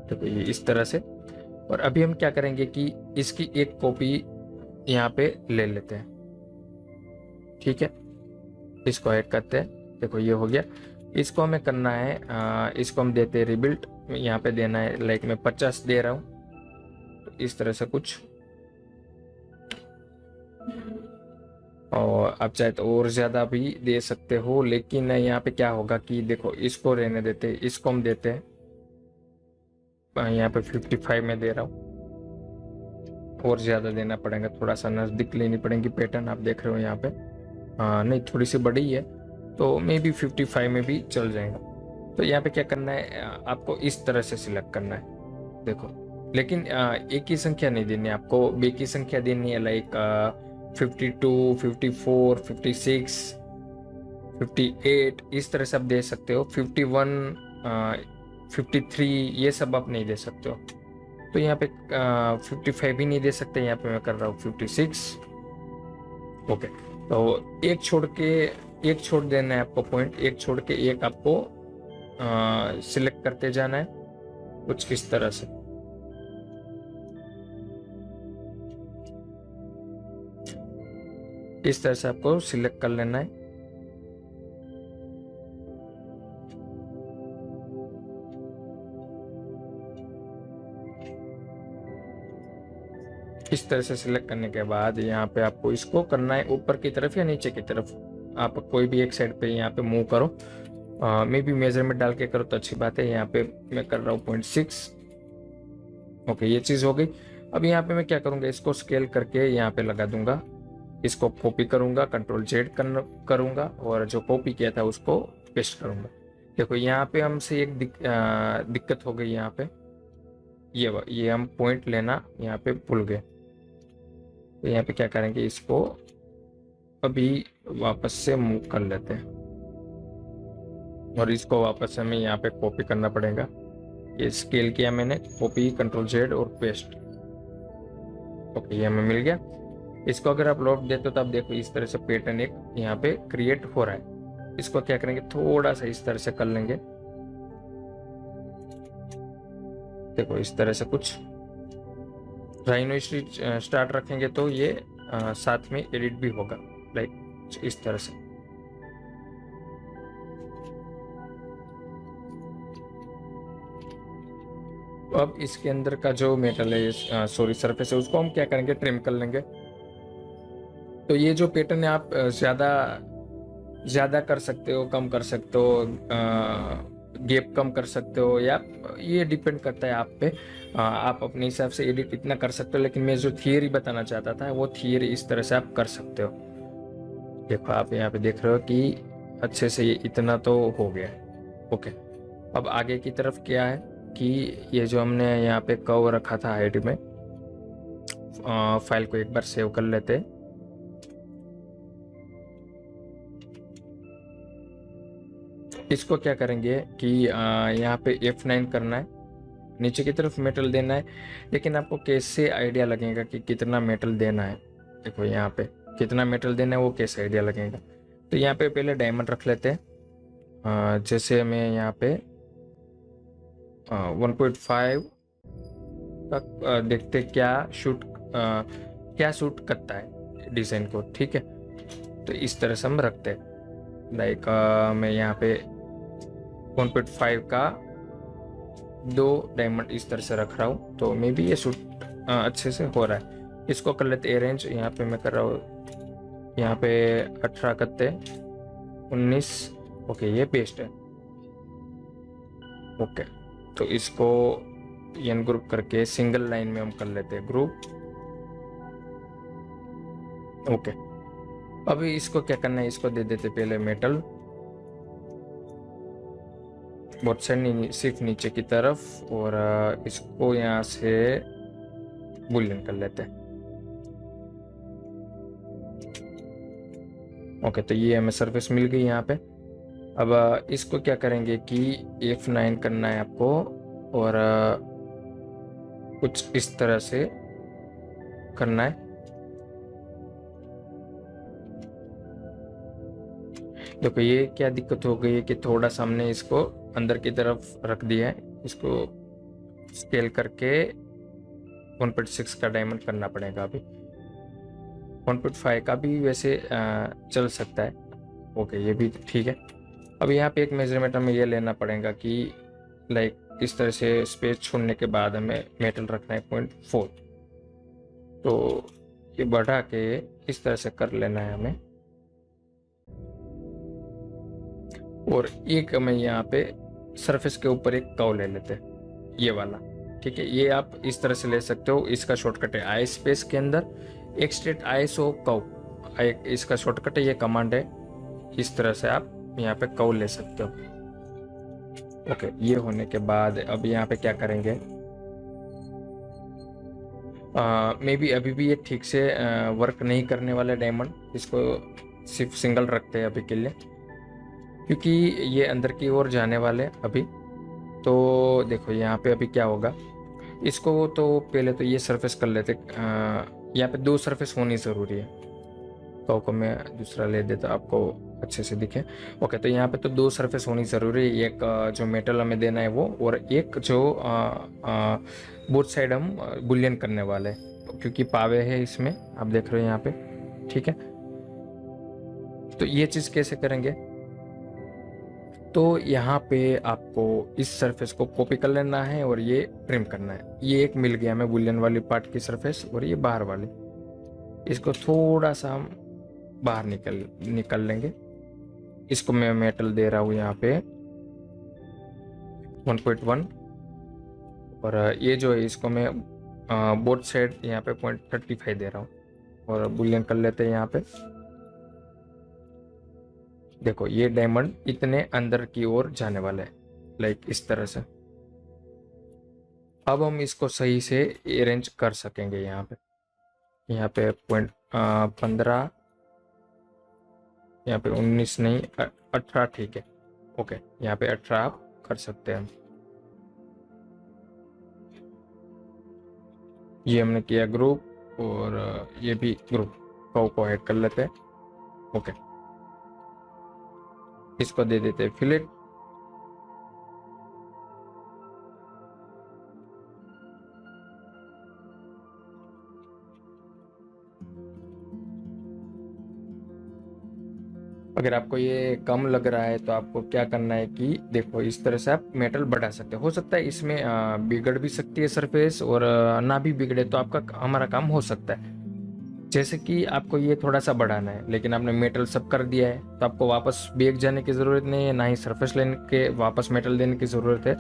तो ये इस तरह से। और अभी हम क्या करेंगे कि इसकी एक कॉपी यहाँ पे ले लेते हैं। ठीक है, इसको ऐड करते हैं। देखो ये हो गया। इसको हमें करना है, इसको हम देते हैं रिबिल्ट। यहाँ पे देना है लाइक मैं 50 दे रहा हूँ। तो इस तरह से कुछ, और आप चाहे तो और ज्यादा भी दे सकते हो। लेकिन यहाँ पे क्या होगा कि देखो इसको रहने देते, इसको हम देते हैं यहाँ पे 55 में दे रहा हूँ। और ज्यादा देना पड़ेगा, थोड़ा सा नजदीक लेनी पड़ेगी पैटर्न। आप देख रहे हो यहाँ पे नहीं थोड़ी सी बड़ी है, तो मे बी 55 में भी चल जाएगा। तो यहाँ पे क्या करना है, आपको इस तरह से सिलेक्ट करना है। देखो लेकिन एक ही संख्या नहीं देनी है आपको, बे की संख्या देनी है, लाइक 52, 54, 56, 58, इस तरह से आप दे सकते हो। 51, 53 ये सब आप नहीं दे सकते हो। तो यहाँ पे 55 भी नहीं दे सकते, यहाँ पे मैं कर रहा हूँ 56। ओके, तो एक छोड़ देना है आपको पॉइंट, एक छोड़ के एक आपको सिलेक्ट करते जाना है, कुछ इस तरह से। इस तरह से आपको सिलेक्ट कर लेना है। इस तरह से सिलेक्ट करने के बाद यहाँ पे आपको इसको करना है ऊपर की तरफ या नीचे की तरफ, आप कोई भी एक साइड पे यहाँ पे मूव करो। मे भी मेजरमेंट डाल के करो तो अच्छी बात है। यहाँ पे मैं कर रहा हूँ 0.6। ओके, ये चीज़ हो गई। अब यहाँ पे मैं क्या करूँगा, इसको स्केल करके यहाँ पे लगा दूंगा, इसको कॉपी करूँगा, कंट्रोल-Z करूँगा और जो कॉपी किया था उसको पेस्ट करूँगा। देखो यहाँ पे हमसे एक दिक्कत हो गई। यहाँ पे ये हम पॉइंट लेना यहाँ पे भूल गए। तो यहाँ पे क्या करेंगे, इसको अभी वापस से मूव कर लेते हैं और इसको वापस हमें यहाँ पे कॉपी करना पड़ेगा। ये स्केल किया मैंने, कॉपी, कंट्रोल-Z और पेस्ट। ओके, ये हमें मिल गया। इसको अगर आप लॉक देते हो तो आप देखो इस तरह से पैटर्न एक यहाँ पे क्रिएट हो रहा है। इसको क्या करेंगे, थोड़ा सा इस तरह से कर लेंगे। देखो इस तरह से कुछ राइनो स्टार्ट रखेंगे तो ये साथ में एडिट भी होगा, लाइक इस तरह से। अब इसके अंदर का जो मेटल है, सॉरी सरफेस है, उसको हम क्या करेंगे, ट्रिम कर लेंगे। तो ये जो पैटर्न है आप ज़्यादा कर सकते हो, कम कर सकते हो, गैप कम कर सकते हो, या ये डिपेंड करता है आप पे। आप अपने हिसाब से एडिट इतना कर सकते हो, लेकिन मैं जो थियरी बताना चाहता था वो थियरी इस तरह से आप कर सकते हो। देखो आप यहाँ पे देख रहे हो कि अच्छे से ये इतना तो हो गया। ओके, अब आगे की तरफ क्या है कि ये जो हमने यहाँ पे कर्व रखा था हाइट में, फाइल को एक बार सेव कर लेते हैं। इसको क्या करेंगे कि यहाँ पे F9 करना है, नीचे की तरफ मेटल देना है। लेकिन आपको कैसे आइडिया लगेगा कि कितना मेटल देना है, देखो यहाँ पे कितना मेटल देना है वो कैसे आइडिया लगेगा। तो यहाँ पे पहले डायमंड रख लेते हैं। जैसे हमें यहाँ पे 1.5 तक देखते क्या सूट करता है डिज़ाइन को, ठीक है। तो इस तरह से हम रखते हैं, लाइक मैं यहाँ पे 1.5 का 2 डायमंड इस तरह से रख रहा हूँ, तो मे बी ये सूट अच्छे से हो रहा है। इसको कर लेते अरेंज। यहाँ पे मैं कर रहा हूँ, यहाँ पे 18 करते 19। ओके, ये पेस्ट है। ओके, तो इसको एन ग्रुप करके सिंगल लाइन में हम कर लेते हैं ग्रुप। ओके, अभी इसको क्या करना है, इसको दे देते पहले मेटल, बहुत साइड सिर्फ नीचे की तरफ, और इसको यहाँ से बुलियन कर लेते हैं। ओके, तो ये हमें सरफेस मिल गई यहाँ पे। अब इसको क्या करेंगे कि F9 करना है आपको, और कुछ इस तरह से करना है। देखो ये क्या दिक्कत हो गई है कि थोड़ा सामने इसको अंदर की तरफ रख दिया है, इसको स्केल करके 1.6 का डायमंड करना पड़ेगा। अभी 1.5 का भी वैसे चल सकता है। ओके, ये भी ठीक है। अब यहाँ पे एक मेजरमेंट हमें ये लेना पड़ेगा कि लाइक इस तरह से स्पेस छोड़ने के बाद हमें मेटल रखना है 0.4, तो ये बढ़ा के इस तरह से कर लेना है हमें। और एक हमें यहाँ पे सरफेस के ऊपर एक कर्व ले लेते हैं, ये वाला, ठीक है। ये आप इस तरह से ले सकते हो, इसका शॉर्टकट है आई स्पेस के अंदर एक्सट्रेट आईएसओ कर्व, इसका शॉर्टकट है, ये कमांड है। इस तरह से आप यहाँ पे कर्व ले सकते हो। ओके, ये होने के बाद अब यहाँ पे क्या करेंगे, मे बी अभी भी ये ठीक से वर्क नहीं करने वाले डायमंड, इसको सिर्फ सिंगल रखते हैं अभी के लिए, क्योंकि ये अंदर की ओर जाने वाले अभी। तो देखो यहाँ पे अभी क्या होगा, इसको तो पहले तो ये सरफेस कर लेते। यहाँ पे 2 सरफेस होनी ज़रूरी है। को मैं दूसरा ले देता आपको अच्छे से दिखे। ओके, तो यहाँ पे तो 2 सरफेस होनी ज़रूरी है, एक जो मेटल हमें देना है वो, और एक जो बोथ साइड हम बुलियन करने वाले हैं, क्योंकि पावे है इसमें, आप देख रहे हो यहाँ पे। ठीक है, तो ये चीज़ कैसे करेंगे, तो यहाँ पे आपको इस सरफेस को कॉपी कर लेना है और ये ट्रिम करना है। ये एक मिल गया हमें बुलियन वाली पार्ट की सरफेस, और ये बाहर वाली, इसको थोड़ा सा हम बाहर निकल लेंगे। इसको मैं मेटल दे रहा हूँ यहाँ पे 1.1, और ये जो है इसको मैं बोथ साइड यहाँ पे 0.35 दे रहा हूँ, और बुलियन कर लेते हैं यहाँ पे। देखो ये डायमंड इतने अंदर की ओर जाने वाला है, लाइक इस तरह से। अब हम इसको सही से अरेंज कर सकेंगे। यहाँ पे 15, यहाँ पे 19 नहीं 18, ठीक है। ओके, यहाँ पे 18 आप कर सकते हैं। ये हमने किया ग्रुप, और ये भी ग्रुप को ऐड कर लेते हैं। ओके, इसको दे देते हैं फिलेट। अगर आपको ये कम लग रहा है तो आपको क्या करना है कि देखो इस तरह से आप मेटल बढ़ा सकते हो सकता है इसमें बिगड़ भी सकती है सरफेस, और ना भी बिगड़े तो आपका हमारा काम हो सकता है। जैसे कि आपको ये थोड़ा सा बढ़ाना है, लेकिन आपने मेटल सब कर दिया है, तो आपको वापस बैग जाने की ज़रूरत नहीं है, ना ही सरफेस लेने के वापस मेटल देने की ज़रूरत है।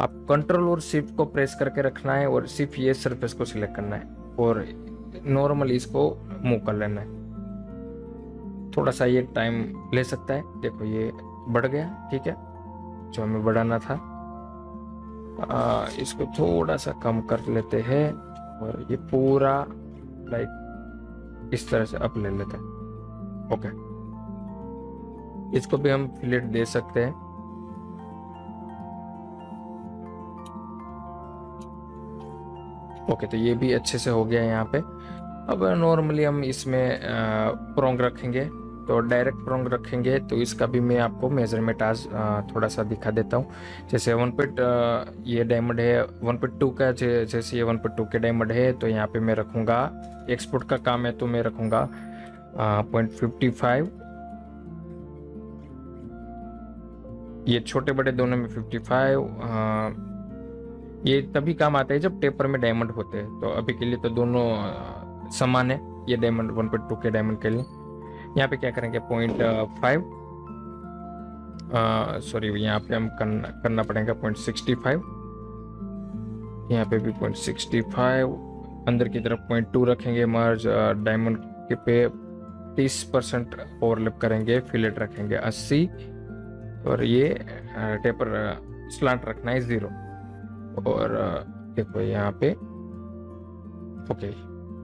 आप कंट्रोल और शिफ्ट को प्रेस करके रखना है, और सिर्फ ये सरफेस को सिलेक्ट करना है, और नॉर्मली इसको मूव कर लेना है। थोड़ा सा ये टाइम ले सकता है। देखो ये बढ़ गया, ठीक है, जो हमें बढ़ाना था। इसको थोड़ा सा कम कर लेते हैं, और ये पूरा लाइक इस तरह से अप ले लेते हैं। ओके, इसको भी हम फिलेट दे सकते हैं। ओके, तो ये भी अच्छे से हो गया यहाँ पे। अब नॉर्मली हम इसमें प्रोंग रखेंगे, तो डायरेक्ट प्रोंग रखेंगे, तो इसका भी मैं आपको मेजरमेंट आज थोड़ा सा दिखा देता हूँ। जैसे ये डायमंड है 1.2 का, जैसे ये 1.2 के डायमंड है, तो यहाँ पे मैं रखूँगा, एक्सपोर्ट का काम है तो मैं रखूँगा 0.55। ये छोटे बड़े दोनों में 55। ये तभी काम आता है जब टेपर में डायमंड होते हैं, तो अभी के लिए तो दोनों समान है। ये डायमंड 1.2 के डायमंड के लिए यहाँ पे क्या करेंगे 0.5, सॉरी यहाँ पे हम करना पड़ेगा 0.65, यहाँ पे भी 0.65, अंदर की तरफ 0.2 रखेंगे। मर्ज डायमंड के पे 30% ओवरलैप करेंगे, फिलेट रखेंगे 80, और ये टेपर स्लांट रखना है 0। और देखो यहाँ पे ओके,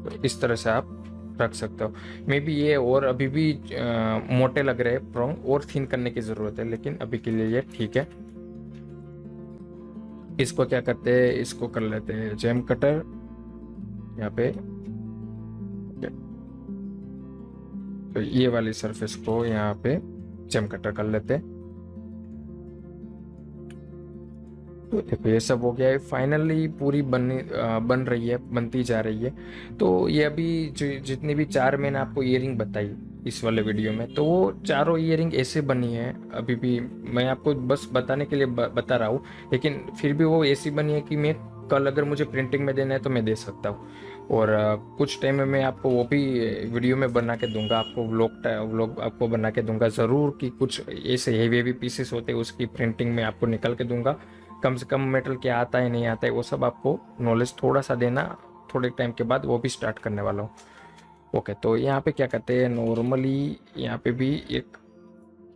तो इस तरह से आप रख सकते हो। मे बी ये और अभी भी मोटे लग रहे हैं प्रोंग, और थिन करने की ज़रूरत है, लेकिन अभी के लिए ये ठीक है। इसको क्या करते हैं, इसको कर लेते हैं जेम कटर यहाँ पे। तो ये वाली सरफेस को यहाँ पे जेम कटर कर लेते हैं। तो देखो ये सब हो गया है, फाइनली पूरी बन रही है, बनती जा रही है। तो ये अभी जितनी भी 4 मैंने आपको ईयरिंग बताई इस वाले वीडियो में, तो वो चारों ईयरिंग ऐसे बनी है। अभी भी मैं आपको बस बताने के लिए बता रहा हूँ, लेकिन फिर भी वो ऐसी बनी है कि मैं कल अगर मुझे प्रिंटिंग में देना है तो मैं दे सकता हूँ। और कुछ टाइम में मैं आपको वो भी वीडियो में बना के दूंगा, आपको व्लॉग आपको बना के दूंगा ज़रूर, कि कुछ ऐसे हेवी पीसेस होते हैं उसकी प्रिंटिंग में आपको निकल के दूंगा। कम से कम मेटल क्या आता है नहीं आता है वो सब आपको नॉलेज थोड़ा सा देना, थोड़े टाइम के बाद वो भी स्टार्ट करने वाला हूँ। ओके, तो यहाँ पे क्या करते हैं, नॉर्मली यहाँ पे भी एक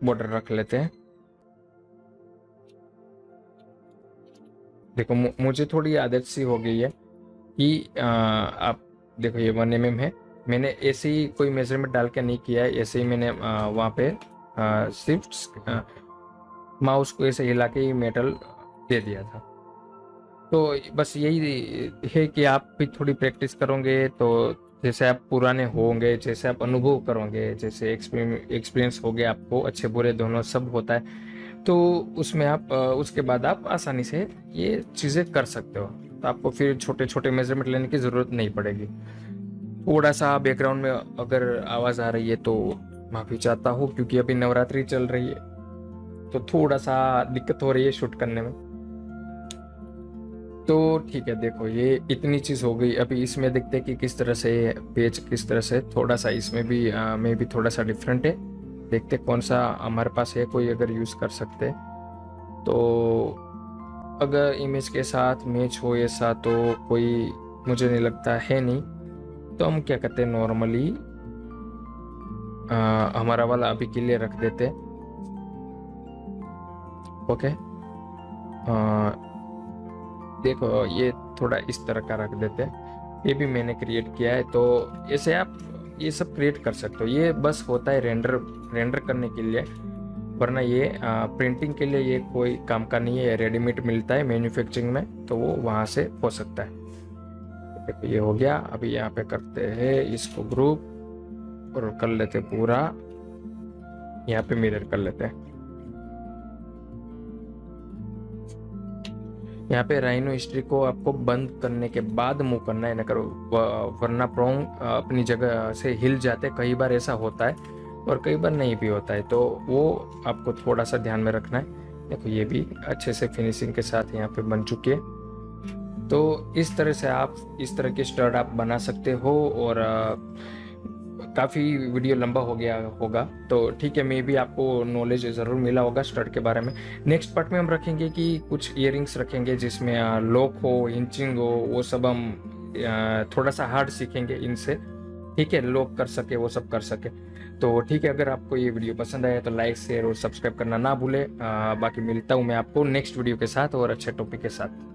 बॉर्डर रख लेते हैं। देखो मुझे थोड़ी आदत सी हो गई है कि आप देखो ये 1 mm है, मैंने ऐसे ही कोई मेजरमेंट डाल के नहीं किया है, ऐसे ही मैंने वहाँ पे सिर्फ माउस को ऐसे हिला के ही मेटल दे दिया था। तो बस यही है कि आप भी थोड़ी प्रैक्टिस करोगे तो जैसे आप पुराने होंगे, जैसे आप अनुभव करोगे, जैसे एक्सपीरियंस हो गया आपको, अच्छे बुरे दोनों सब होता है, तो उसमें आप उसके बाद आप आसानी से ये चीज़ें कर सकते हो। तो आपको फिर छोटे छोटे मेजरमेंट लेने की ज़रूरत नहीं पड़ेगी। थोड़ा सा बैकग्राउंड में अगर आवाज़ आ रही है तो माफ़ी चाहता हूँ, क्योंकि अभी नवरात्रि चल रही है तो थोड़ा सा दिक्कत हो रही है शूट करने में। तो ठीक है, देखो ये इतनी चीज़ हो गई। अभी इसमें देखते हैं कि किस तरह से पेज, किस तरह से थोड़ा सा इसमें भी में भी थोड़ा सा डिफरेंट है। देखते कौन सा हमारे पास है, कोई अगर यूज़ कर सकते तो। अगर इमेज के साथ मैच हो ऐसा तो कोई मुझे नहीं लगता है, नहीं तो हम क्या करते हैं नॉर्मली हमारा वाला अभी के लिए रख देते। ओके, देखो ये थोड़ा इस तरह का रख देते हैं, ये भी मैंने क्रिएट किया है। तो ऐसे आप ये सब क्रिएट कर सकते हो। ये बस होता है रेंडर करने के लिए, वरना ये प्रिंटिंग के लिए ये कोई काम का नहीं है। रेडीमेड मिलता है मैन्युफैक्चरिंग में, तो वो वहाँ से हो सकता है। देखो ये हो गया। अभी यहाँ पे करते हैं इसको ग्रुप और कर लेते पूरा, यहाँ पे मिरर कर लेते हैं। यहाँ पे राइनो हिस्ट्री को आपको बंद करने के बाद मूव करना है, ना करो वरना प्रोंग अपनी जगह से हिल जाते। कई बार ऐसा होता है और कई बार नहीं भी होता है, तो वो आपको थोड़ा सा ध्यान में रखना है। देखो ये भी अच्छे से फिनिशिंग के साथ यहाँ पे बन चुकी है। तो इस तरह से आप इस तरह के स्टड आप बना सकते हो। और काफ़ी वीडियो लंबा हो गया होगा, तो ठीक है, मे भी आपको नॉलेज ज़रूर मिला होगा स्टड के बारे में। नेक्स्ट पार्ट में हम रखेंगे कि कुछ इयरिंग्स रखेंगे जिसमें लॉक हो, हिंचिंग हो, वो सब हम थोड़ा सा हार्ड सीखेंगे इनसे। ठीक है, लॉक कर सके, वो सब कर सके। तो ठीक है, अगर आपको ये वीडियो पसंद आया तो लाइक, शेयर और सब्सक्राइब करना ना भूले। बाकी मिलता हूँ मैं आपको नेक्स्ट वीडियो के साथ और अच्छे टॉपिक के साथ।